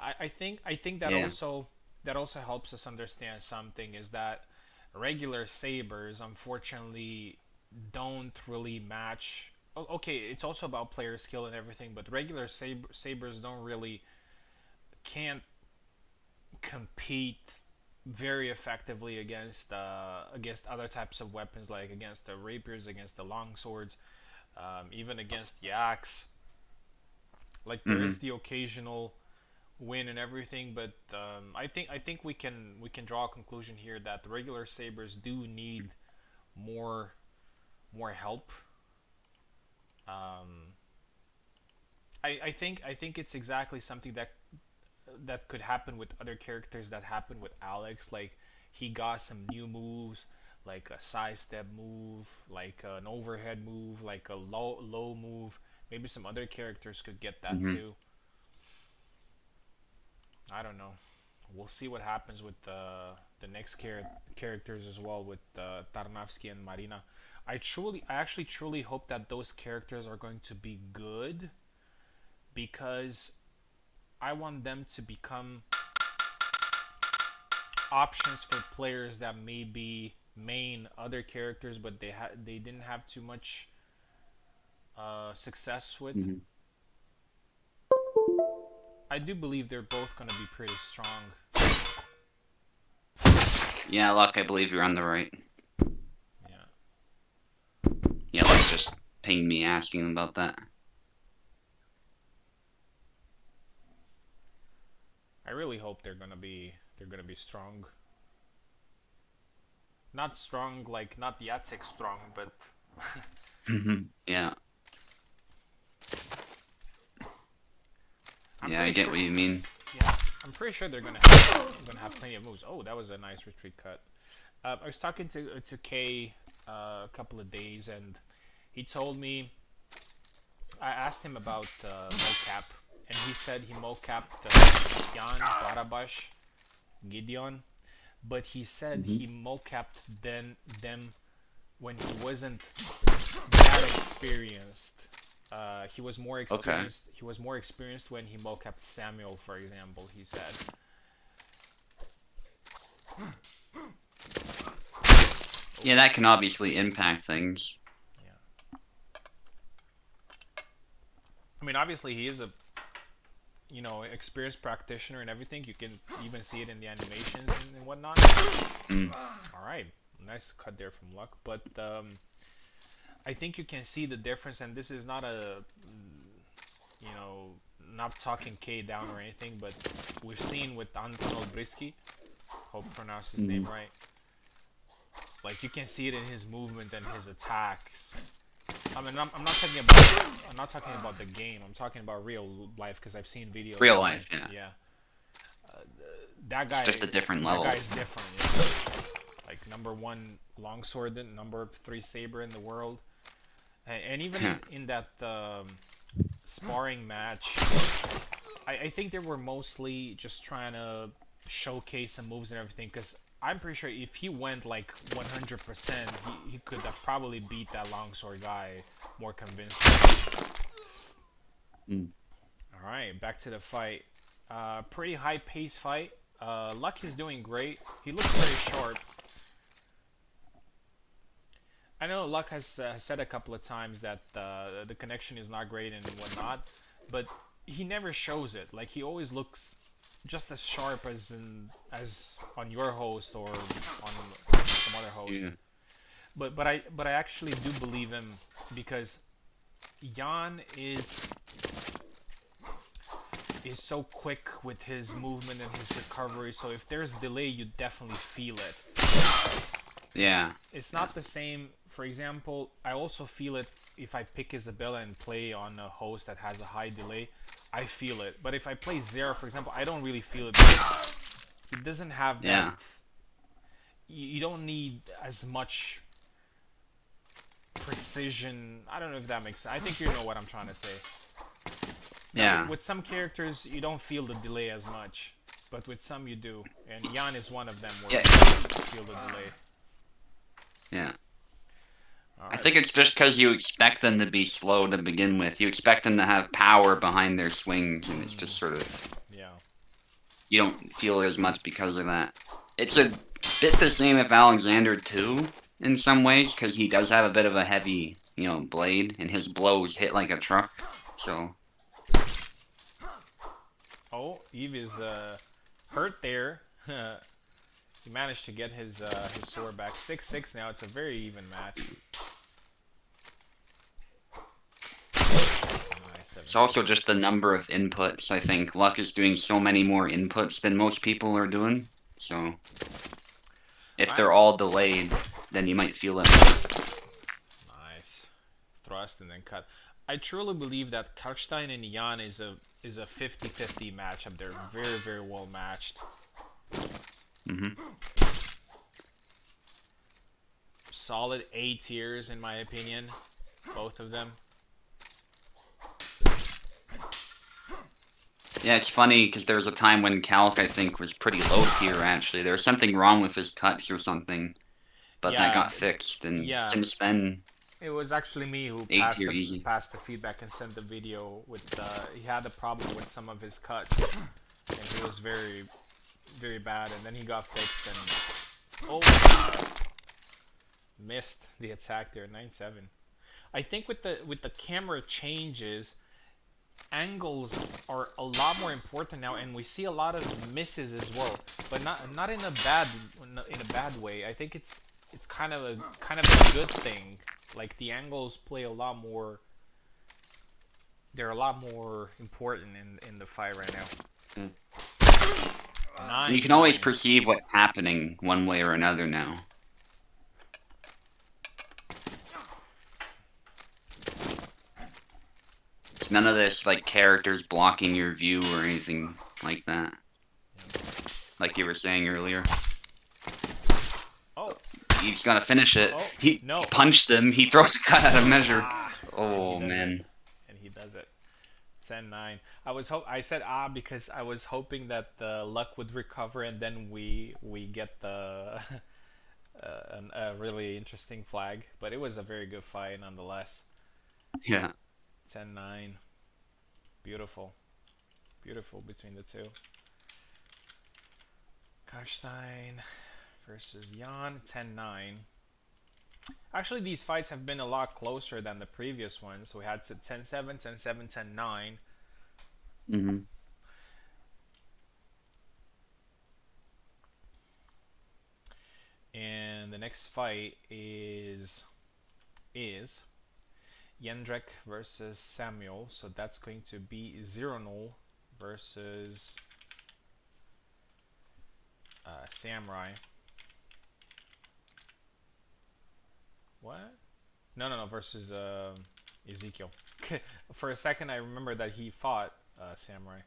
I think
Yeah.
that also helps us understand something is that regular sabers unfortunately don't really match. Okay, it's also about player skill and everything, but regular sabers don't really can't compete very effectively against other types of weapons, like against the rapiers, against the long swords, even against the axe. Like there is
Hmm.
the occasional win and everything, but I think we can draw a conclusion here that the regular sabers do need more more help. Um, I think it's exactly something that could happen with other characters that happened with Alex. Like he got some new moves, like a sidestep move, like an overhead move, like a low move. Maybe some other characters could get that
Hmm.
too. I don't know. We'll see what happens with the next characters as well with Tarnavsky and Marina. I actually truly hope that those characters are going to be good because I want them to become options for players that maybe main other characters, but they didn't have too much success with.
Hmm.
I do believe they're both gonna be pretty strong.
Yeah, Luck, I believe you're on the right.
Yeah,
Yeah, Luck just pinged me asking about that.
I really hope they're gonna be strong. Not strong like not Yatsik strong, but
Yeah,
I'm
yeah, I
pretty
get
sure.
what you mean.
Yeah, I'm pretty sure they're gonna have plenty of moves. Oh, that was a nice retreat cut. I was talking to Kay a couple of days, and he told me I asked him about mocap, and he said he mocapped Jan, Barabash, Gideon, but he said
Hmm.
he mocapped them when he wasn't that experienced. He was more
Okay.
experienced. He was more experienced when he mocapped Samuel, for example. He said.
Yeah, that can obviously impact things.
Yeah. I mean, obviously he is a experienced practitioner and everything. You can even see it in the animations and whatnot.
Mm.
All right, nice cut there from Luck, but I think you can see the difference. And this is not a you know not talking K down or anything, but we've seen with Antonov Brisky. Hope I pronounced his name
Mm.
right. Like you can see it in his movement and his attacks. I mean, I'm not talking about the game. I'm talking about real life because I've seen videos
Real
of him.
life, yeah.
Yeah, that
It's
guy,
just a different
that
level.
guy's different. Yeah. Like number one longsword, number three saber in the world, and even in that sparring match, I think they were mostly just trying to showcase some moves and everything. Because I'm pretty sure if he went like 100%, he could have probably beat that longsword guy more convincing.
Mm.
All right, back to the fight. Pretty high pace fight. Luck is doing great. He looks very sharp. I know Luck has said a couple of times that the connection is not great and whatnot, but he never shows it. Like he always looks just as sharp as on your host or on some other host.
Yeah.
But I actually do believe him because Jan is so quick with his movement and his recovery. So if there's delay, you definitely feel it.
Yeah.
It's
Yeah.
not the same. For example, I also feel it if I pick Isabella and play on a host that has a high delay. I feel it. But if I play Zero, for example, I don't really feel it. It doesn't have that.
Yeah.
You don't need as much precision. I don't know if that makes sense. I think you know what I'm trying to say. Now,
Yeah.
with some characters, you don't feel the delay as much, but with some you do. And Jan is one of them where
Yeah.
you feel the delay.
Yeah.
All
I
right.
think it's just because you expect them to be slow to begin with. You expect them to have power behind their swings, and it's just sort of
Yeah.
you don't feel it as much because of that. It's a bit the same with Alexander too, in some ways, because he does have a bit of a heavy, blade, and his blows hit like a truck. So
Oh, Eve is hurt there. He managed to get his sword back. 6-6 now. It's a very even match. Nice,
it's
7-6.
also just the number of inputs. I think Luck is doing so many more inputs than most people are doing. So if
I'm
they're all delayed, then you might feel it.
nice. Thrust and then cut. I truly believe that Kalkstein and Jan is a 50-50 matchup. They're very, very well matched.
Hmm.
Solid A tiers in my opinion. Both of them.
Yeah, it's funny because there was a time when Calc, I think, was pretty low tier, actually. There was something wrong with his cuts or something, but that
Yeah,
got fixed, and
yeah.
since then,
It was actually me who
A tier easy.
passed the feedback and sent the video with he had a problem with some of his cuts and he was very very bad and then he got fixed and oh missed the attack there 9-7. I think with the camera changes angles are a lot more important now and we see a lot of misses as well but not in a bad way. I think it's kind of a good thing. Like the angles play a lot more. They're a lot more important in the fight right now.
And you can always perceive what's happening one way or another now. It's none of this like characters blocking your view or anything like that. Like you were saying earlier.
Oh,
He's gonna finish it.
Oh,
He
no.
punched him. He throws a cut out of measure. Oh
and he does
man.
it. And he does it. 10-9. I said because I was hoping that the luck would recover and then we get the a really interesting flag. But it was a very good fight nonetheless.
Yeah.
10-9. Beautiful. Beautiful between the two. Karstein versus Jan. 10-9. Actually, these fights have been a lot closer than the previous ones. We had 10-7, 10-7, 10-9.
Mm-hmm.
And the next fight is Jendrik versus Samuel. So that's going to be 0-0 versus Samurai. What? No, versus Ezekiel. For a second, I remember that he fought Samurai.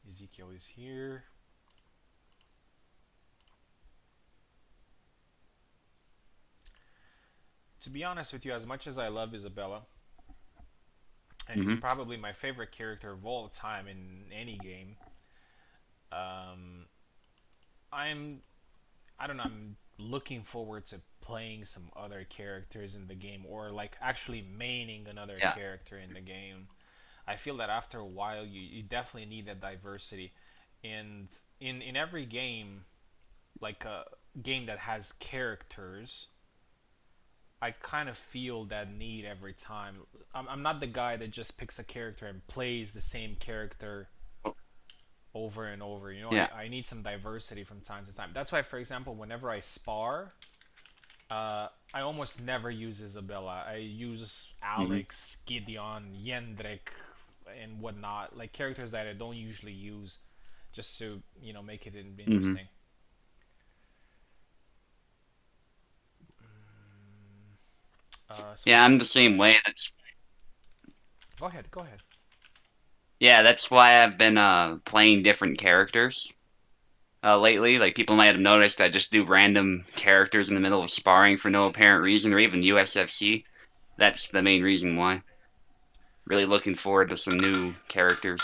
Ezekiel is here. To be honest with you, as much as I love Isabella, and she's probably my favorite character of all time in any game, I don't know, I'm looking forward to playing some other characters in the game or like actually maining another character in the game. I feel that after a while you definitely need that diversity. And in every game, like a game that has characters, I kind of feel that need every time. I'm not the guy that just picks a character and plays the same character over and over. You know,
Yeah.
I need some diversity from time to time. That's why, for example, whenever I spar, I almost never use Isabella. I use Alex, Gideon, Jendrik, and whatnot, like characters that I don't usually use, just to make it interesting. So
Yeah, I'm the same way. That's
go ahead.
Yeah, that's why I've been playing different characters lately. Like people might have noticed I just do random characters in the middle of sparring for no apparent reason, or even USFC. That's the main reason why. Really looking forward to some new characters.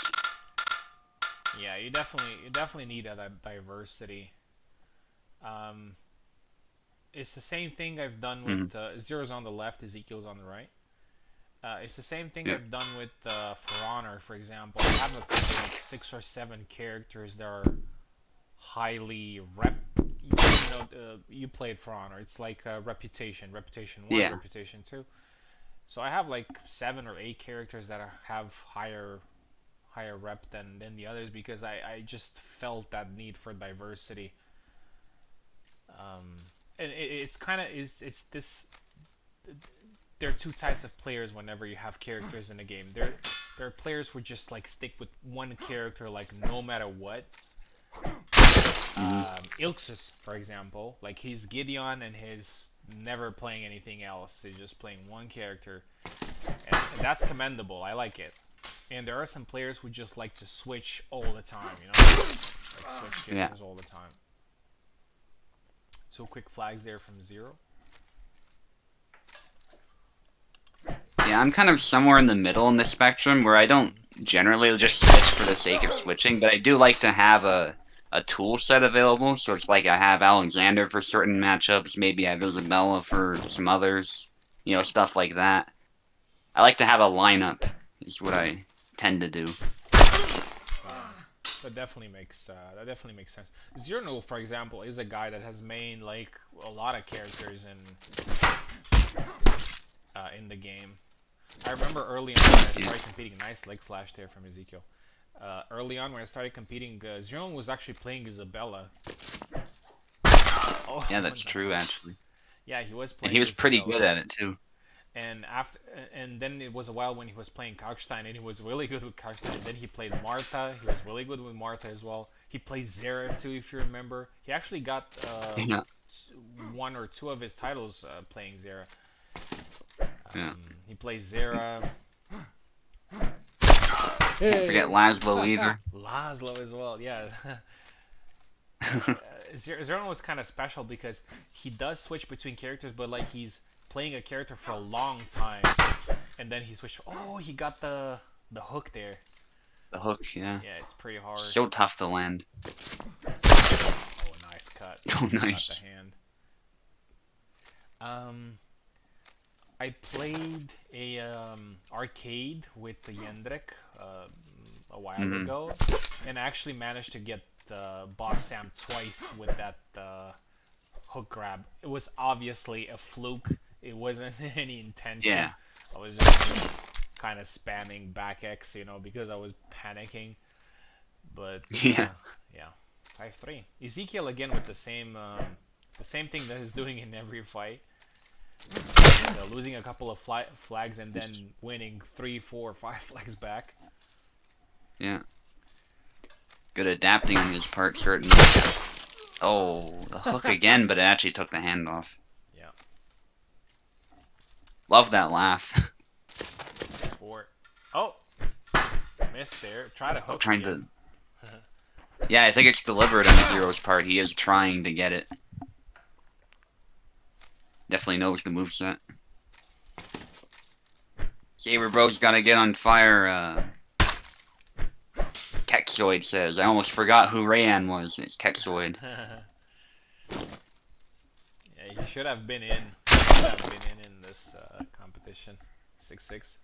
Yeah, you definitely need that diversity. Um, it's the same thing I've done with
Hmm.
Zero's on the left, Ezekiel's on the right. It's the same thing
Yeah.
I've done with For Honor, for example. I have a couple, like 6 or 7 characters that are highly you played For Honor. It's like Reputation 1,
Yeah.
Reputation 2. So I have like 7 or 8 characters that have higher rep than the others because I just felt that need for diversity. And it's kind of is it's this there are two types of players whenever you have characters in a game. There are players who just like stick with one character like no matter what.
Hmm.
Ilxus, for example, like he's Gideon and he's never playing anything else. He's just playing one character, and that's commendable. I like it. And there are some players who just like to switch all the time, like switch
Yeah.
characters all the time. So quick flags there from Zero.
Yeah, I'm kind of somewhere in the middle in the spectrum where I don't generally just switch for the sake of switching, but I do like to have a tool set available. So it's like I have Alexander for certain matchups, maybe I have Isabella for some others, stuff like that. I like to have a lineup, is what I tend to do.
That definitely makes sense. Zero, for example, is a guy that has made like a lot of characters in the game. I remember early on when I
Yeah,
started competing. Nice leg slash there from Ezekiel. Early on when I started competing, Zero was actually playing Isabella. Oh,
yeah,
what
that's
the
true,
hell?
actually.
Yeah, he was
And he
playing
was pretty
Isabella.
good at it, too.
And then it was a while when he was playing Couchstein, and he was really good with Couchstein. And then he played Martha. He was really good with Martha as well. He plays Zera too, if you remember. He actually got
Yeah,
1 or 2 of his titles playing Zera.
yeah.
He plays Zera.
Can't forget
Hey,
Laszlo either.
Laszlo as well. Yeah, Zera was kind of special because he does switch between characters, but like he's playing a character for a long time, and then he switched. Oh, he got the hook there.
The hook, yeah.
Yeah, it's pretty hard.
So tough to land.
Oh, nice cut.
Oh,
Got the
nice.
hand. Um, I played a arcade with the Yendrek a while
Hmm.
ago, and I actually managed to get Boss Sam twice with that hook grab. It was obviously a fluke. It wasn't any intention.
Yeah.
I was just kind of spamming back X, because I was panicking. But
Yeah.
yeah, 5-3. Ezekiel again with the same thing that he's doing in every fight. Losing a couple of flags and then winning 3, 4, 5 flags back.
Yeah. Good adapting on his part, certainly. Oh, the hook again, but it actually took the hand off.
Yeah,
Love that laugh.
4. Oh, missed there. Try to
I'm
hook
trying
again.
to. Yeah, I think it's deliberate on Zero's part. He is trying to get it. Definitely knows the moveset. Saber Bro's gotta get on fire. Kexoid says. I almost forgot who Rayan was. It's Kexoid.
Yeah, he should have been in. Should have been in this competition. 6-6.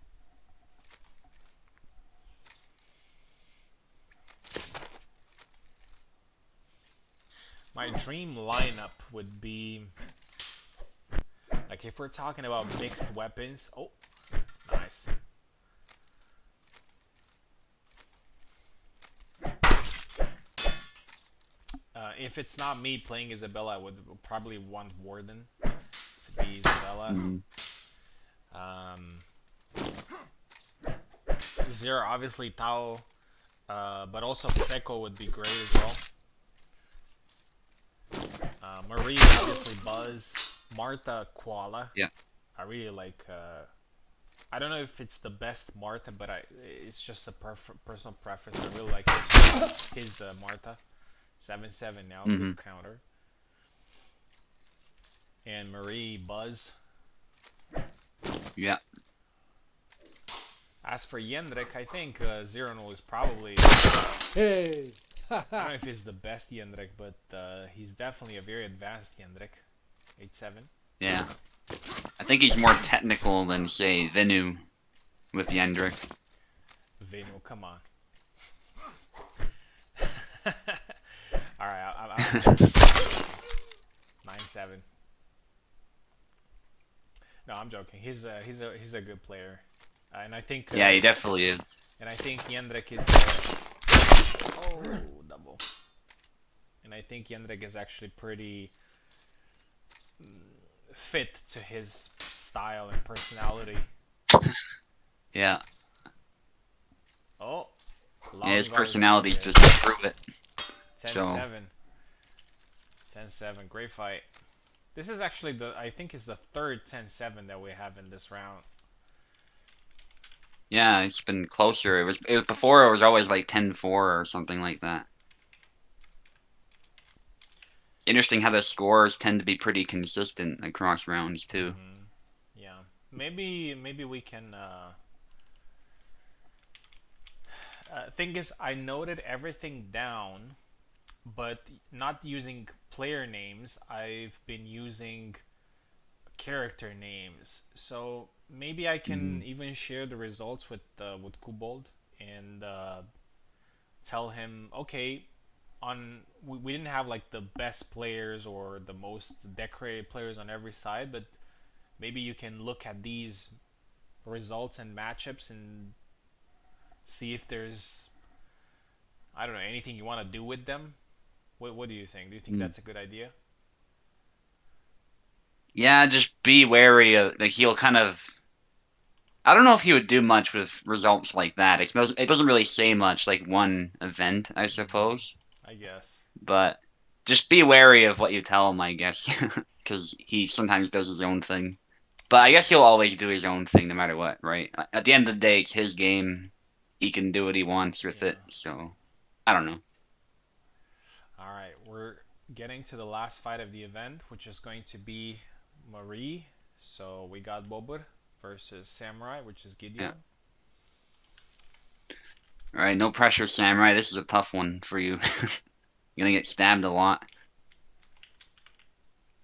My dream lineup would be like if we're talking about mixed weapons. Oh, nice. If it's not me playing Isabella, I would probably want Warden to be Isabella.
Mhm.
Um, Zero, obviously Tao, but also Peko would be great as well. Marie, obviously Buzz, Martha, Koala.
Yeah.
I really like. I don't know if it's the best Martha, but it's just a personal preference. I really like his Martha. 7-7 now,
Mhm.
good counter. And Marie, Buzz.
Yeah.
As for Jendrik, I think Zero is probably.
Hey!
I don't know if he's the best Jendrik, but he's definitely a very advanced Jendrik. 8-7.
Yeah. I think he's more technical than, say, Venu with Yendrick.
Venu, come on. Alright, I'm 9-7. No, I'm joking. He's a good player, and I think
Yeah, he definitely is.
and I think Jendrik is double. And I think Jendrik is actually pretty fit to his style and personality.
Yeah.
Oh,
Yeah, his
long guard
personality's
forward.
just to prove it.
10-7. 10-7. Great fight. This is actually I think is the third 10-7 that we have in this round.
Yeah, it's been closer. It was before it was always like 10-4 or something like that. Interesting how the scores tend to be pretty consistent across rounds too.
Yeah. Maybe we can thing is I noted everything down, but not using player names. I've been using character names. So maybe I can even share the results with Kubold and tell him, okay, we didn't have like the best players or the most decorated players on every side, but maybe you can look at these results and matchups and see if there's, I don't know, anything you want to do with them. What do you think? Do you think that's a good idea?
Yeah, just be wary of like he'll kind of. I don't know if he would do much with results like that. It doesn't really say much, like one event, I suppose.
I guess.
But just be wary of what you tell him, I guess, because he sometimes does his own thing. But I guess he'll always do his own thing no matter what, right? At the end of the day, it's his game. He can do what he wants with
Yeah.
it. So I don't know.
All right, we're getting to the last fight of the event, which is going to be Marie. So we got Bobur versus Samurai, which is
Yeah.
Gideon.
All right, no pressure, Samurai. This is a tough one for you. You're gonna get stabbed a lot.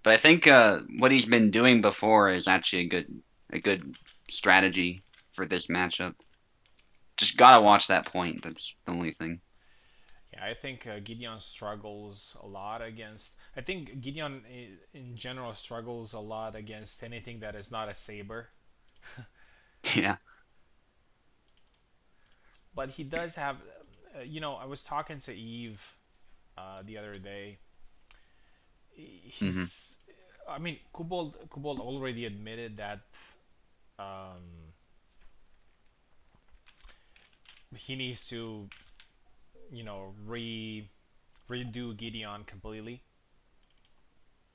But I think what he's been doing before is actually a good strategy for this matchup. Just gotta watch that point. That's the only thing.
Yeah, I think Gideon struggles a lot against. I think Gideon in general struggles a lot against anything that is not a saber.
Yeah.
But he does have, I was talking to Eve the other day.
hmm
He's, I mean, Kubold already admitted that um, he needs to, redo Gideon completely.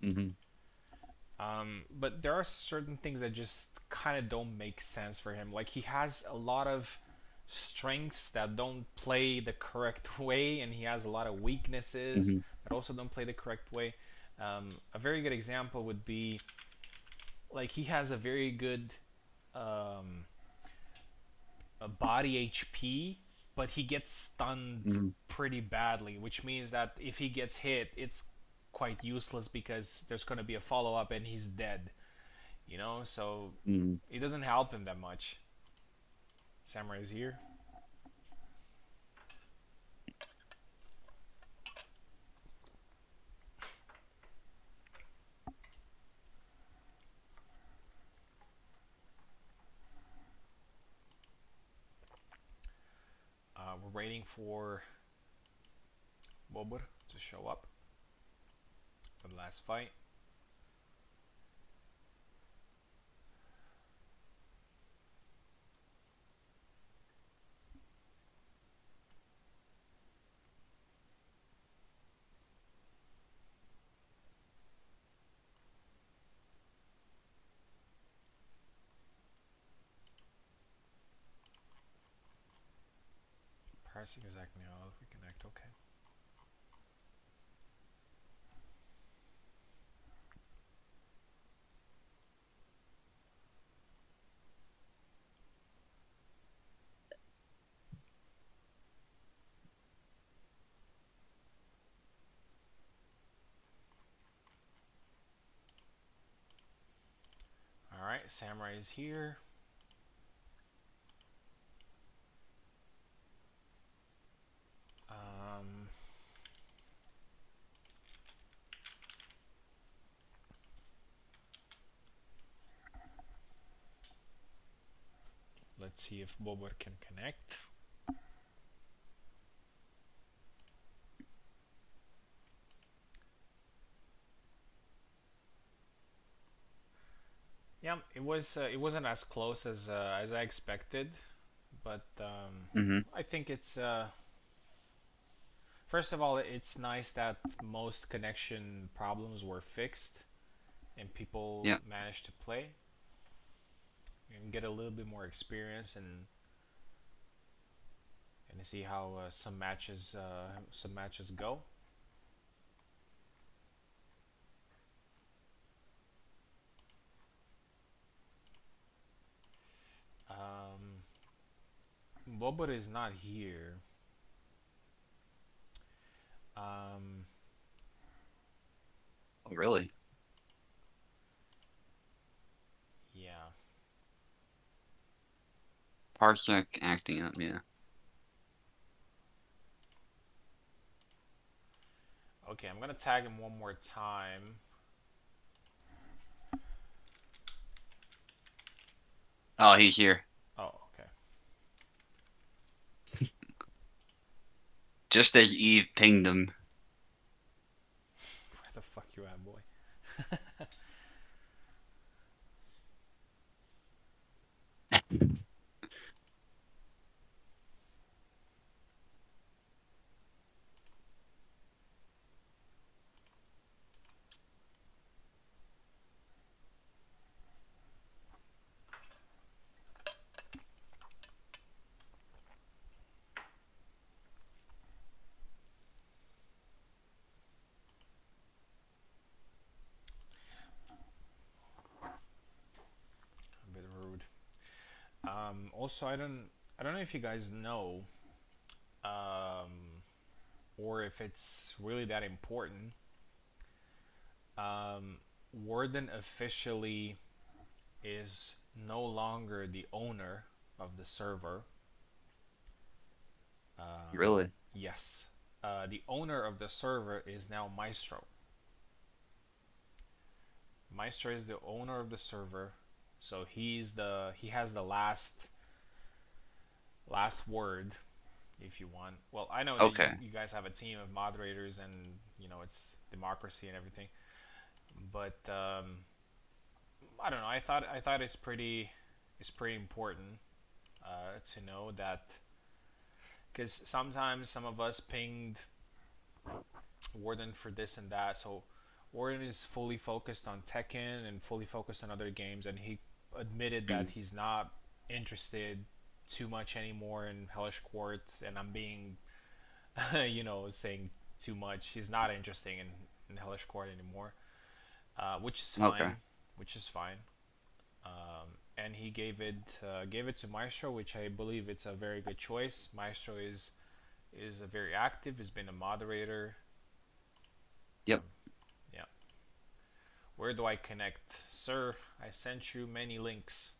hmm
But there are certain things that just kind of don't make sense for him. Like he has a lot of strengths that don't play the correct way, and he has a lot of weaknesses
hmm
that also don't play the correct way. A very good example would be like he has a very good um, a body HP, but he gets stunned
hmm
pretty badly, which means that if he gets hit, it's quite useless because there's going to be a follow up and he's dead. So
hmm
it doesn't help him that much. Samurai is here. We're waiting for Bobur to show up for the last fight. Parsing is acting out. We connect. Okay. right, Samurai is here. Um, let's see if Bobor can connect. Yeah, it wasn't as close as I expected, but
Mm-hmm.
I think it's first of all, it's nice that most connection problems were fixed and people
Yeah.
managed to play and get a little bit more experience and see how some matches go. Bobot is not here. Um,
Oh, really?
yeah.
Parsec acting up, yeah.
Okay, I'm gonna tag him one more time.
Oh, he's here.
Oh, okay.
Just as Eve pinged him.
Where the fuck you at, boy? A bit rude. Also, I don't know if you guys know, or if it's really that important. Warden officially is no longer the owner of the server.
Really?
Yes, the owner of the server is now Maestro. Maestro is the owner of the server, so he has the last word, if you want. Well, I know that
Okay.
you guys have a team of moderators, and it's democracy and everything, but I don't know. I thought it's pretty important to know that, because sometimes some of us pinged Warden for this and that. So Warden is fully focused on Tekken and fully focused on other games, and he admitted that
Mm.
he's not interested too much anymore in Hellish Quart. And I'm being, saying too much. He's not interested in Hellish Quart anymore, which is
Okay.
fine. Which is fine. And he gave it to Maestro, which I believe it's a very good choice. Maestro is a very active. Has been a moderator.
Yep.
Yeah. Where do I connect, sir? I sent you many links.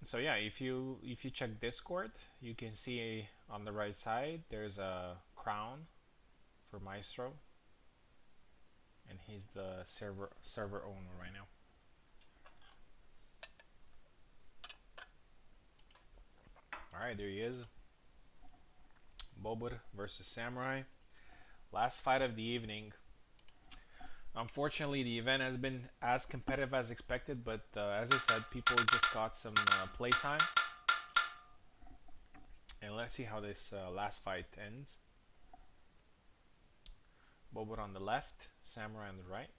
So yeah, if you check Discord, you can see on the right side there's a crown for Maestro, and he's the server owner right now. All right, there he is. Bobur versus Samurai. Last fight of the evening. Unfortunately, the event has been as competitive as expected, but as I said, people just got some playtime. And let's see how this last fight ends. Bobur on the left, Samurai on the right.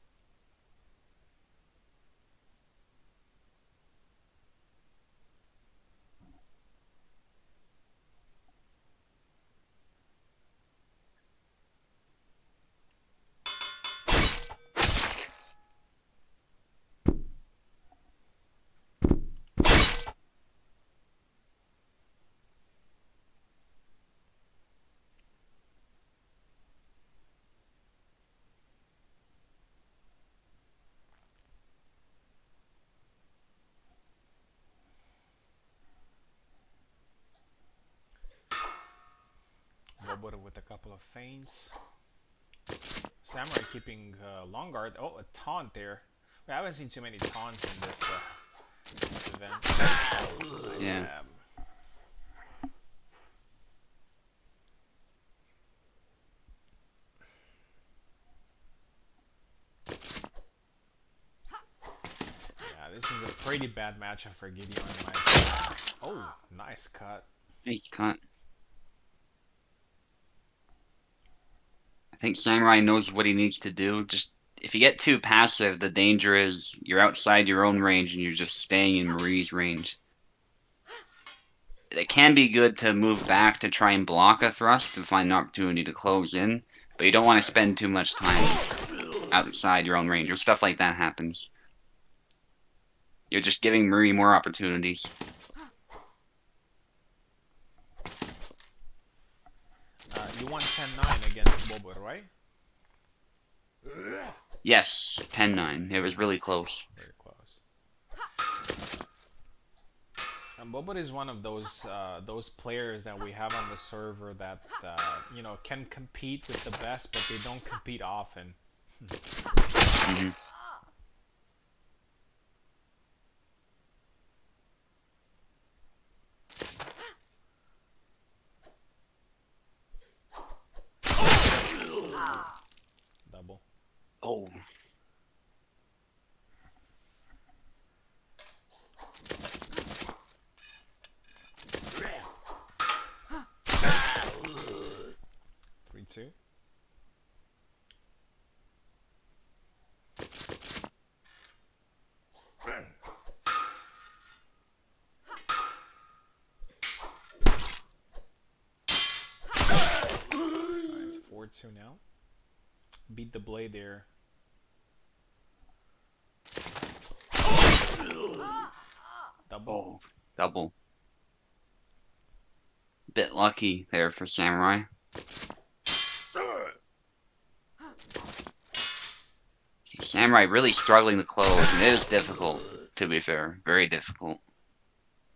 Bobo with a couple of feints. Samurai keeping long guard. Oh, a taunt there. I haven't seen too many taunts in this event. Nice
Yeah.
stab. Yeah, this is a pretty bad matchup for Gideon in my opinion. Oh, nice cut.
He can't. I think Samurai knows what he needs to do. Just if you get too passive, the danger is you're outside your own range and you're just staying in Marie's range. It can be good to move back to try and block a thrust and find an opportunity to close in, but you don't want to spend too much time outside your own range or stuff like that happens. You're just giving Marie more opportunities.
You won 10-9 against Bobo, right?
Yes, 10-9. It was really close.
Very close. And Bobo is one of those players that we have on the server that you know, can compete with the best, but they don't compete often.
Mm-hmm.
Double.
Oh.
Two. Nice, 4-2 now. Beat the blade there. Double.
Oh, double. Bit lucky there for Samurai. Samurai really struggling to close, and it is difficult, to be fair. Very difficult.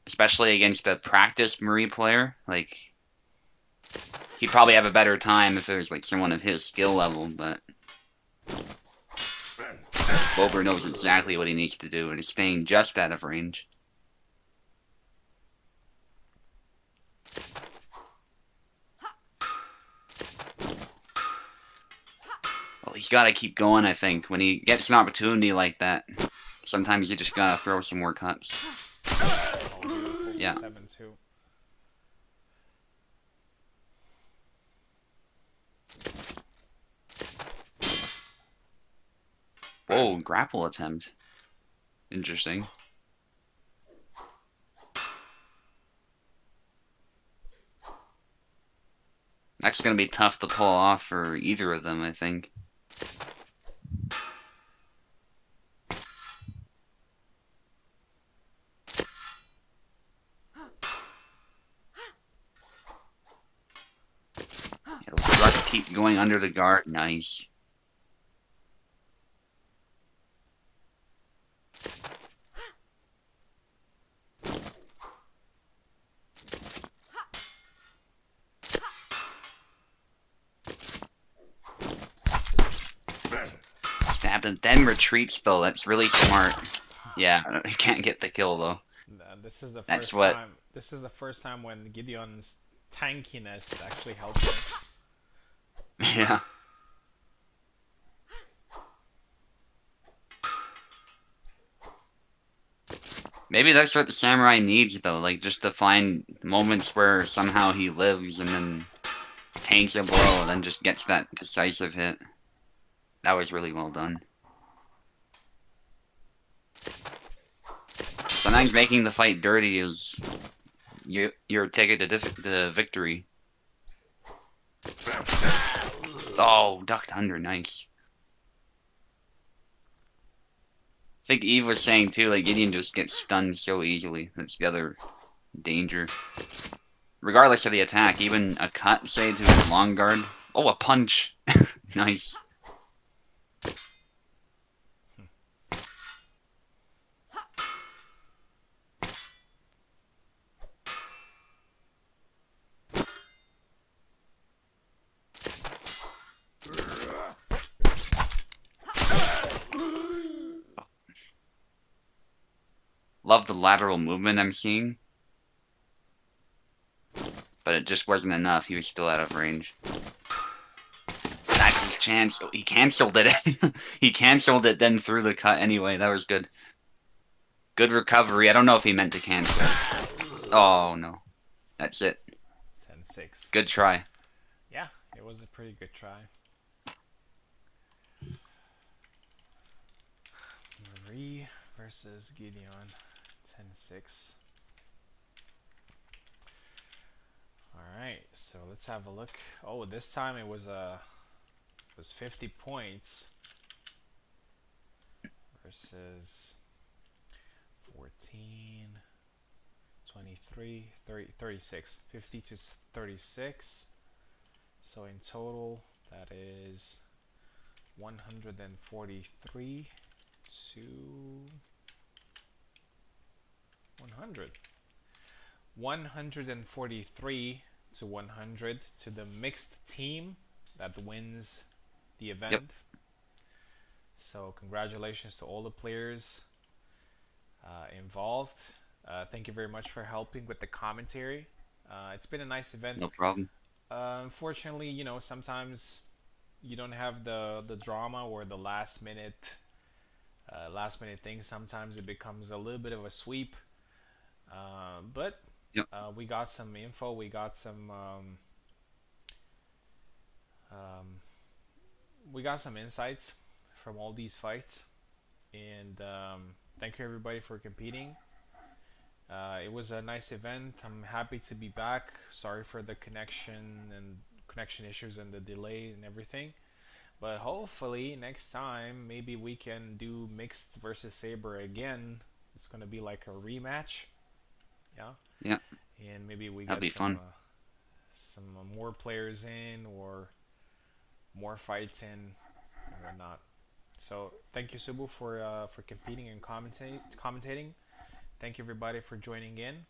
Especially against a practiced Marie player. Like, he'd probably have a better time if it was like someone of his skill level, but Bober knows exactly what he needs to do and is staying just out of range. Well, he's got to keep going, I think. When he gets an opportunity like that, sometimes you just gotta throw some more cuts.
Oh,
yeah.
7-2.
Oh, grapple attempt. Interesting. That's gonna be tough to pull off for either of them, I think. Yeah, those thrusts keep going under the guard. Nice. Stabbed and then retreats though. That's really smart. Yeah, you can't get the kill though.
This is the
That's
first
what-
time. This is the first time when Gideon's tankiness actually helped him.
Yeah. Maybe that's what the samurai needs though, like just to find moments where somehow he lives and then tanks a blow and then just gets that decisive hit. That was really well done. Sometimes making the fight dirty is your ticket to victory. Oh, ducked under, nice. I think Eve was saying too, like Gideon just gets stunned so easily. That's the other danger. Regardless of the attack, even a cut, say, to his long guard. Oh, a punch. Nice. Love the lateral movement I'm seeing, but it just wasn't enough. He was still out of range. That's his chance. He canceled it. He canceled it, then threw the cut anyway. That was good. Good recovery. I don't know if he meant to cancel it. Oh, no. That's it.
10-6.
Good try.
Yeah, it was a pretty good try. Marie versus Gideon. 10-6. Alright, so let's have a look. Oh, this time it was 50 points versus 14, 23, 30, 36. 50 to 36. So in total, that is 143 to 100. 143 to 100 to the mixed team that wins the event.
Yep.
So congratulations to all the players involved. Thank you very much for helping with the commentary. It's been a nice event.
No problem.
Unfortunately, you know, sometimes you don't have the drama or the last minute thing. Sometimes it becomes a little bit of a sweep. But
Yep.
we got some info. We got some insights from all these fights, and thank you everybody for competing. It was a nice event. I'm happy to be back. Sorry for the connection issues and the delay and everything. But hopefully next time maybe we can do mixed versus saber again. It's gonna be like a rematch. Yeah.
Yeah.
And maybe we
That'd
get
be fun.
some more players in or more fights in and whatnot. So thank you, Subu, for competing and commentating. Thank you everybody for joining in.